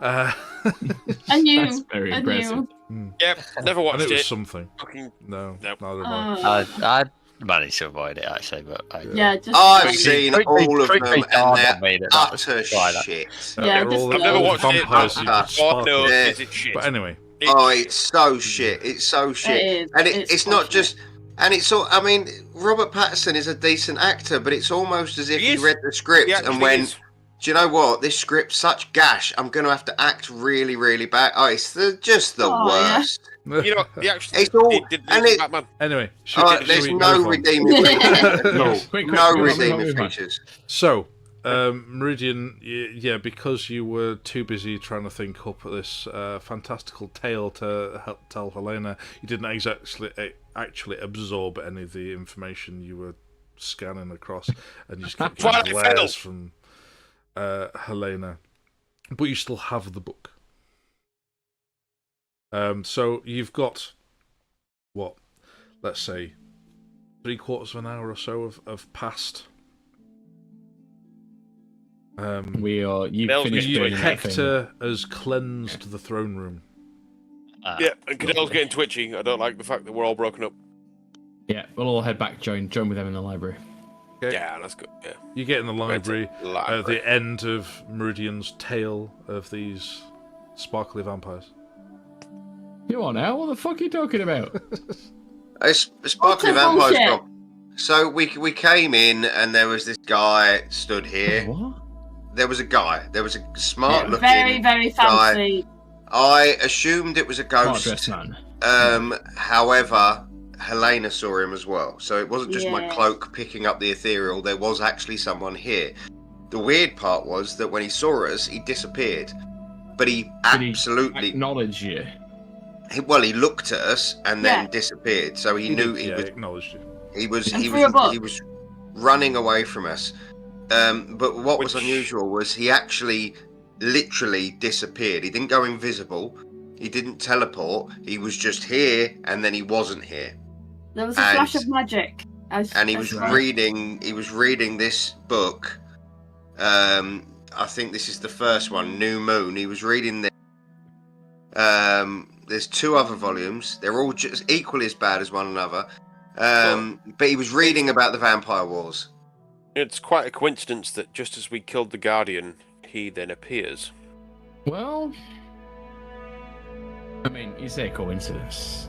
I knew. That's very impressive. Yep, never watched and it it. was something. Fucking No, Nope. neither have I. I managed to avoid it actually, but Yeah, just I've seen Truth be- all of truth them, be and dawned they're on me that was utter Twilight. shit. Yeah, They're just all I've never low. watched it. vampires who Oh, could sparkle. no, Yeah. is it shit? But anyway, Oh, it's so shit. It's so shit. It is. And It's it's not bullshit. just. And it's all. I mean, Robert Pattinson is a decent actor, but it's almost as if He he is. read the script He and actually went, is. "Do you know what? This script's such gash. I'm going to have to act really, really bad." Oh, it's just the Oh, yeah. worst. You know, he actually It's all- did and lose it- Batman. anyway, There's we no move on? redeeming features at all. Yes. Quick, No move on, redeeming move on. features. So, Meridian, yeah, because you were too busy trying to think up this fantastical tale to tell Helena, you didn't actually absorb any of the information you were scanning across, and you just kept getting Twilight glares Fiddle. from Helena. But you still have the book. So you've got, what, let's say, 3/4 of an hour or so of past. You've Mel's finished getting doing that thing. Hector has cleansed the throne room. Yeah, and Cadell's getting twitchy. I don't like the fact that we're all broken up. Yeah, we'll all head back, join with them in the library. Okay. Yeah, that's good. Yeah. You get in the library Library. at the end of Meridian's tale of these sparkly vampires. You on now? What the fuck are you talking about? It's Sparkly What's the Vampires bullshit? gone. So we came in and there was this guy stood here. What? There was a guy. There was a smart looking Very, very guy. fancy. I assumed it was a Smart dress ghost. man. However, Helena saw him as well. So it wasn't just my Yeah. cloak picking up the ethereal. There was actually someone here. The weird part was that when he saw us, he disappeared. But he Did he absolutely acknowledge you. he looked at us and then Yeah. disappeared. So he knew he Yeah, was acknowledged you. He was And he threw a was book. he was running away from us. But what was Which- unusual was he actually literally disappeared. He didn't go invisible. He didn't teleport. He was just here and then he wasn't here. There was a And- flash of magic. And he was reading this book. I think this is the first one, New Moon. He was reading this. There's 2 other volumes. They're all just equally as bad as one another. But he was reading about the Vampire Wars. It's quite a coincidence that just as we killed the Guardian, he then appears. Well, I mean, you say coincidence.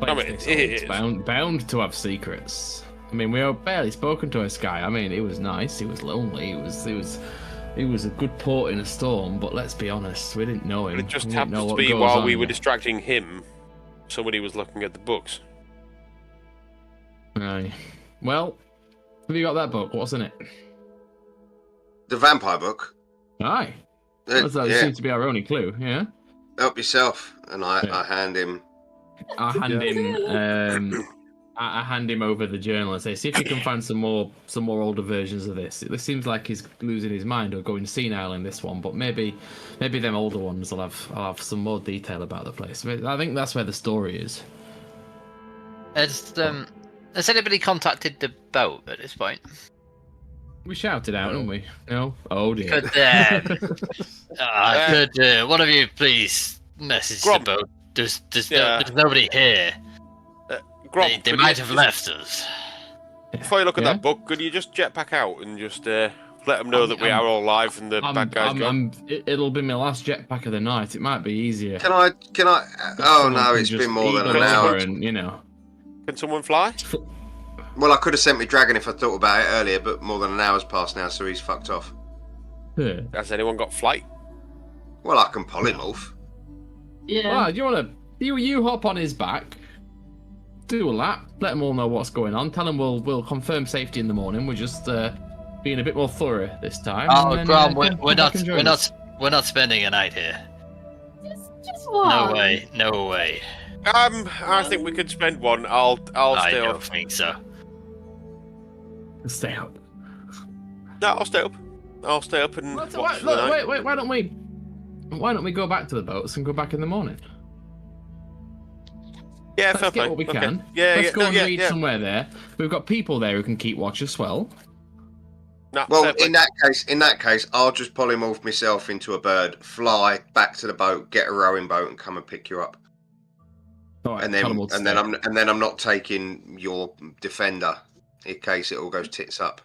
I mean, It's it is. bound to have secrets. I mean, we have barely spoken to this guy. I mean, it was nice. He was lonely. He was a good port in a storm. But let's be honest, we didn't know him. But it just We didn't know happens to what be goes while on we were there. distracting him, somebody was looking at the books. Aye. Well, have you got that book? What's in it? The vampire book. Aye. That Yeah, seems to be our only clue. Yeah. help yourself. And I Yeah. hand him. I hand him. I hand him over the journal and say, "See if you can find some more older versions of this. It seems like he's losing his mind or going senile in this one, but maybe them older ones will have some more detail about the place. I think that's where the story is." Has anybody contacted the boat at this point? We shouted out, didn't we? No? Oh dear. Could one of you please message the Grom. boat? There's Yeah. nobody here. Grom, They might have left us. Before you look at Yeah? that book, could you just jet back out and just let them know that we are all alive and the bad guys gone? It'll be my last jetpack of the night. It might be easier. Can I? Oh no, it's been more than an hour. And, Can someone fly? Well, I could have sent my dragon if I thought about it earlier, but more than an hour's passed now, so he's fucked off. Has anyone got flight? Well, I can polymorph. Yeah. Well, do you want to? You hop on his back, do a lap, let them all know what's going on. Tell them we'll confirm safety in the morning. We're just being a bit more thorough this time. Oh, and then, Grom, we're not spending a night here. Just one. No way. I think we could spend one. I'll I stay don't up. think so. Stay up. No, I'll stay up. I'll stay up and watch for the night. Wait, why don't we go back to the boats and go back in the morning? Yeah, Let's fair get play. what we Okay. can. Yeah, Let's go and yeah, read yeah. somewhere there. We've got people there who can keep watch as well. No, Well, fair play. in that case, I'll just polymorph myself into a bird, fly back to the boat, get a rowing boat, and come and pick you up. All right, And tell them then, all to and then stay. I'm not taking your defender in case it all goes tits up.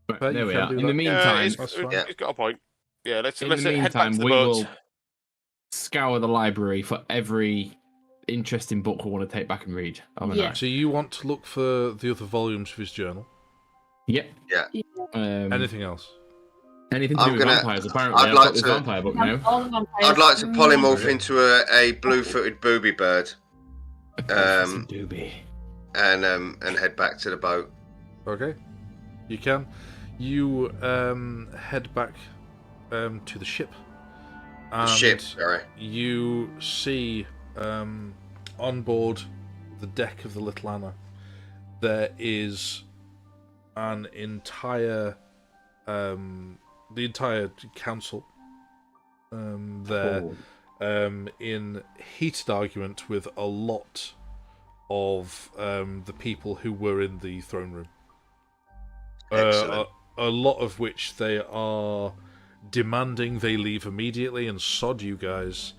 Right, But there you we can are. do In the that. meantime, he's That's fine. he's got a point. Yeah, let's in head the back meantime, to the we boat. will scour the library for every interesting book we want to take back and read. Yeah. So you want to look for the other volumes of his journal? Yep. Yeah. Anything else? Anything to I'm do with gonna- vampires? Apparently, I'd I've like got this to- vampire book now. All the vampires. I'd like to polymorph Okay. into a blue-footed booby bird, Doobie. and head back to the boat. Okay, you can. You head back to the ship. The ship, sorry. You see on board the deck of the Little Anna, there is an entire the entire council there in heated argument with a lot of the people who were in the throne room. Excellent. A lot of which they are demanding they leave immediately and sod you guys,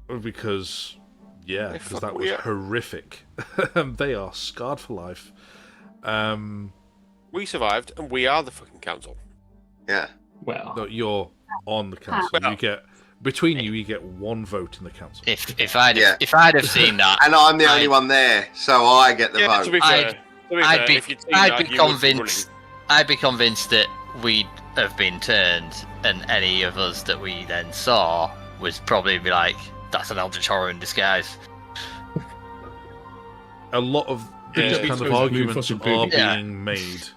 because that was horrific. They are scarred for life. We survived, and we are the fucking council. Yeah. Well, No, you're on the council. Well- You get between you get one vote in the council. If I'd Yeah. have seen that, And I'm the only one there, so I get the Yeah, vote. to be fair, I'd be if you'd seen that, you would be I'd be convinced that we'd have been turned, and any of us that we then saw was probably be like, "That's an eldritch horror in disguise." A lot of these Yeah. kind of Blue arguments fucking are booby. Yeah. being made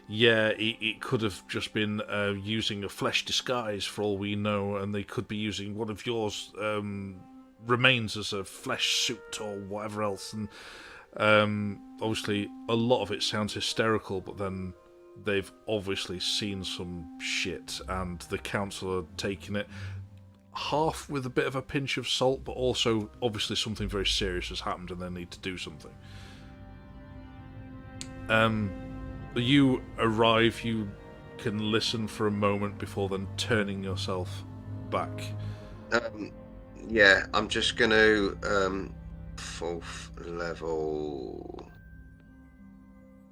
yeah. it could have just been using a flesh disguise for all we know, and they could be using one of yours remains as a flesh suit or whatever else. And obviously, a lot of it sounds hysterical, but then they've obviously seen some shit, and the council are taking it half with a bit of a pinch of salt, but also obviously something very serious has happened and they need to do something. You arrive, you can listen for a moment before then turning yourself back. Yeah, I'm just going to 4th level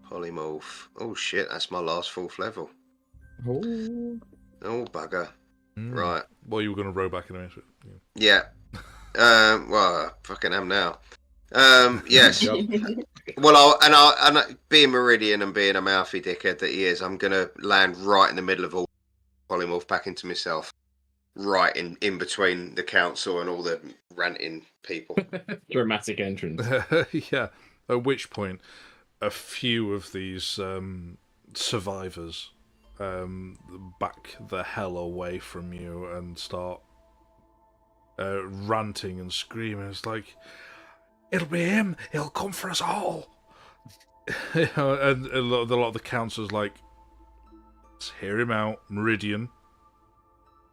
polymorph. Oh shit, that's my last 4th level. Oh bugger. Right. Well, you were going to row back anyway. So, Yeah. Well, I fucking am now. Yes. Well, and being Meridian and being a mouthy dickhead that he is, I'm gonna land right in the middle of all polymorph back into myself, right in between the council and all the ranting people. Dramatic entrance. yeah. At which point, a few of these survivors back the hell away from you and start ranting and screaming. It's like, it'll be him. He'll come for us all. And a lot of the council's like, let's hear him out. Meridian,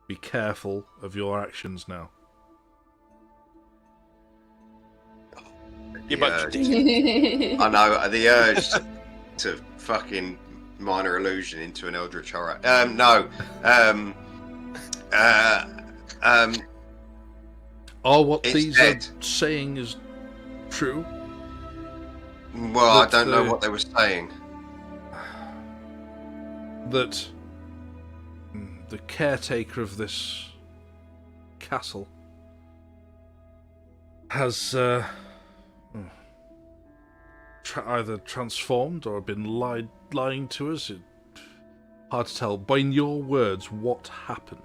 be careful of your actions now. You The bunch of urge. I know, the urge to fucking minor illusion into an eldritch horror. No. What It's these dead. are saying is true? Well, I That don't know the- what they were saying. That the caretaker of this castle has either transformed or been lying to us. Hard to tell. By your words, what happened?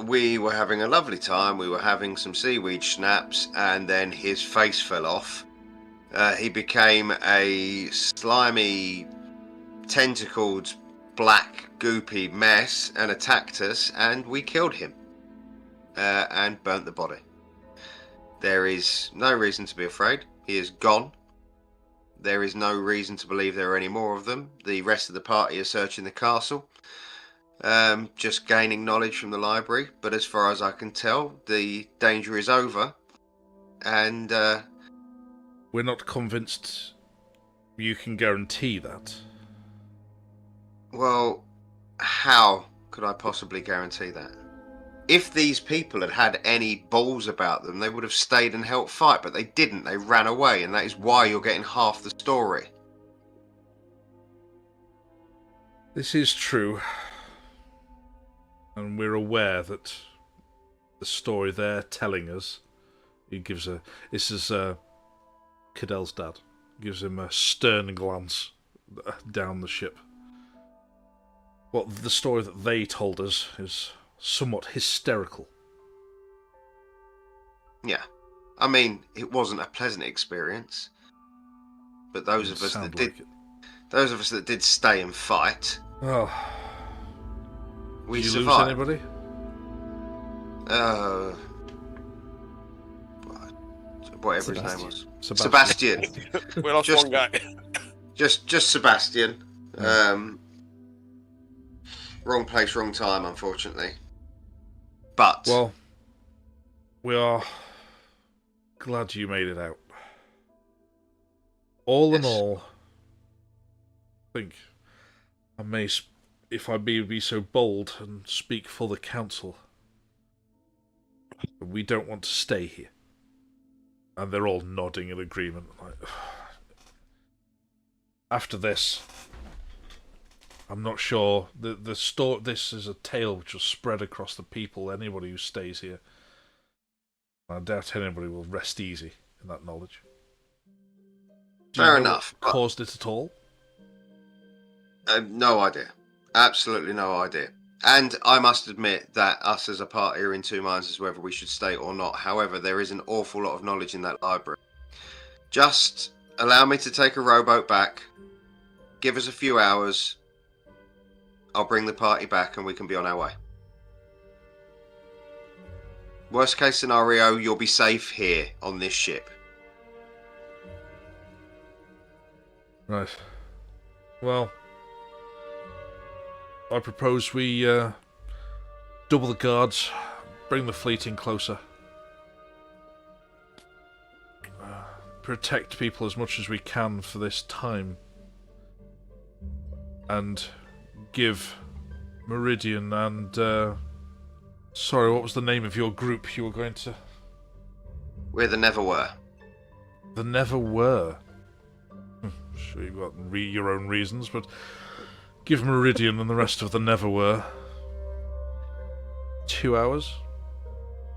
We were having a lovely time. We were having some seaweed schnapps, and then his face fell off. He became a slimy, tentacled, black, goopy mess and attacked us, and we killed him and burnt the body. There is no reason to be afraid. He is gone. There is no reason to believe there are any more of them. The rest of the party are searching the castle, just gaining knowledge from the library. But as far as I can tell, the danger is over. And We're not convinced you can guarantee that. well, how could I possibly guarantee that? If these people had had any balls about them, they would have stayed and helped fight, but they didn't. They ran away, and that is why you're getting half the story. This is true. And we're aware that the story they're telling us, this is Cadell's dad, gives him a stern glance down the ship. The story that they told us is somewhat hysterical. Yeah. I mean, it wasn't a pleasant experience. But those of us that did stay and fight, Oh, we did you lose survived. anybody? Whatever his name was. Sebastian. Sebastian. We lost Just- one guy. Just Sebastian. Wrong place, wrong time, unfortunately. But Well, we are glad you made it out. All in Yes. all, I think I may, if I be so bold and speak for the council, we don't want to stay here. And they're all nodding in agreement. After this, I'm not sure. This is a tale which will spread across the people, anybody who stays here. I doubt anybody will rest easy in that knowledge. Do you Fair know enough, what but- caused it at all? no idea. Absolutely no idea. And I must admit that us as a party are in two minds as whether we should stay or not. However, there is an awful lot of knowledge in that library. Just allow me to take a rowboat back. Give us a few hours. I'll bring the party back and we can be on our way. Worst case scenario, you'll be safe here on this ship. Right. Well, I propose we double the guards, bring the fleet in closer. Protect people as much as we can for this time. And give Meridian and... sorry, what was the name of your group you were going to... We're the Never Were. The Never Were. Sure, you've got your own reasons, but give Meridian and the rest of the Never Were 2 hours.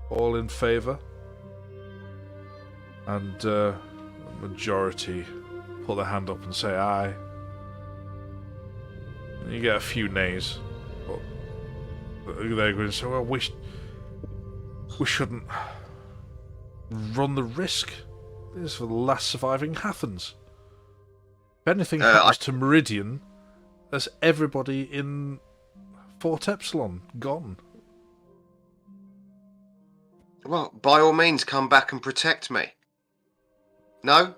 All in favour. And a majority put their hand up and say aye. And you get a few nays. But they're going to say, well, we shouldn't run the risk. This is for the last surviving Hathans. If anything happens to Meridian, there's everybody in Fort Epsilon gone. Well, by all means, come back and protect me. No?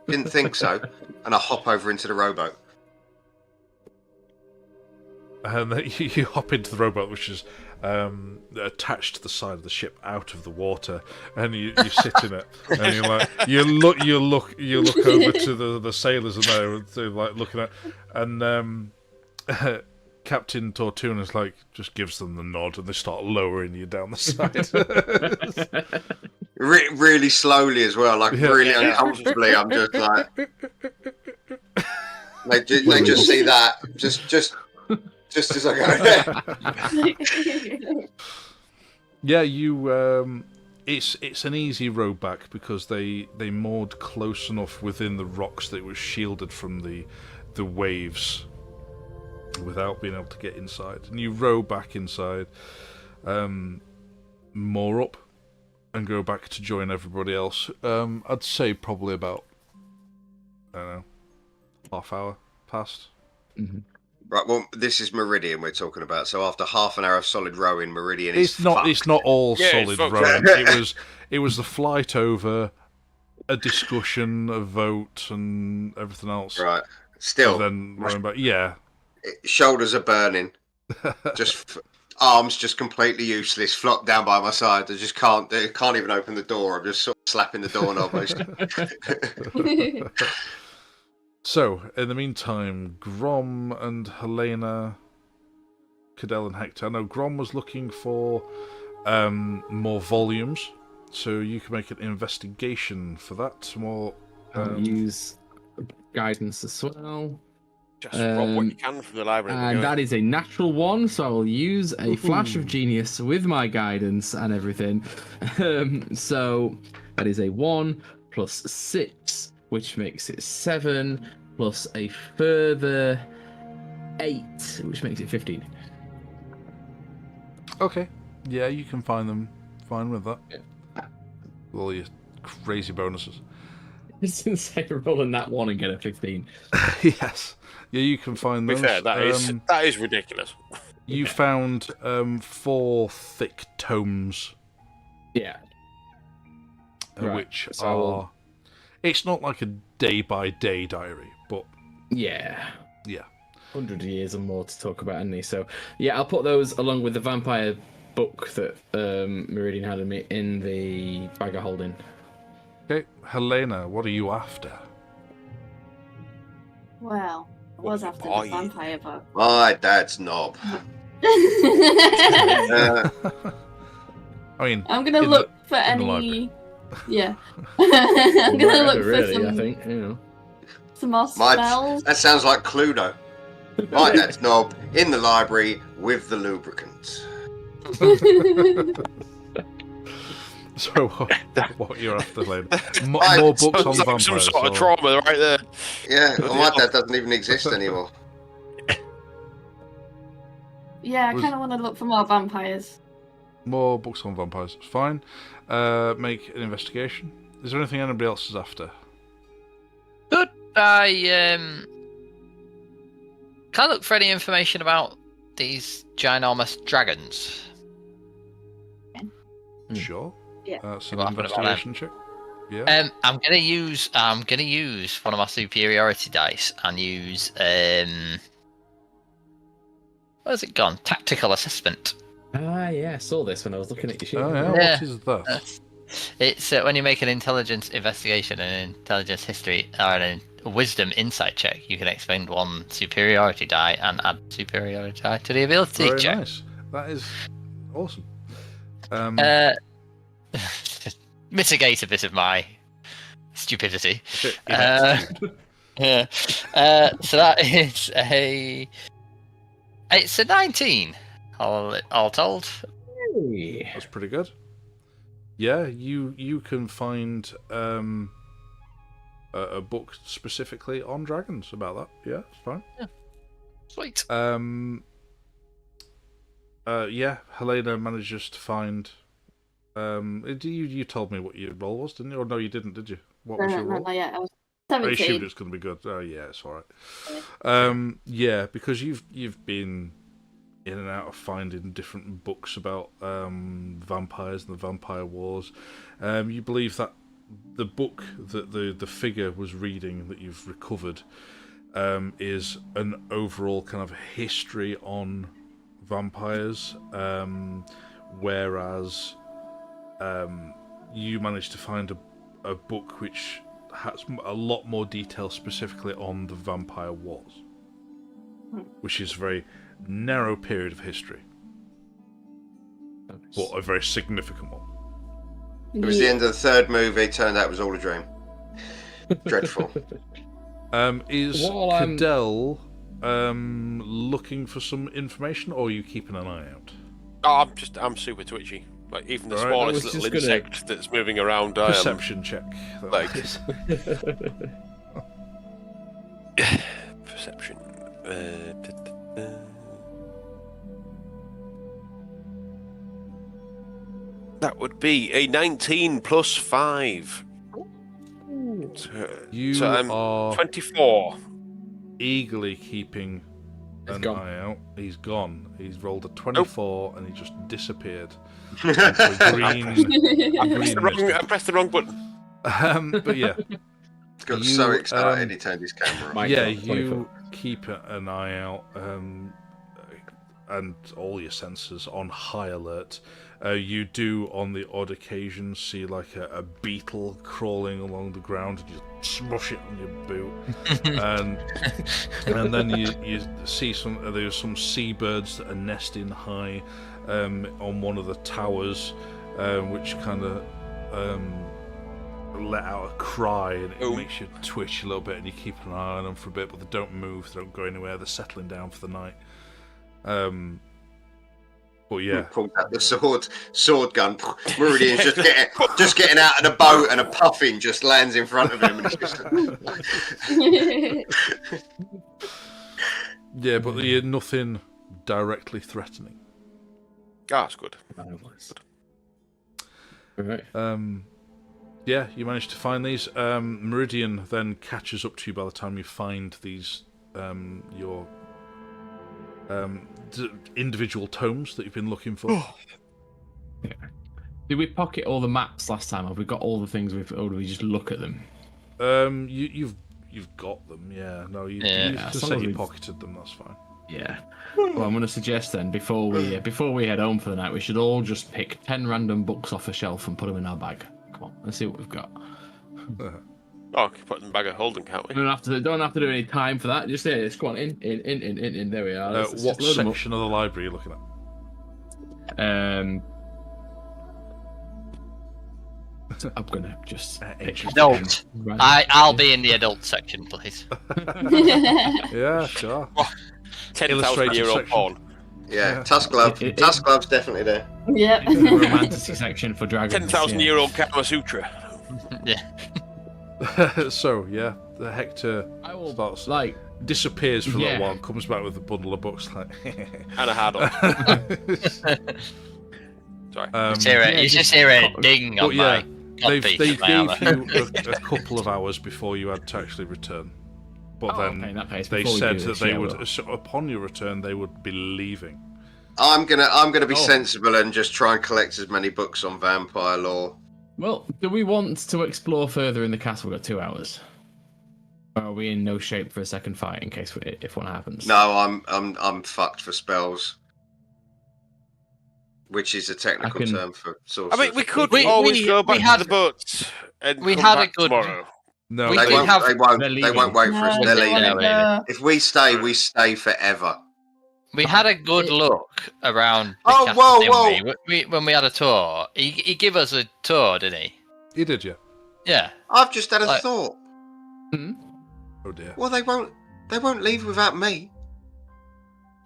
Didn't think so. And I hop over into the rowboat. And then you hop into the rowboat, which is attached to the side of the ship out of the water, and you sit in it, and you're like, you look over to the sailors, and they're like looking at, and Captain Tortuna is like, just gives them the nod, and they start lowering you down the side. Really slowly as well, like really uncomfortably. I'm just like, they just see that just as I go. Yeah, you. It's an easy row back because they moored close enough within the rocks that it was shielded from the waves without being able to get inside. And you row back inside, moor up, and go back to join everybody else. I'd say probably about, I don't know, half hour past. Mm-hmm. Right, well, this is Meridian we're talking about. So after half an hour of solid rowing, Meridian It's is not. fucked. It's not all Yeah, solid it's rowing. It was the flight over, a discussion, a vote, and everything else. Right. Still, And then rowing back. Yeah. Shoulders are burning. Just arms just completely useless. Flopped down by my side. I just can't even open the door. I'm just sort of slapping the doorknob. So, in the meantime, Grom and Helena, Cadell and Hector. I know Grom was looking for more volumes, so you can make an investigation for that. More. I'll use guidance as well. Just rob what you can from the library. And that is a natural one, so I will use a flash of genius with my guidance and everything. So that is a 1 plus 6, which makes it 7, plus a further 8, which makes it 15. Okay. Yeah, you can find them fine with that. Yeah. With all your crazy bonuses. It's insane rolling that 1 and get a 15. Yes. Yeah, you can find To those. be fair, that is ridiculous. You found 4 thick tomes, Yeah. Right, which so- are... It's not like a day-by-day diary, but Yeah. yeah. 100 years or more to talk about, Annie. So, yeah, I'll put those along with the vampire book that Meridian had in the bag of holding. Okay, Helena, what are you after? Well, I was What after are the you? vampire, but My dad's knob. Uh, I mean, I'm gonna in look for in the any. library. Yeah, I'm gonna look for really, some I think, you know. some more spells. that sounds like Cluedo. My dad's knob in the library with the lubricant. So, what you're after, Helena? More books on Sounds like vampires. some sort of or- trauma right there. Yeah, well, my dad doesn't even exist anymore. Yeah, I Was- kind of want to look for more vampires. More books on vampires. Fine. Make an investigation. Is there anything anybody else is after? Could I can I look for any information about these ginormous dragons? Sure. Yeah. That's an What happened about investigation check. Yeah. I'm gonna use one of my superiority dice and use where's it gone? Tactical assessment. Ah, yeah, I saw this when I was looking at your sheet. Oh, yeah. Yeah. What is that? It's when you make an intelligence investigation, an intelligence history, or a wisdom insight check, you can expend 1 superiority die and add superiority die to the ability Very check. nice. That is awesome. Mitigate a bit of my stupidity. Yeah. Yeah. So that is it's a 19. All told. Hey. That's pretty good. Yeah, you can find a book specifically on dragons about that. Yeah, it's fine. Sweet. Yeah, Helena manages to find. You told me what your roll was, didn't you? Or no, you didn't, did you? What was your roll? No, yeah, I was I assumed 17. it's going to be good. Oh yeah, it's all right. Yeah, because you've been in and out of finding different books about vampires and the vampire wars. You believe that the book that the figure was reading that you've recovered is an overall kind of history on vampires, whereas you managed to find a book which has a lot more detail specifically on the vampire wars, which is a very narrow period of history, but a very significant one. It was the end of the third movie. Turned out it was all a dream. Dreadful. Is Cadell looking for some information, or are you keeping an eye out? Oh, I'm super twitchy. Like even the smallest little insect that's moving around. Perception check. Like perception. That would be a 19 plus 5. So I'm are 24. Eagerly keeping an eye out. He's gone. He's rolled a 24 and he just disappeared. I pressed the wrong button. But yeah. He got so excited he turned his camera on. Yeah, you keep an eye out and all your sensors on high alert. You do, on the odd occasion, see like a beetle crawling along the ground, and you smush it on your boot, and then you see there's some seabirds that are nesting high on one of the towers, which kind of let out a cry, and it makes you twitch a little bit, and you keep an eye on them for a bit, but they don't move, they don't go anywhere, they're settling down for the night. But yeah, pulled out the sword gun. Meridian's just getting out of the boat, and a puffin just lands in front of him, and it's just. Yeah, but you're nothing directly threatening. That's good. Right. Yeah, you managed to find these. Meridian then catches up to you by the time you find these your individual tomes that you've been looking for. Yeah. Did we pocket all the maps last time? Have we got all the things or do we just look at them? You've got them, yeah. No, you just say you pocketed them. That's fine. Yeah. Well, I'm going to suggest then before we head home for the night, we should all just pick 10 random books off a shelf and put them in our bag. Come on, let's see what we've got. Oh, put them in the bag of holding, can't we? Don't have to do any time for that. Just say, let's go on in. There we are. Let's what section of the library are you looking at? I'm gonna just adult. I'll be in the adult section, please. Yeah, sure. 10,000-year-old porn. Yeah, Tusk Glove. Tusk Glove's definitely there. Yeah. Romantic section for dragons. 10,000-year-old Kama Sutra. Yeah. So yeah, the Hector starts disappears for a little while, and comes back with a bundle of books and a hat on. Sorry. You just hear a ding on my. They gave you a couple of hours before you had to actually return, but then they said that they would, upon your return, they would be leaving. I'm gonna be sensible and just try and collect as many books on vampire lore. Well, do we want to explore further in the castle? We've got 2 hours. Or are we in no shape for a second fight in case if one happens? No, I'm fucked for spells, which is a technical term for sorcerers. I mean, we could always go back to the boats and we come had back a good. tomorrow. No, they won't wait for us. They're leaving. If we stay, we stay forever. We had a good look around the castle, didn't we? When we had a tour. He gave us a tour, didn't he? He did, yeah. Yeah. I've just had a thought. Oh dear. Well, they won't leave without me.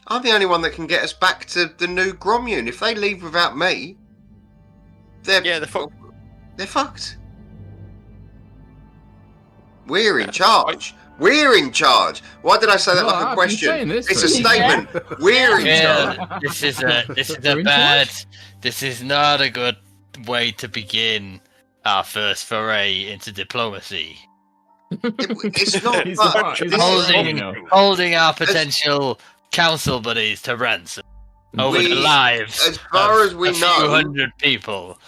I'm the only one that can get us back to the new Gromune. If they leave without me, they're fucked. They're fucked. We're in charge. We're in charge. Why did I say that like a question? It's a statement. We're in charge. This is not a good way to begin our first foray into diplomacy. It's not. Holding our potential council buddies to ransom over the lives as far as we a know, few hundred people.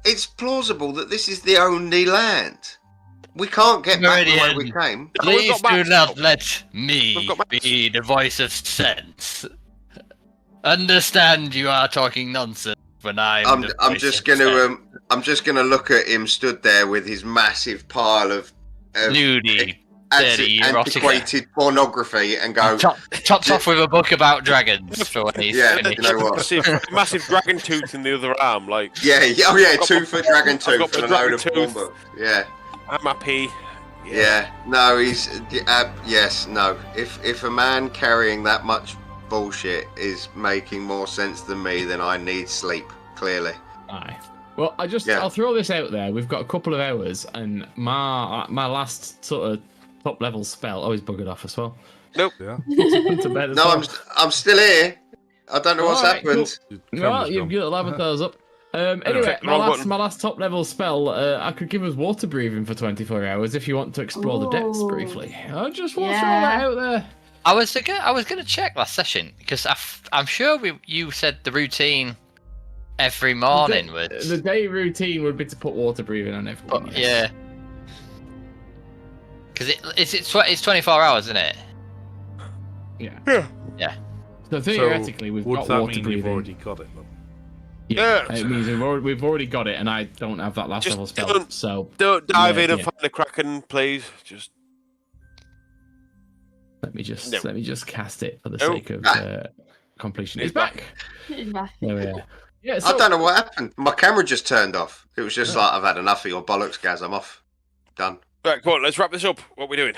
It's plausible that this is the only land. We can't get back the way we came. Please do not let me be the voice of sense. Understand you are talking nonsense when I'm just gonna look at him stood there with his massive pile of nudie, dirty antiquated pornography and go tops off with a book about dragons for when he's finished. You know what? Massive dragon tooth in the other arm, like 2 foot dragon tooth and a load of porn books. Yeah, I'm happy. Yeah. No, he's yes, no. If a man carrying that much bullshit is making more sense than me, then I need sleep. Clearly. Aye. Well, I'll throw this out there. We've got a couple of hours, and my last sort of top level spell. Oh, he's buggered off as well. Nope. Yeah. To bed as No, well. I'm still here. I don't know what's happened. Cool. Well, you've got 11 thumbs up. Anyway, my last top level spell, I could give us water breathing for 24 hours if you want to explore the depths briefly. I just want to throw that out there. I was gonna check last session because I'm sure you said the routine every morning would. The day routine would be to put water breathing on everyone. But, yeah. Because it's 24 hours, isn't it? Yeah. Yeah. So theoretically, we've got water breathing. You've already got it, then? Yeah, it means we've already got it, and I don't have that last level spell. So don't dive in and find the Kraken, please. Just let me just cast it for the sake of completion. It's back. There we are. Yeah, I don't know what happened. My camera just turned off. It was just like, I've had enough of your bollocks, Gaz. I'm off. Done. Right, come on, let's wrap this up. What are we doing?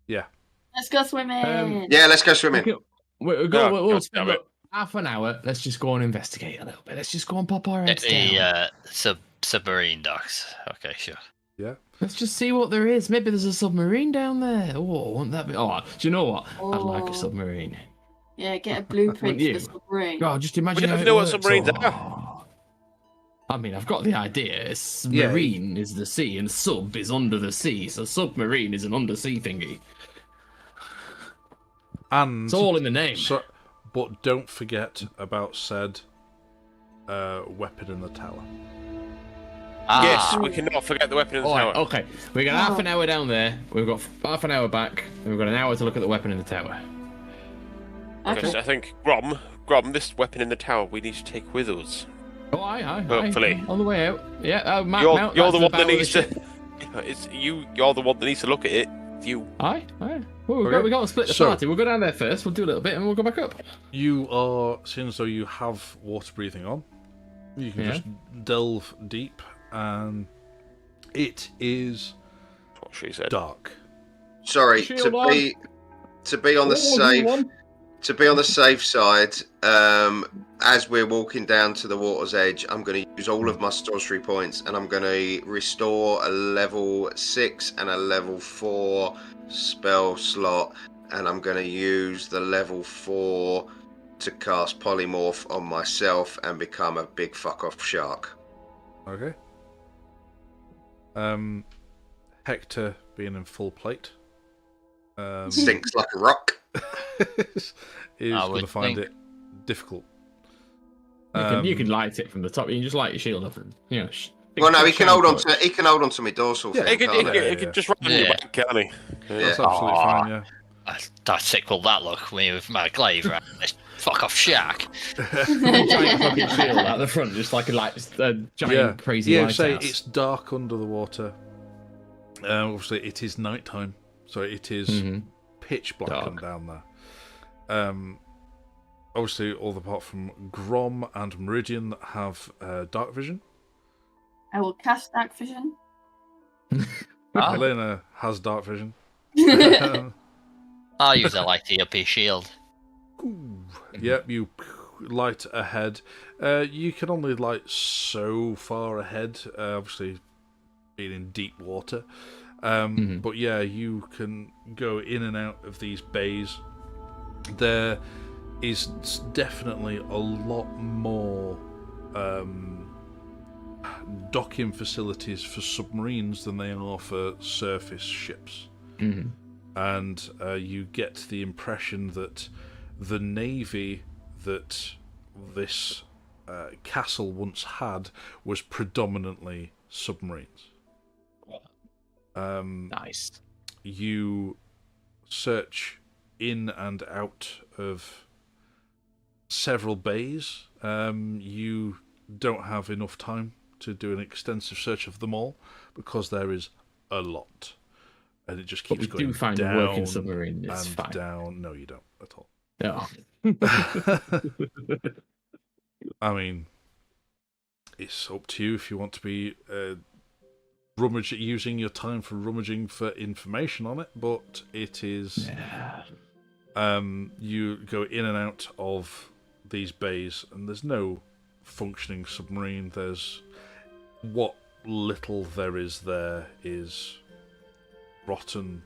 Yeah. Let's go swimming. Yeah, let's go swimming. We'll spend half an hour. Let's just go and investigate a little bit. Let's just go and pop our heads down. Submarine docks. Okay, sure. Yeah. Let's just see what there is. Maybe there's a submarine down there. Oh, wouldn't that be? Oh, do you know what? I'd like a submarine. Yeah, get a blueprint for the submarine. Oh, just imagine. We never know what submarines are. I mean, I've got the idea. Marine is the sea, and sub is under the sea. So submarine is an undersea thingy. And it's all in the name. But don't forget about said weapon in the tower. Yes, we cannot forget the weapon in the tower. Okay, we got half an hour down there. We've got half an hour back, and we've got an hour to look at the weapon in the tower. Okay. So I think Grom, this weapon in the tower, we need to take with us. Oh, aye. Hopefully. On the way out. Yeah, you're the one that needs to. It's you. You're the one that needs to look at it. You. Aye. Well, we got to split the party. We'll go down there first. We'll do a little bit, and we'll go back up. You are, seeing as though you have water breathing on, you can just delve deep, and it is what she said. Dark. Sorry, to be on the safe. To be on the safe side, as we're walking down to the water's edge, I'm going to use all of my sorcery points, and I'm going to restore a level 6 and a level 4 spell slot, and I'm going to use the level 4 to cast polymorph on myself and become a big fuck off shark. Okay. Hector being in full plate. Sinks like a rock. is going to find it difficult. You can light it from the top. You can just light your shield up, and Well, no, he can hold on to my dorsal. Yeah, he could just run your back, can't he? That's absolutely fine. Yeah. How sick will that look with my glaive around this fuck off shark? Giant fucking shield out the front, just like a giant crazy lighthouse. Say it's dark under the water. Obviously, it is nighttime, so it is pitch black down there. Obviously, all apart from Grom and Meridian that have dark vision. I will cast dark vision. Helena has dark vision. I'll use a lighty up his shield. Yep, you light ahead. You can only light so far ahead, obviously being in deep water. But yeah, you can go in and out of these bays. There is definitely a lot more docking facilities for submarines than they are for surface ships. And you get the impression that the navy that this castle once had was predominantly submarines. Nice. You search in and out of several bays. You don't have enough time to do an extensive search of them all because there is a lot, and it just keeps But we going do find down a working submarine. It's and fine. down. No, you don't at all. No. I mean, it's up to you if you want to be using your time for rummaging for information on it, but it is. Yeah. You go in and out of these bays, and there's no functioning submarine. There's what little there is there rotten,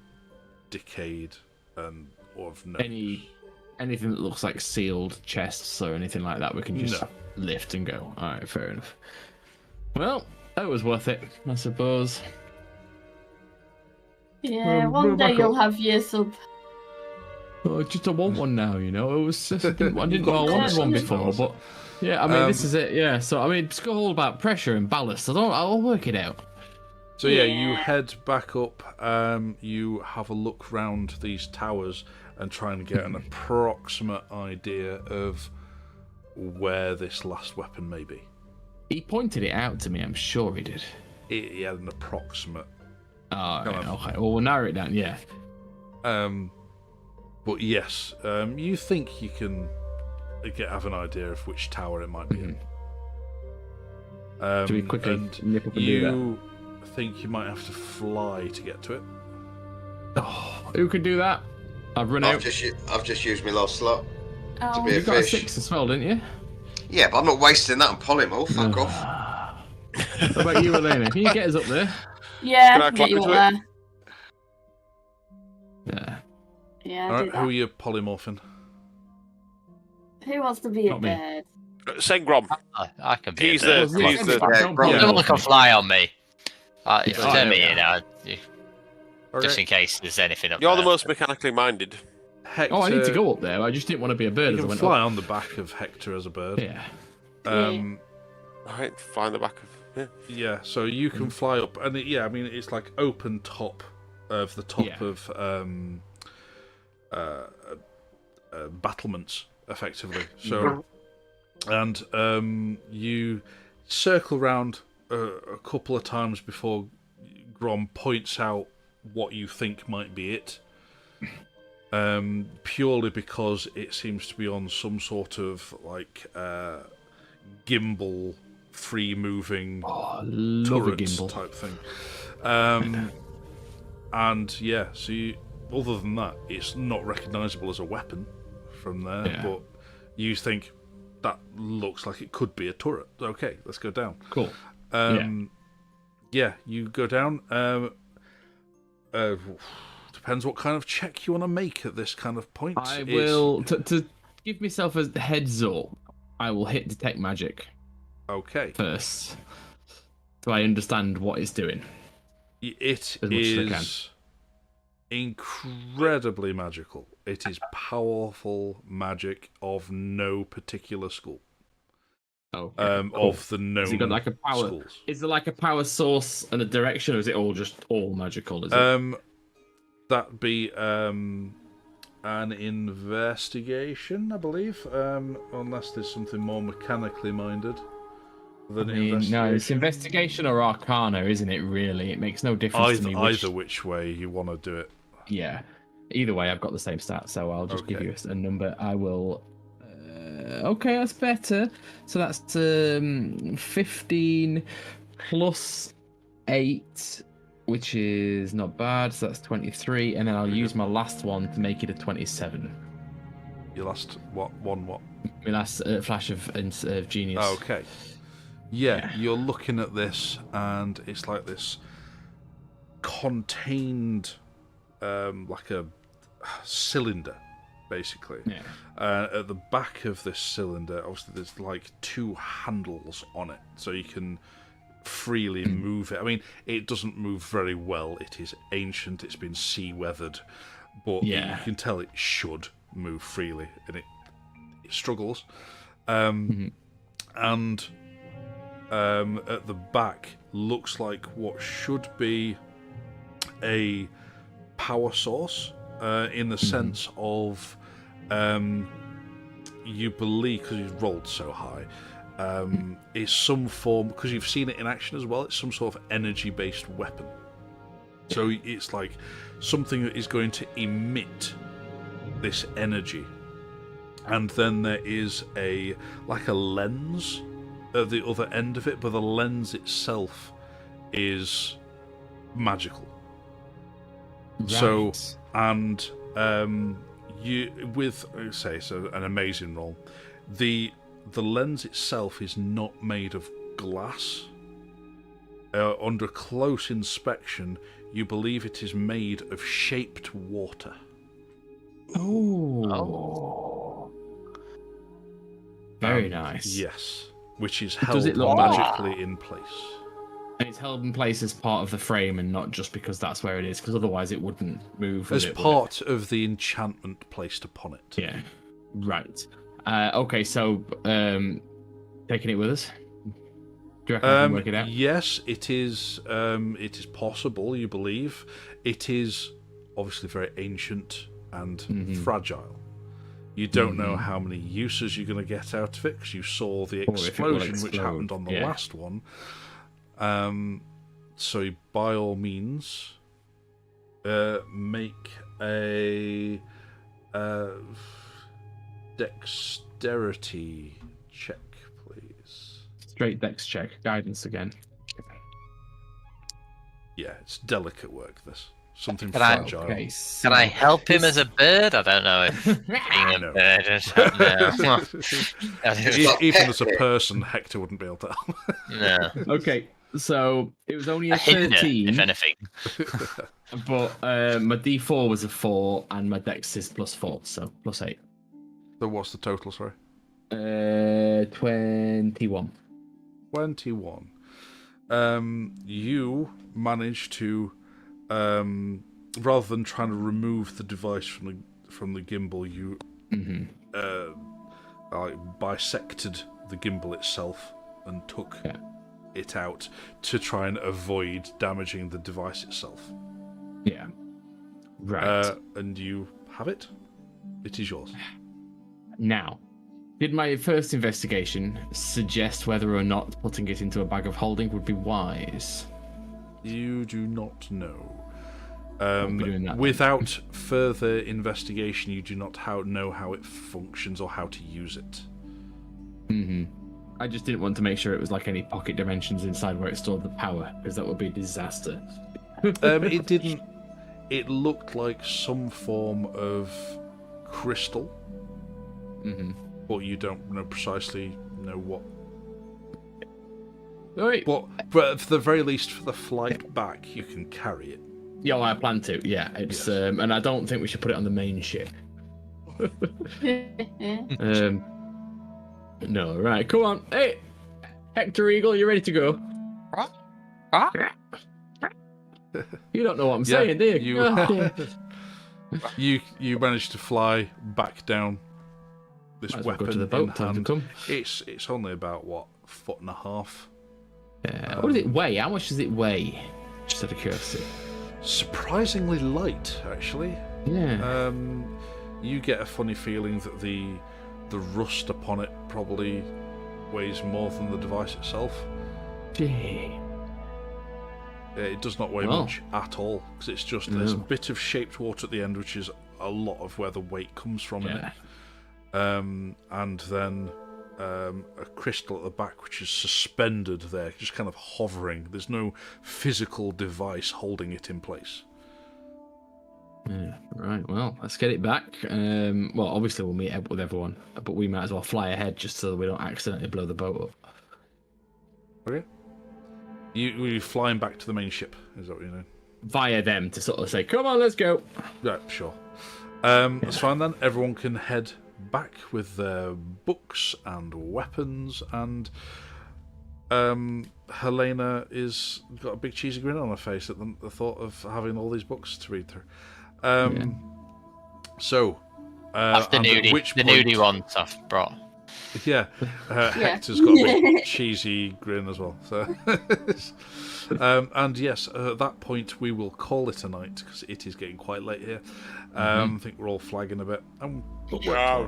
decayed, and of no. Anything that looks like sealed chests or anything like that, we can just lift and go. All right, fair enough. Well, that was worth it, I suppose. Yeah, one day you'll have your sub. Oh, just I want one now, you know. It was just, I wanted one before, but yeah, I mean, this is it. Yeah, so I mean, it's all about pressure and ballast. I'll work it out. So yeah, you head back up. You have a look round these towers and try and get an approximate idea of where this last weapon may be. He pointed it out to me. I'm sure he did. He had an approximate. Oh, right, okay. Well, we'll narrow it down. Yeah. But yes, you think you can have an idea of which tower it might be in. Should we quickly nip up and do You think you might have to fly to get to it. that? Oh, who could do that? I've run out. I've just used my last slot to be a You got a fish. 6 as well, didn't you? Yeah, but I'm not wasting that on polymorph. Fuck off. What about you, Elena? Can you get us up there? Yeah, Can I I can get you climb up into there. Yeah. Yeah, All I'll right, do who are that. you polymorphing? Who wants to be a Not me. bird? Sengrom. I can be He's a bird. the. He's the. No one can fly on me. If you Oh, turn me yeah. in, just in case there's anything up You're the there. most mechanically minded. Hector, Oh, I need to go up there. I just didn't want to be a bird You as I can went fly up. on the back of Hector as a bird. Yeah. Right, find the back of. Yeah. Yeah, so you can fly up, and I mean it's like open top of the top Yeah. of battlements, effectively. So, and you circle around a couple of times before Grom points out what you think might be it. Purely because it seems to be on some sort of like gimbal, free-moving Oh, love a turrets gimbal. type thing. And yeah, so other than that, it's not recognisable as a weapon from there. Yeah. But you think that looks like it could be a turret. Okay, let's go down. Cool. Yeah, you go down. Depends what kind of check you want to make at this kind of point. I will to give myself a heads up. I will hit detect magic Okay. first, so I understand what it's doing. It As much as I is incredibly magical. It is powerful magic of no particular school. Oh, Of the known Has it got like a power? schools. Is there like a power source and a direction, or is it all magical? Is it? That'd be an investigation, I believe, unless there's something more mechanically minded than investigation. No, it's investigation or arcana, isn't it? Really, it makes no difference to me. Either which way you want to do it. Yeah. Either way, I've got the same stats, so I'll just give Okay. you a number. I will. Okay, that's better. So that's 15 plus 8, which is not bad. So that's 23, and then I'll use my last one to make it a 27. Your last what? My last flash of genius. Okay. Yeah, you're looking at this, and it's like this contained, like a cylinder, basically. Yeah. At the back of this cylinder, obviously, there's like 2 handles on it, so you can freely move it. I mean, it doesn't move very well. It is ancient. It's been sea weathered, but you can tell it should move freely, and it struggles. And at the back looks like what should be a power source, in the sense of you believe, because you've rolled so high, is some form, because you've seen it in action as well, it's some sort of energy-based weapon. So it's like something that is going to emit this energy. And then there is a lens at the other end of it, but the lens itself is magical. Right. So, and you with say so an amazing roll. The lens itself is not made of glass. Under close inspection, you believe it is made of shaped water. Oh. Very nice. Yes, which is Does held it look magically in place. And it's held in place as part of the frame and not just because that's where it is, because otherwise it wouldn't move. As part of the enchantment placed upon it. Yeah. Right. Okay, so taking it with us? Do you reckon we can work it out? Yes, it is. It is possible. You believe it is obviously very ancient and fragile. You don't know how many uses you're going to get out of it because you saw the explosion which happened on the last one. So by all means, make a dexterity check, please. Straight dex check. Guidance again. Yeah, it's delicate work, this. Something Can I- fragile. Okay, Can I help him as a bird? I don't know if being a No. bird is. No. Even as a person, Hector wouldn't be able to help. No. Okay, so it was only a A hinder, 13, if anything. but my D4 was a 4 and my dex is +4, so +8. So what's the total, sorry? 21. 21. You managed to, rather than trying to remove the device from the gimbal, you bisected the gimbal itself and took it out to try and avoid damaging the device itself. Yeah. Right. And you have it. It is yours. Now, did my first investigation suggest whether or not putting it into a bag of holding would be wise? You do not know. Won't be doing that then. Without further investigation, you do not know how it functions or how to use it. I just didn't want to make sure it was like any pocket dimensions inside where it stored the power, because that would be a disaster. It didn't. It looked like some form of crystal, but you don't know precisely what. Right. But for the very least, for the flight back, you can carry it. Yeah, well, I plan to. Yeah, it's and I don't think we should put it on the main ship. No, right, come on. Hey, Hector Eagle, you ready to go? You don't know what I'm saying, do you? You managed to fly back down this Might as well weapon go to the in boat. Time to hand. come. It's only about what, 1.5 feet. What does it weigh? How much does it weigh? Just out of curiosity. Surprisingly light, actually. Yeah. You get a funny feeling that the rust upon it probably weighs more than the device itself. Gee. It does not weigh much at all, because it's just there's a bit of shaped water at the end, which is a lot of where the weight comes from in it. And then a crystal at the back, which is suspended there, just kind of hovering. There's no physical device holding it in place. Yeah, right, well, let's get it back. Well, obviously we'll meet up with everyone, but we might as well fly ahead just so that we don't accidentally blow the boat up. Okay. You're flying back to the main ship, is that what you're doing? Via them to sort of say, come on, let's go. Yeah, sure. That's fine then. Everyone can head back with their books and weapons, and Helena is got a big cheesy grin on her face at the thought of having all these books to read through. So, That's the and at nudie, which the point- nudie ones I've brought. Yeah, Hector's got a big cheesy grin as well. So, and yes, at that point we will call it a night because it is getting quite late here. I think we're all flagging a bit. Yeah,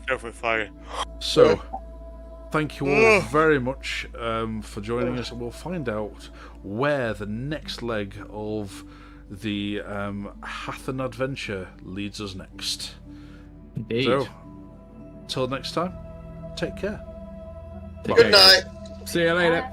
definitely flagging. So, thank you all very much for joining us, and we'll find out where the next leg of the Hathan adventure leads us next. Indeed. So, till next time, take care. Take Good care, guys. night. See you later.